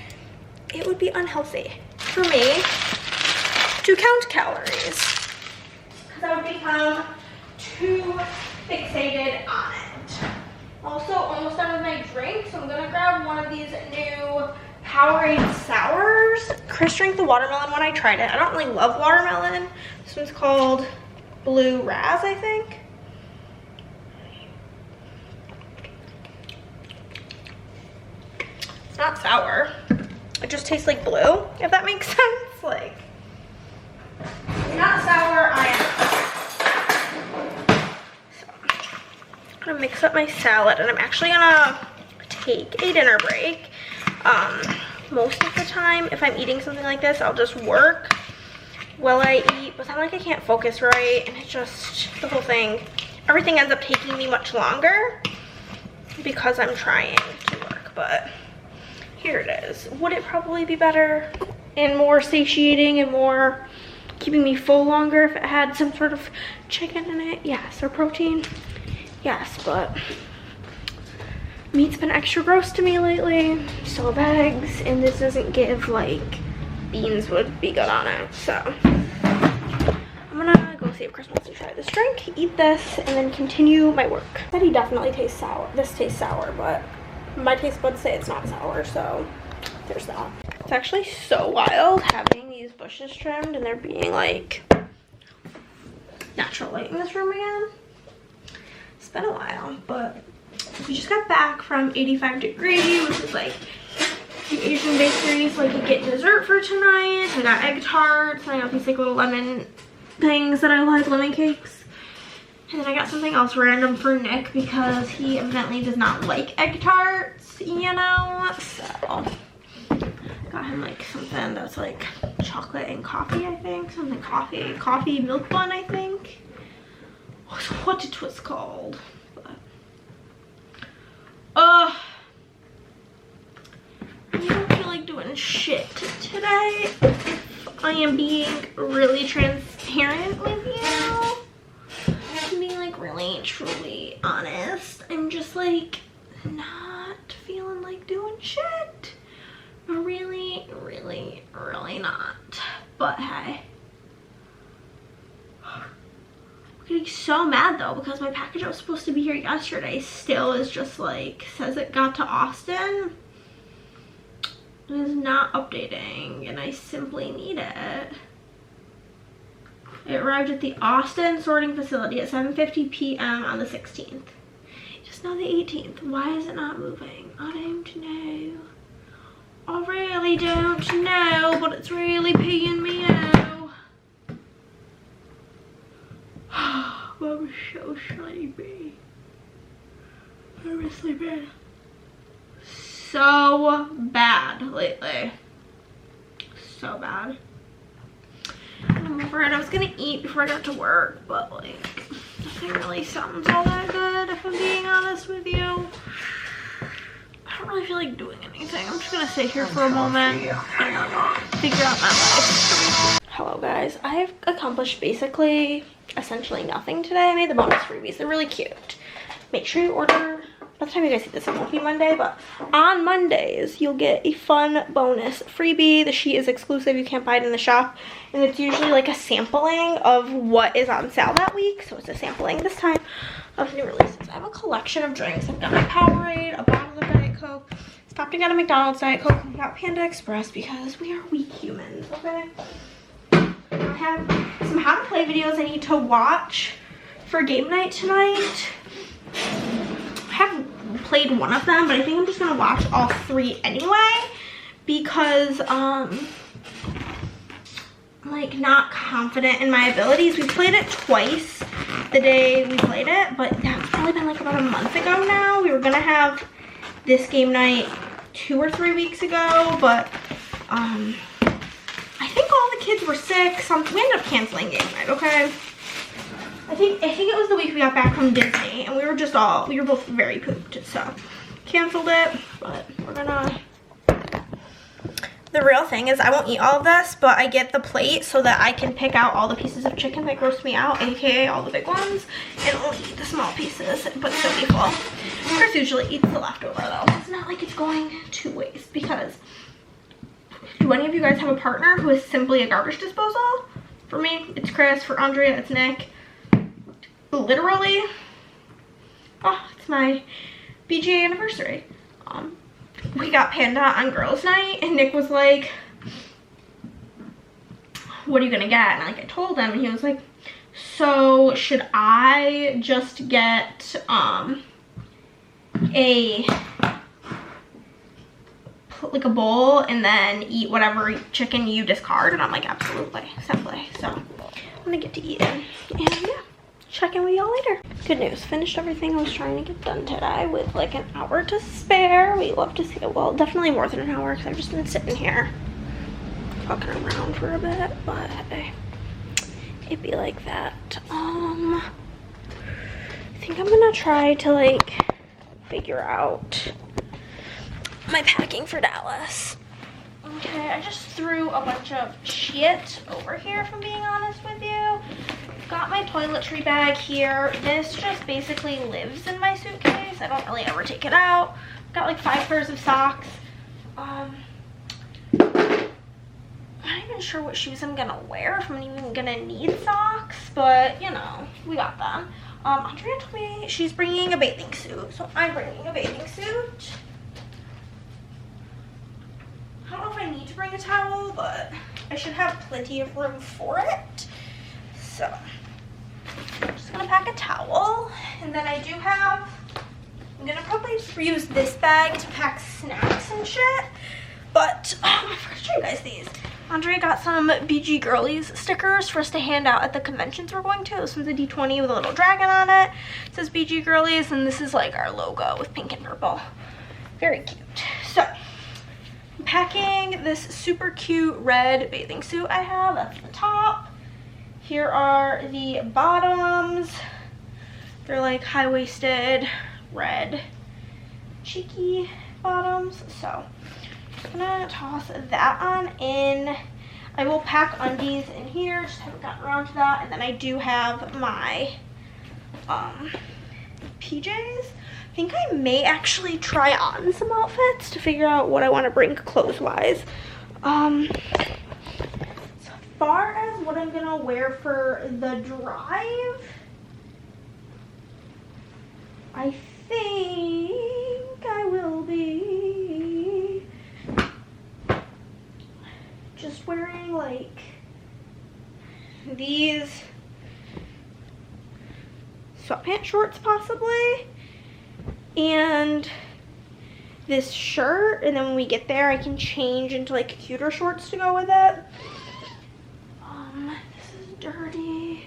it would be unhealthy for me to count calories, because I would become too fixated on it. Also, almost done with my drink, so I'm gonna grab one of these new Powerade sours. Chris drank the watermelon one. I tried it. I don't really love watermelon. This one's called Blue Raz, I think. It's not sour. It just tastes like blue, if that makes sense. Like, not sour, I am. So, I'm gonna mix up my salad, and I'm actually gonna take a dinner break. Most of the time, if I'm eating something like this, I'll just work while I eat, but then like I can't focus right, and it just, the whole thing, everything ends up taking me much longer because I'm trying to work. But here it is. Would it probably be better and more satiating and more keeping me full longer if it had some sort of chicken in it. Yes, or protein. Yes, but meat's been extra gross to me lately. So have eggs, and this doesn't give like beans would be good on it. So I'm gonna go see if Chris wants to try this drink, eat this, and then continue my work. But he definitely tastes sour. This tastes sour, but my taste buds say it's not sour, so there's that. It's actually so wild having these bushes trimmed and there being like natural light in this room again. It's been a while, but we just got back from 85 Degree, which is like the Asian bakery, so I could get dessert for tonight. I got egg tarts, and I got these like little lemon things that I like, lemon cakes. And then I got something else random for Nick because he evidently does not like egg tarts, you know, so got him like something that's like chocolate and coffee, I think. Something coffee milk bun, I think. What it was called. But I don't feel like doing shit today. If I am being really transparent with you, I'm being like really truly honest. I'm just like not feeling like doing shit. Really not. But hey, I'm getting so mad though because my package that was supposed to be here yesterday still is just like says it got to Austin. It is not updating and I simply need it. It arrived at the Austin sorting facility at 7:50 p.m. on the 16th. Just now the 18th. Why is it not moving? I don't know. I really don't know, but it's really peeing me out. I'm so sleepy. I'm sleeping so bad lately. So bad. I'm over it. I was gonna eat before I got to work, but like nothing really sounds all that good if I'm being honest with you. I don't really feel like doing anything. I'm just gonna sit here for a moment and figure out my life. Hello guys, I have accomplished basically essentially nothing today. I made the bonus freebies. They're really cute. Make sure you order. By the time you guys see this, it won't be Monday, but on Mondays you'll get a fun bonus freebie. The sheet is exclusive. You can't buy it in the shop, and it's usually like a sampling of what is on sale that week. So it's a sampling this time of new releases. I have a collection of drinks. I've got a Powerade, a bottle of Diet Coke, stopped and got a McDonald's Diet Coke, and got Panda Express because we are weak humans, okay? I have some how to play videos I need to watch for game night tonight. I have played one of them, but I think I'm just gonna watch all three anyway because I'm like not confident in my abilities. We played it twice the day we played it, but that's probably been like about a month ago now. We were gonna have this game night 2 or 3 weeks ago, but I think all the kids were sick, so we ended up canceling game night, okay? I think it was the week we got back from Disney, and we were both very pooped, so canceled it, but we're gonna. The real thing is I won't eat all of this, but I get the plate so that I can pick out all the pieces of chicken that gross me out, aka all the big ones, and only eat the small pieces, but still be full. Chris usually eats the leftover though. It's not like it's going to waste because do any of you guys have a partner who is simply a garbage disposal? For me, it's Chris. For Andrea, it's Nick. Literally, it's my BGA anniversary. We got Panda on girls' night, and Nick was like, what are you gonna get? And like I told him, and he was like, so should I just get like a bowl and then eat whatever chicken you discard? And I'm like, absolutely, simply. So I'm gonna get to eat it, and yeah, check in with y'all later. Good news, finished everything I was trying to get done today with like an hour to spare. We love to see it. Well, definitely more than an hour because I've just been sitting here fucking around for a bit, but hey, it'd be like that. I think I'm gonna try to like figure out my packing for Dallas. Okay, I just threw a bunch of shit over here, if I'm being honest with you. Got my toiletry bag here. This just basically lives in my suitcase. I don't really ever take it out. Got like 5 pairs of socks. I'm not even sure what shoes I'm gonna wear, if I'm even gonna need socks, but you know, we got them. Andrea told me she's bringing a bathing suit, so I'm bringing a bathing suit. I don't know if I need to bring a towel, but I should have plenty of room for it. So I'm just gonna pack a towel, and then I do have, I'm gonna probably just use this bag to pack snacks and shit. But I forgot to show you guys these. Andrea got some BG Girlies stickers for us to hand out at the conventions we're going to. This one's a D20 with a little dragon on it. It says BG Girlies, and this is like our logo with pink and purple. Very cute. So I'm packing this super cute red bathing suit I have. That's the top. Here are the bottoms. They're like high-waisted red cheeky bottoms. So I'm gonna toss that on in. I will pack undies in here, just haven't gotten around to that. And then I do have my PJs. I think I may actually try on some outfits to figure out what I want to bring clothes-wise. As far as what I'm gonna wear for the drive, I think I will be just wearing like these sweatpants shorts possibly, and this shirt, and then when we get there I can change into like cuter shorts to go with it. This is dirty.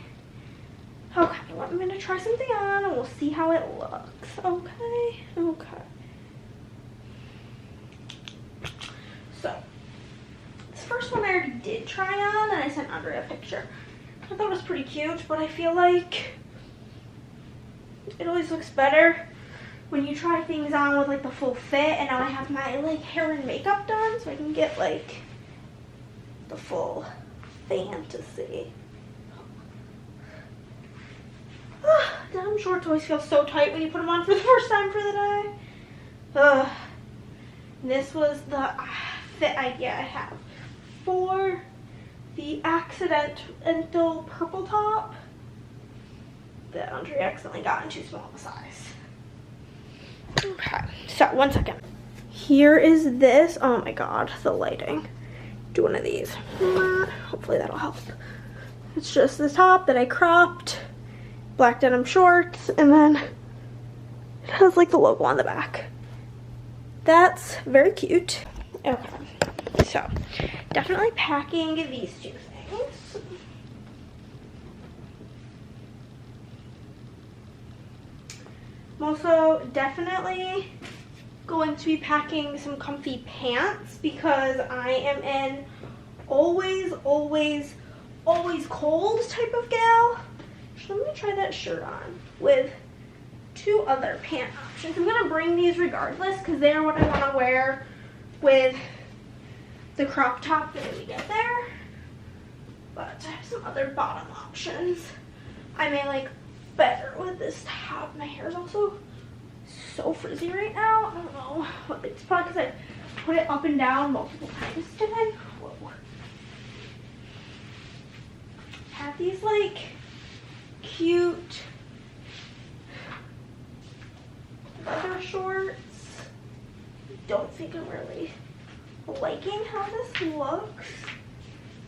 Okay, well, I'm gonna try something on and we'll see how it looks. Okay, okay. So this first one I already did try on, and I sent Andrea a picture. I thought it was pretty cute, but I feel like it always looks better when you try things on with like the full fit. And now I have my like hair and makeup done, so I can get like the full fantasy. Denim shorts always feel so tight when you put them on for the first time for the day. This was the fit idea I have for the accidental purple top that Andrea accidentally got in too small of a size. Okay, so 1 second. Here is this. Oh my god, the lighting. Do one of these. Hopefully that'll help. It's just the top that I cropped. Black denim shorts, and then it has like the logo on the back. That's very cute. Okay, so definitely packing these two things. I'm also definitely going to be packing some comfy pants because I am in always cold type of gal. So I'm gonna try that shirt on with 2 other pant options. I'm gonna bring these regardless because they're what I want to wear with the crop top when we get there. But I have some other bottom options I may like better with this top. My hair is also so frizzy right now. I don't know. It's probably because I put it up and down multiple times today. Whoa. Have these like cute leather shorts. Don't think I'm really liking how this looks.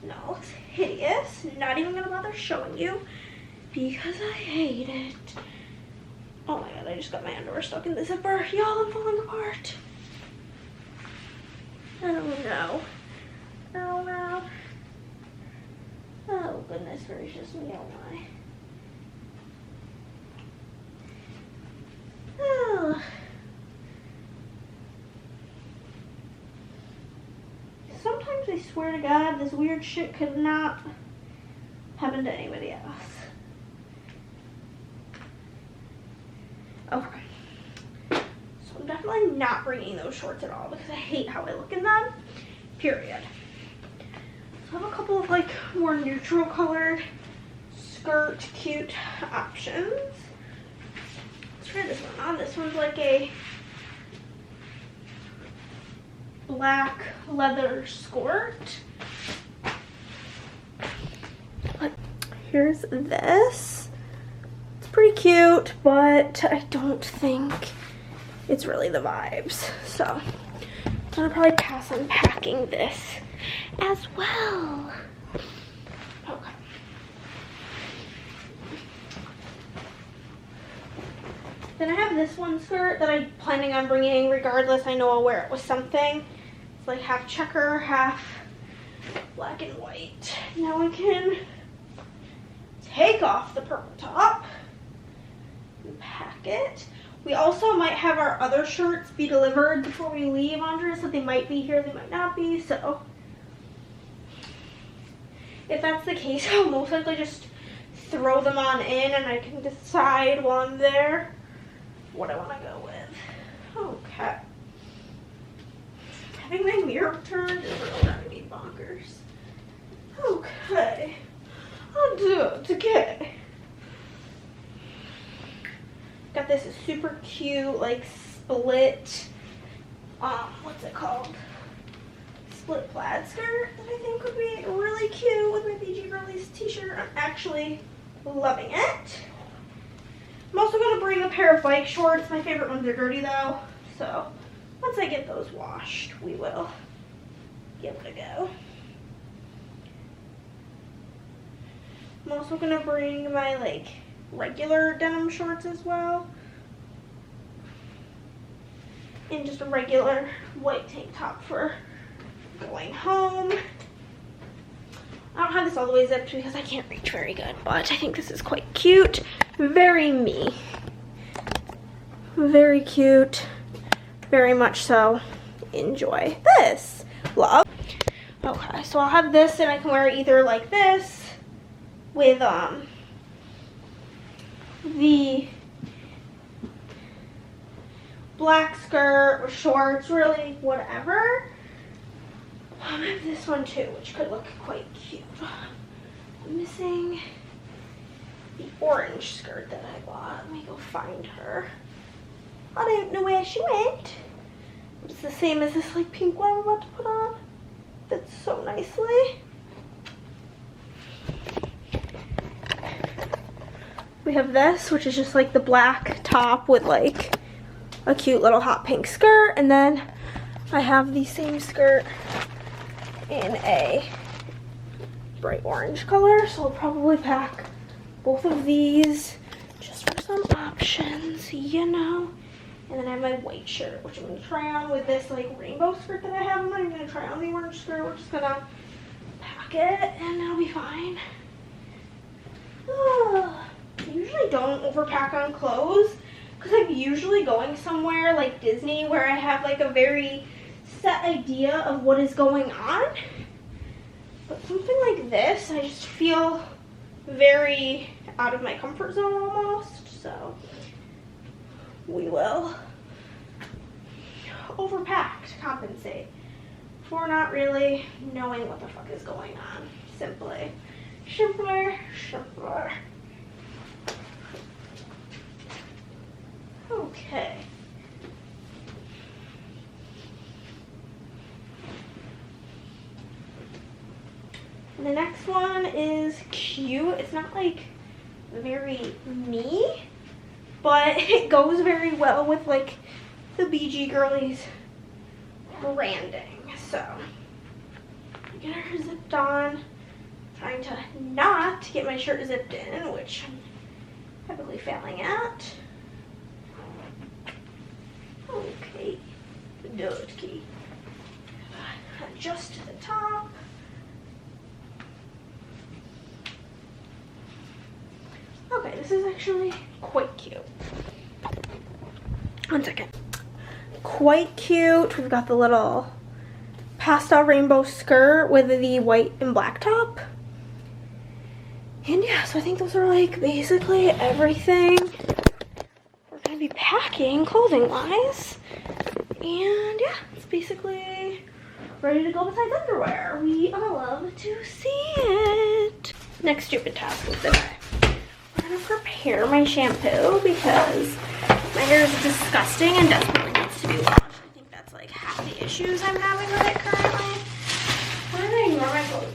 No, it's hideous. Not even gonna bother showing you because I hate it. Oh my god, I just got my underwear stuck in the zipper. Y'all, I'm falling apart. Oh no. Oh no. Oh goodness gracious me, oh my. Oh. Sometimes I swear to God, this weird shit could not happen to anybody else. Okay. So I'm definitely not bringing those shorts at all because I hate how I look in them. period. So I have a couple of like more neutral colored skirt cute options. Let's try this one on. This one's like a black leather skirt. Here's this. It's pretty cute, but I don't think it's really the vibes. So I'm gonna probably pass on packing this as well. Okay. Then I have this one skirt that I'm planning on bringing regardless. I know I'll wear it with something. It's like half checker, half black and white. Now I can take off the purple top and pack it. We also might have our other shirts be delivered before we leave, Andrea, so they might be here, they might not be. So if that's the case, I'll most likely just throw them on in and I can decide while I'm there what I want to go with. Okay. Having my mirror turned is really driving me bonkers. Okay. I'll do it. Okay. Got this super cute, like split, what's it called? Split plaid skirt that I think would be really cute with my BG Girlies t-shirt. I'm actually loving it. I'm also going to bring a pair of bike shorts. My favorite ones are dirty though. So once I get those washed, we will be able to go. I'm also going to bring my like regular denim shorts as well. And just a regular white tank top for going home. I don't have this all the way zipped because I can't reach very good, but I think this is quite cute. Very me. Very cute. Very much so. Enjoy this. Love. Okay, so I'll have this and I can wear either like this with the black skirt or shorts, really whatever. I have this one too, which could look quite cute. I'm missing the orange skirt that I bought. Let me go find her. I don't know where she went. It's the same as this like pink one I'm about to put on. Fits so nicely. We have this, which is just like the black top with like a cute little hot pink skirt. And then I have the same skirt in a bright orange color. So I'll probably pack both of these just for some options, you know. And then I have my white shirt, which I'm going to try on with this like rainbow skirt that I have. I'm not even going to try on the orange skirt. We're just going to pack it and it'll be fine. I usually don't overpack on clothes because I'm usually going somewhere like Disney where I have like a very set idea of what is going on. But something like this, I just feel very out of my comfort zone almost. So we will overpack to compensate for not really knowing what the fuck is going on. Simpler. Okay. And the next one is cute. It's not like very me, but it goes very well with like the BG Girlies branding. So get her zipped on. Trying to not get my shirt zipped in, which I'm heavily failing at. Okay, good key. Adjust to the top. Okay, this is actually quite cute. One second. Quite cute. We've got the little pastel rainbow skirt with the white and black top. And yeah, so I think those are like basically everything we're gonna be packing clothing wise. And yeah, it's basically ready to go besides underwear. We all love to see it. Next stupid task of the day. I'm gonna prepare my shampoo because my hair is disgusting and desperately needs to be washed. I think that's like half the issues I'm having with it currently. I'm gonna ignore my clothes.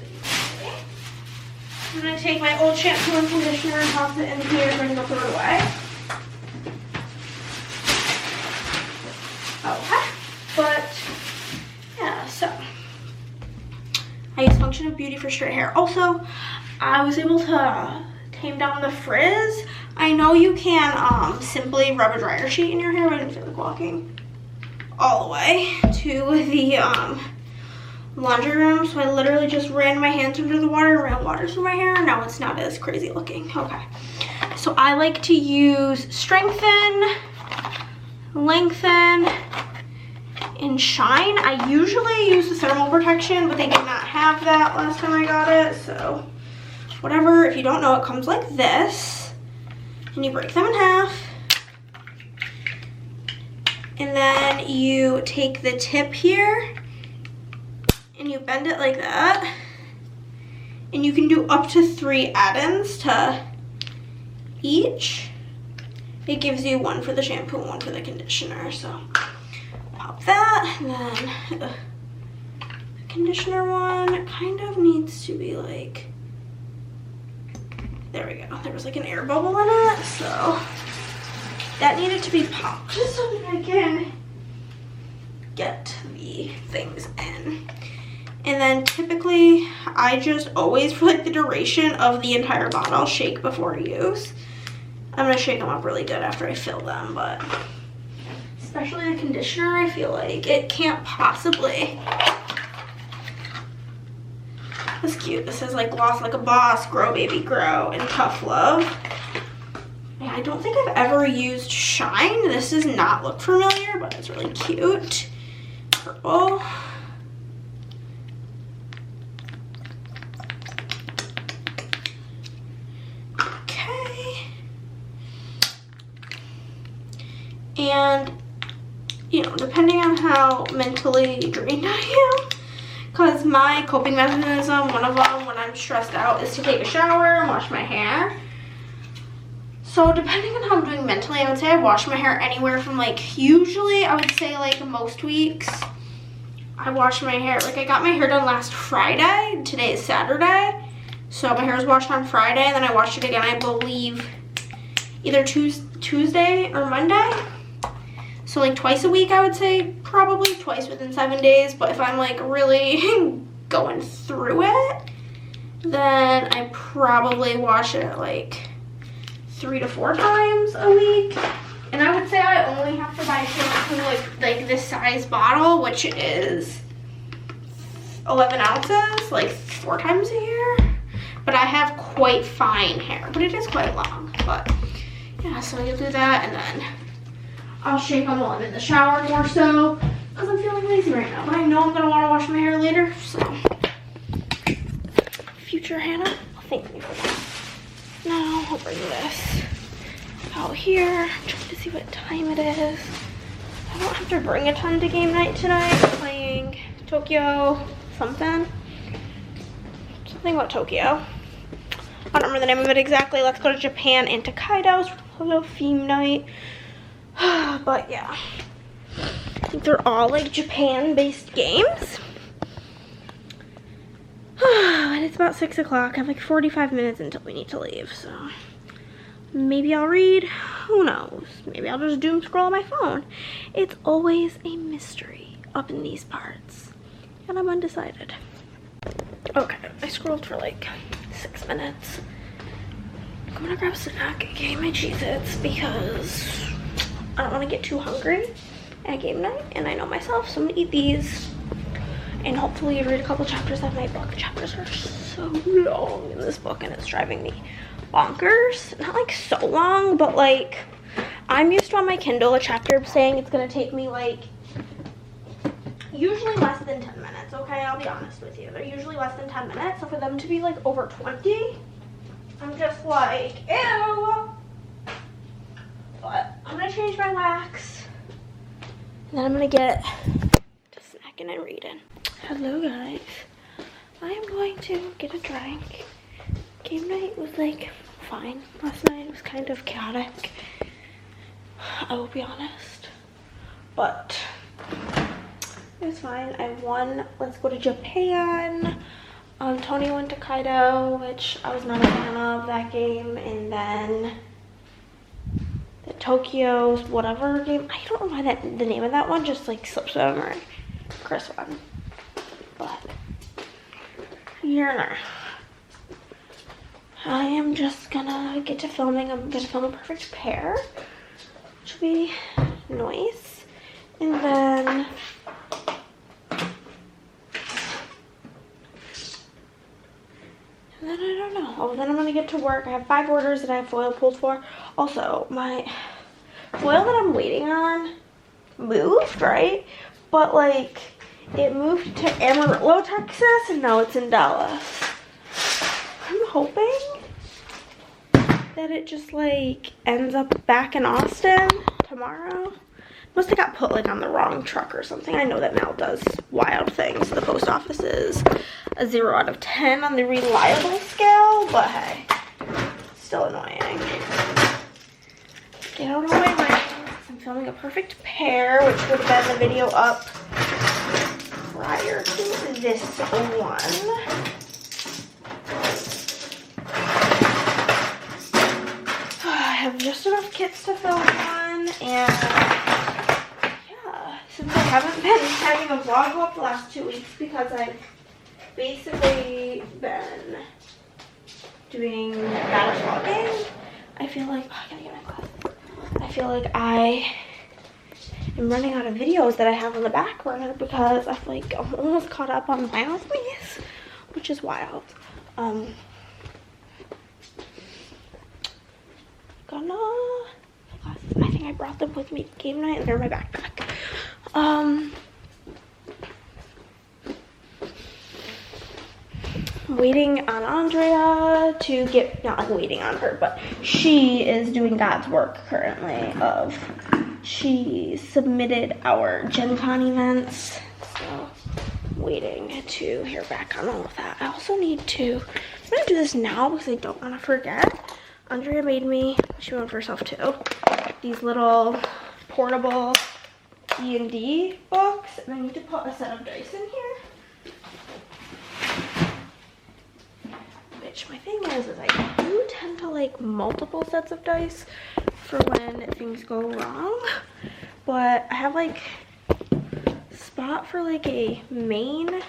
I'm gonna take my old shampoo and conditioner and toss it in here and then throw it away. Okay, but yeah, so I use Function of Beauty for straight hair. Also, I was able to tame down the frizz. I know you can simply rub a dryer sheet in your hair, but I didn't feel like walking all the way to the laundry room, so I literally just ran my hands under the water, ran water through my hair. Now it's not as crazy looking. Okay, so I like to use Strengthen, Lengthen, and Shine. I usually use the thermal protection, but they did not have that last time I got it, so whatever. If you don't know, it comes like this, and you break them in half, and then you take the tip here and you bend it like that, and you can do up to 3 add-ins to each. It gives you one for the shampoo and one for the conditioner, so pop that, and then the conditioner one kind of needs to be like, there we go. There was like an air bubble in it, so that needed to be popped just so that I can get the things in. And then typically I just always, for like the duration of the entire bottle, shake before use. I'm gonna shake them up really good after I fill them, but especially the conditioner, I feel like it can't possibly. That's cute. This says like gloss like a boss, grow baby grow, and tough love. Yeah, I don't think I've ever used Shine. This does not look familiar, but it's really cute. Purple. And, you know, depending on how mentally drained I am, because my coping mechanism, one of them when I'm stressed out, is to take a shower and wash my hair. So depending on how I'm doing mentally, I would say I wash my hair anywhere from like, usually I would say like most weeks, I wash my hair, like I got my hair done last Friday, today is Saturday, so my hair was washed on Friday, and then I washed it again, I believe, either Tuesday or Monday. So like twice a week, I would say, probably twice within 7 days. But if I'm like really going through it, then I probably wash it like 3 to 4 times a week. And I would say I only have to buy shampoo like this size bottle, which is 11 ounces, like 4 times a year. But I have quite fine hair, but it is quite long. But yeah, so you'll do that, and then I'll shake them while I'm in the shower more so, because I'm feeling lazy right now. But I know I'm going to want to wash my hair later, so. Future Hannah will thank me for that. Now I'll bring this out here. I'm trying to see what time it is. I don't have to bring a ton to game night tonight. I'm playing Tokyo something. Something about Tokyo. I don't remember the name of it exactly. Let's go to Japan and Tokaido's for a little theme night. But yeah, I think they're all like Japan-based games. And it's about 6 o'clock. I have like 45 minutes until we need to leave, so maybe I'll read. Who knows? Maybe I'll just doom scroll on my phone. It's always a mystery up in these parts, and I'm undecided. Okay, I scrolled for like 6 minutes. I'm gonna grab a snack and get my Cheez-Its because I don't want to get too hungry at game night, and I know myself, so I'm gonna eat these and hopefully read a couple chapters of my book. The chapters are so long in this book, and it's driving me bonkers. Not like so long, but like I'm used to on my Kindle a chapter saying it's gonna take me like usually less than 10 minutes. Okay, I'll be honest with you, they're usually less than 10 minutes, so for them to be like over 20, I'm just like, ew. But I'm gonna change my wax, and then I'm gonna get to snacking and reading. Hello guys. I am going to get a drink. Game night was like fine. Last night was kind of chaotic, I will be honest. But it was fine. I won Let's Go to Japan. Tony went to Kaido, which I was not a fan of that game. And then the Tokyo's whatever game. I don't know why the name of that one just like slips out of my Chris one. But yeah, I am just gonna get to filming. I'm gonna film a perfect pair, which will be nice. And then I don't know. Oh, then I'm gonna get to work. I have 5 orders that I have foil pulled for. Also, my foil that I'm waiting on moved, right? But like, it moved to Amarillo, Texas, and now it's in Dallas. I'm hoping that it just like ends up back in Austin tomorrow. Must have got put like on the wrong truck or something. I know that Mal does wild things. The post office is a 0 out of 10 on the reliable scale, but hey, still annoying. Get out of my way. I'm filming a perfect pair, which would have been the video up prior to this one. I have just enough kits to film on, and yeah, since I haven't been having a vlog up the last 2 weeks because I've basically been doing batch vlogging, I feel like, oh, I gotta get my glasses. I feel like I am running out of videos that I have on the back burner because I've like almost caught up on my movies, which is wild. Glasses. I think I brought them with me to game night and they're in my backpack. I'm waiting on Andrea to get, not like waiting on her, but she is doing God's work currently of, she submitted our Gen Con events, so waiting to hear back on all of that. I also need to, I'm gonna do this now because I don't want to forget. Andrea made me, she went for herself too, these little portable D&D books, and I need to put a set of dice in here. Which my thing is I do tend to like multiple sets of dice for when things go wrong, but I have like spot for like a main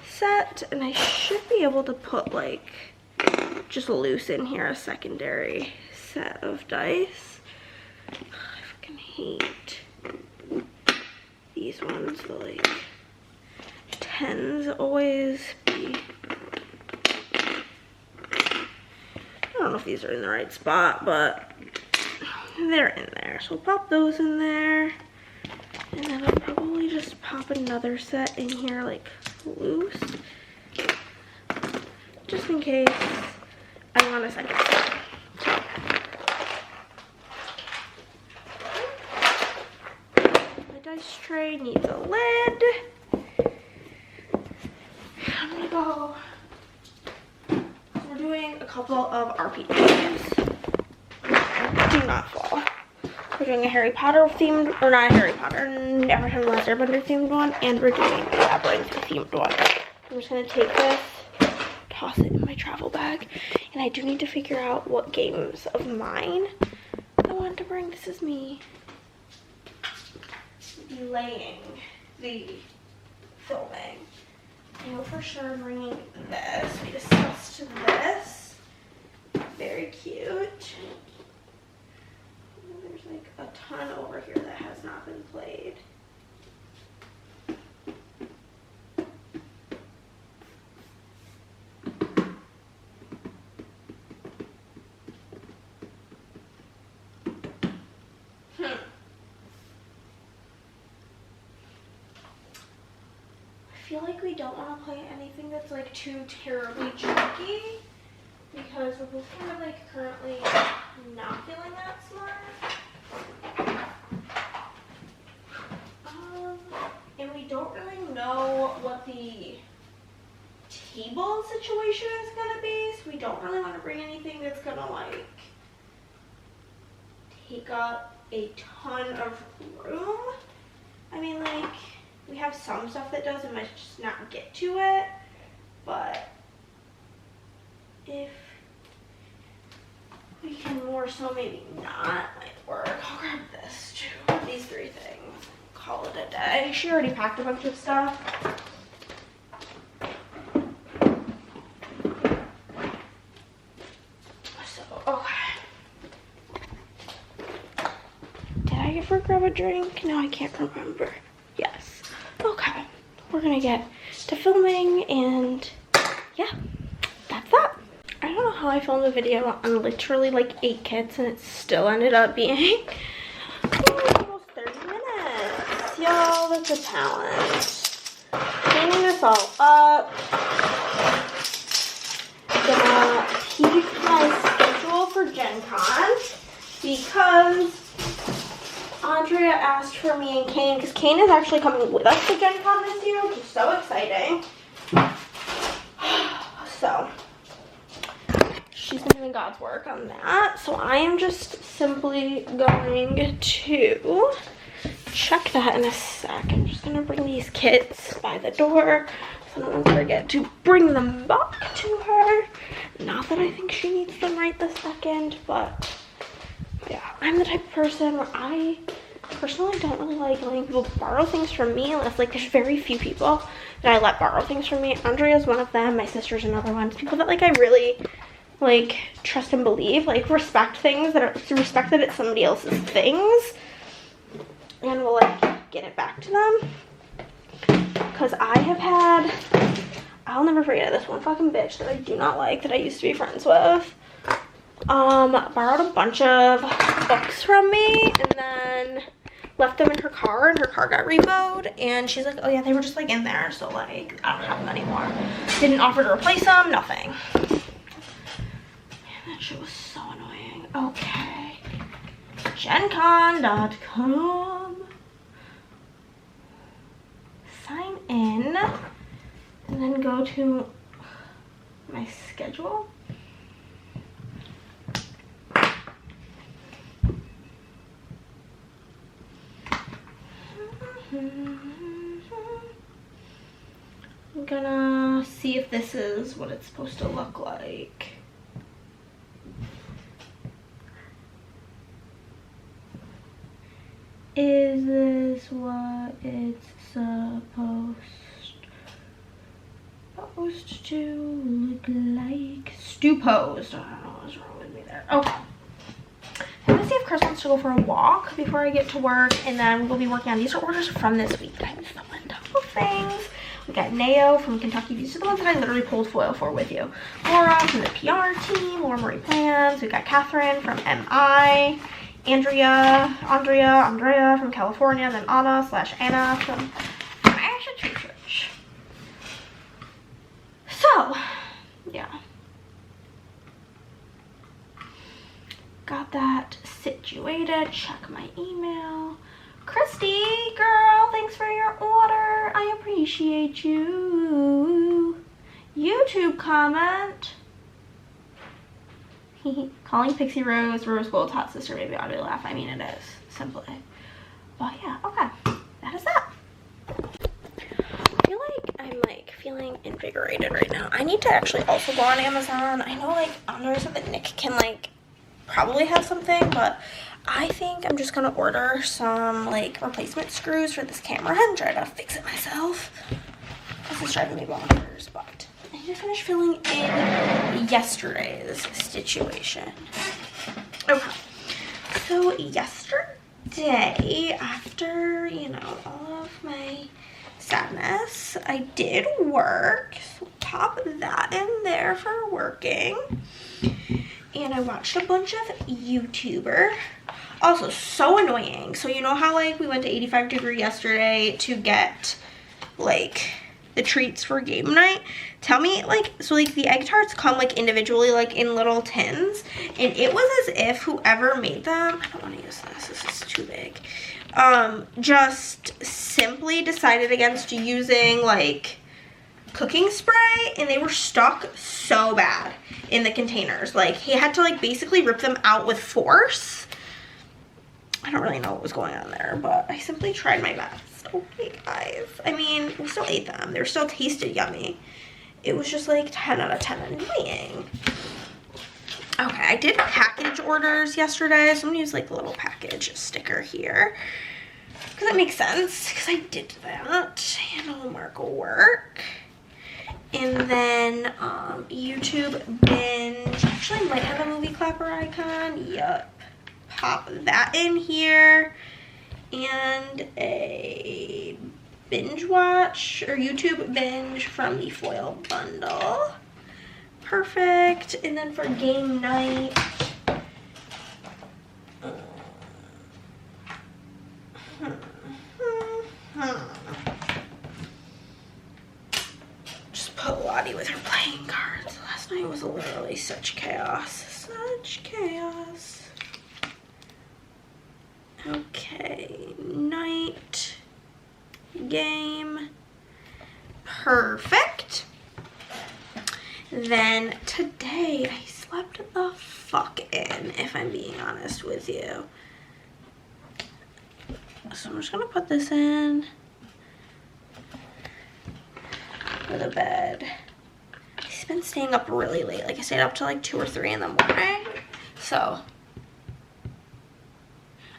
set, and I should be able to put like just loose in here a secondary set of dice. I fucking hate these ones, the like 10s always be, I don't know if these are in the right spot, but they're in there. So we'll pop those in there. And then I'll probably just pop another set in here like loose. Just in case I want a second set. My dice tray needs a lid. I'm gonna go. We're doing a couple of RPGs. Do not fall. We're doing a Harry Potter themed, or not a Harry Potter, Never Time the Last Airbender themed one, and we're doing a Labyrinth themed one. I'm just gonna take this, toss it in my travel bag, and I do need to figure out what games of mine I want to bring. This is me delaying the filming. I know for sure I'm bringing this. We discussed this. Very cute. There's like a ton over here that has not been played. I feel like we don't want to play anything that's like too terribly chunky because we're both kind of like currently not feeling that smart. And we don't really know situation is gonna be, so we don't really want to bring anything that's gonna like take up a ton of room. I mean, like, we have some stuff that does and might just not get to it, but if we can more so maybe not, might work. I'll grab this too, these 3 things, call it a day. She already packed a bunch of stuff. So, okay. Did I ever grab a drink? No, I can't remember. Yes. Okay. We're gonna get to filming and yeah, that's that. I don't know how I filmed a video on literally like 8 kits and it still ended up being almost 30 minutes. Y'all, that's a talent. Cleaning this all up. Gonna keep my schedule for Gen Con because Andrea asked for me and Kane, because Kane is actually coming with us to Gen Con this year, which is so exciting. So, she's been doing God's work on that. So I am just simply going to check that in a sec. I'm just going to bring these kits by the door so I don't forget to bring them back to her. Not that I think she needs them right this second, but yeah, I'm the type of person where I personally don't really like letting people borrow things from me unless like there's very few people that I let borrow things from me. Andrea's one of them, my sister's another one. It's people that like I really like trust and believe, like respect things that are respect that it's somebody else's things and will like get it back to them. Because I have had, I'll never forget this one fucking bitch that I do not like that I used to be friends with. Borrowed a bunch of books from me and then left them in her car and her car got repoed and she's like, oh yeah, they were just like in there, so like I don't have them anymore. Didn't offer to replace them, nothing. Man, that shit was so annoying. Okay. GenCon.com. Sign in and then go to my schedule. I'm gonna see if this is what it's supposed to look like. Is this what it's supposed to look like? Stu-posed. I don't know what's wrong with me there. Okay. I'm gonna see if Chris wants to go for a walk before I get to work, and then we'll be working on these are orders from this week. I have the window things. We got Nao from Kentucky. These are the ones that I literally pulled foil for with you. Laura from the PR team. Laura Marie Plans. We got Catherine from MI. Andrea from California. Then Anna/Anna from Asha Church. So, yeah. Got that situated. Check my email. Christy, girl, thanks for your order. I appreciate you. YouTube comment. Calling Pixie Rose Gold's hot sister baby audio laugh. I mean, it is, simply. But yeah, okay. That is that. I feel like I'm like feeling invigorated right now. I need to actually also go on Amazon. I know like Andre said that Nick can like probably have something, but I think I'm just gonna order some like replacement screws for this camera and try to fix it myself. This is driving me bonkers, but I need to finish filling in yesterday's situation. Okay, so yesterday, after, you know, all of my sadness, I did work, so pop that in there for working. And I watched a bunch of YouTuber. Also, so annoying. So you know how like we went to 85 Degree yesterday to get like the treats for game night? Tell me like, so like the egg tarts come like individually like in little tins. And it was as if whoever made them, I don't want to use this is too big. Just simply decided against using like cooking spray, and they were stuck so bad in the containers. Like, he had to like basically rip them out with force. I don't really know what was going on there, but I simply tried my best. Okay, guys. I mean, we still ate them. They were still tasted yummy. It was just like 10 out of 10 annoying. Okay, I did package orders yesterday, so I'm gonna use like the little package sticker here. Because that makes sense, because I did that. And homework will work. And then YouTube binge. Actually, I might have a movie clapper icon. Yup. Pop that in here. And a binge watch or YouTube binge from the foil bundle. Perfect. And then for game night, just put Lottie with her playing cards. Last night was literally such chaos. Such chaos. Okay, night, game, perfect. Then today I slept the fuck in, if I'm being honest with you. So I'm just gonna put this in for the bed. I've been staying up really late. Like, I stayed up till like 2 or 3 in the morning. So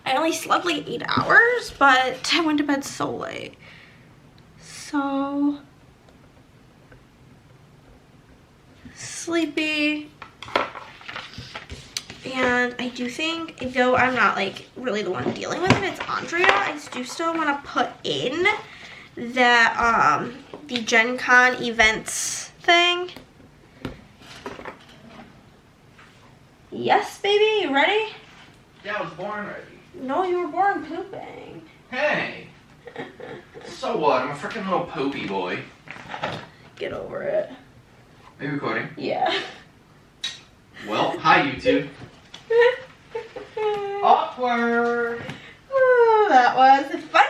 I only slept like 8 hours, but I went to bed so late. So sleepy. And I do think, though I'm not like really the one dealing with it, it's Andrea, I do still want to put in the Gen Con events thing. Yes, baby, you ready? Yeah, I was born ready. No, you were born pooping. Hey. So what? I'm a freaking little poopy boy. Get over it. Are you recording? Yeah. Well, hi YouTube. Awkward. Oh, that was funny.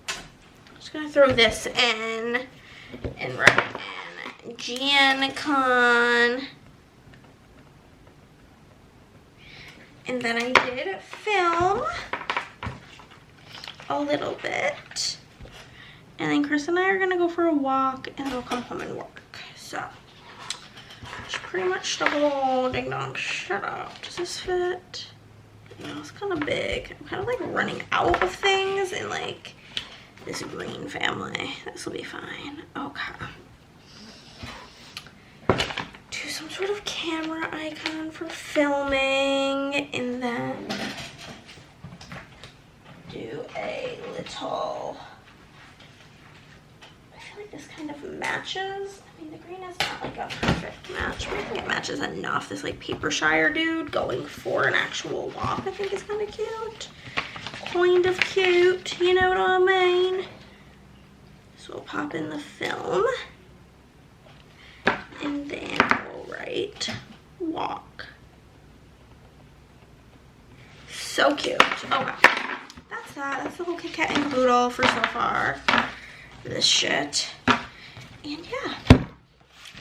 I'm just gonna throw this in and write in Gen Con. And then I did film a little bit. And then Chris and I are gonna go for a walk and then we'll come home and work. So that's pretty much the whole ding dong. Shut up. Does this fit? No, it's kind of big. I'm kind of like running out of things in like this green family. This will be fine. Okay. Do some sort of camera icon for filming, and then do a little, I feel like this kind of matches. I mean, the green is not like a perfect match, but I think it matches enough. This like Papershire dude going for an actual walk I think is kind of cute. Kind of cute, you know what I mean? So we'll pop in the film. And then we'll write walk. So cute. Okay. That's that. That's the whole Kit Kat and Caboodle for so far. This shit. And yeah.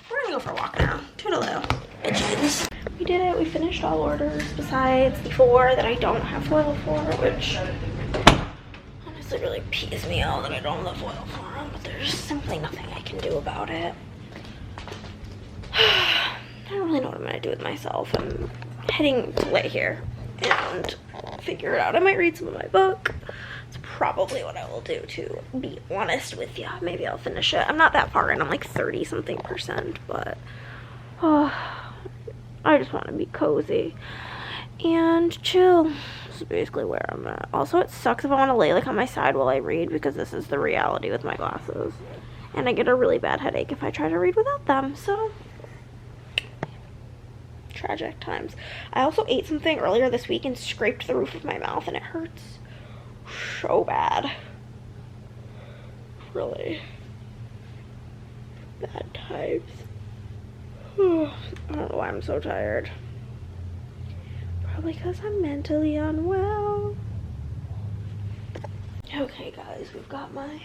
We're gonna go for a walk now. Toodaloo. Bitches. We did it. We finished all orders besides the 4 that I don't have foil for, which honestly really pees me out that I don't have the foil for them, but there's simply nothing I can do about it. I don't really know what I'm gonna do with myself. I'm heading to lay here and figure it out. I might read some of my book. It's probably what I will do, to be honest with you. Maybe I'll finish it. I'm not that far in. I'm like 30-something%, but I just want to be cozy and chill. This is basically where I'm at. Also, it sucks if I want to lay like on my side while I read, because this is the reality with my glasses. And I get a really bad headache if I try to read without them, so tragic times. I also ate something earlier this week and scraped the roof of my mouth, and it hurts so bad. Really bad times. I don't know why I'm so tired. Probably because I'm mentally unwell. Okay guys, we've got my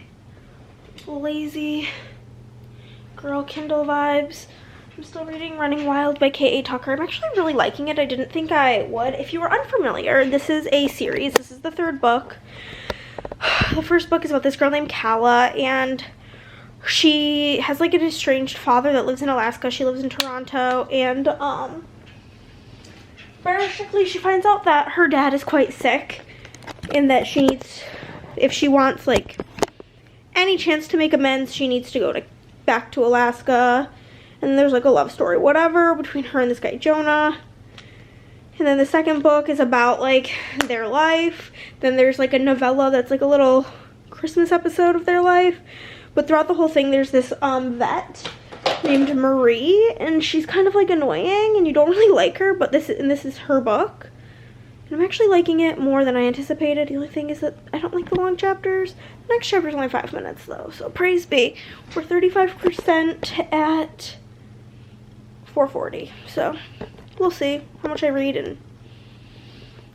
lazy girl Kindle vibes. I'm still reading Running Wild by K.A. Tucker. I'm actually really liking it. I didn't think I would. If you were unfamiliar, this is a series. This is the 3rd book. The first book is about this girl named Kala, and she has like an estranged father that lives in Alaska. She lives in Toronto, and basically she finds out that her dad is quite sick and that she needs, if she wants like any chance to make amends, she needs to go back to Alaska. And there's like a love story, whatever, between her and this guy Jonah. And then the second book is about like their life. Then there's like a novella that's like a little Christmas episode of their life. But throughout the whole thing, there's this vet named Marie, and she's kind of like annoying, and you don't really like her. But this is her book, and I'm actually liking it more than I anticipated. The only thing is that I don't like the long chapters. The next chapter is only 5 minutes though, so praise be. We're 35% at 4:40, so we'll see how much I read and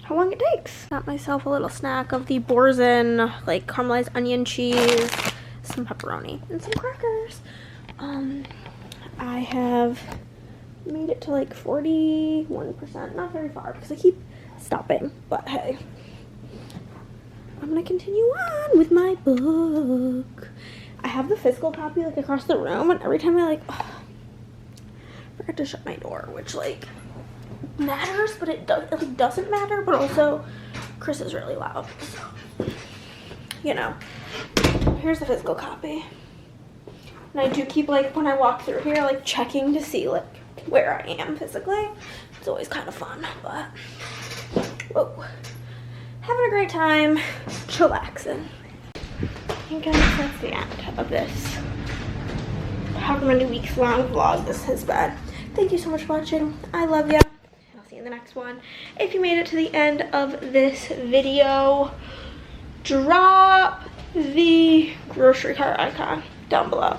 how long it takes. Got myself a little snack of the Borzen, like caramelized onion cheese, some pepperoni, and some crackers. I have made it to like 41%, not very far because I keep stopping, but hey, I'm gonna continue on with my book. I have the physical copy like across the room, and every time I like, forgot to shut my door, which like matters, but it doesn't matter. But also, Chris is really loud, so you know. Here's the physical copy, and I do keep like when I walk through here, like checking to see like where I am physically. It's always kind of fun, but whoa, having a great time, chillaxing. And guys, that's the end of this however many weeks long vlog this has been. Thank you so much for watching. I love you. I'll see you in the next one. If you made it to the end of this video, drop the grocery cart icon down below.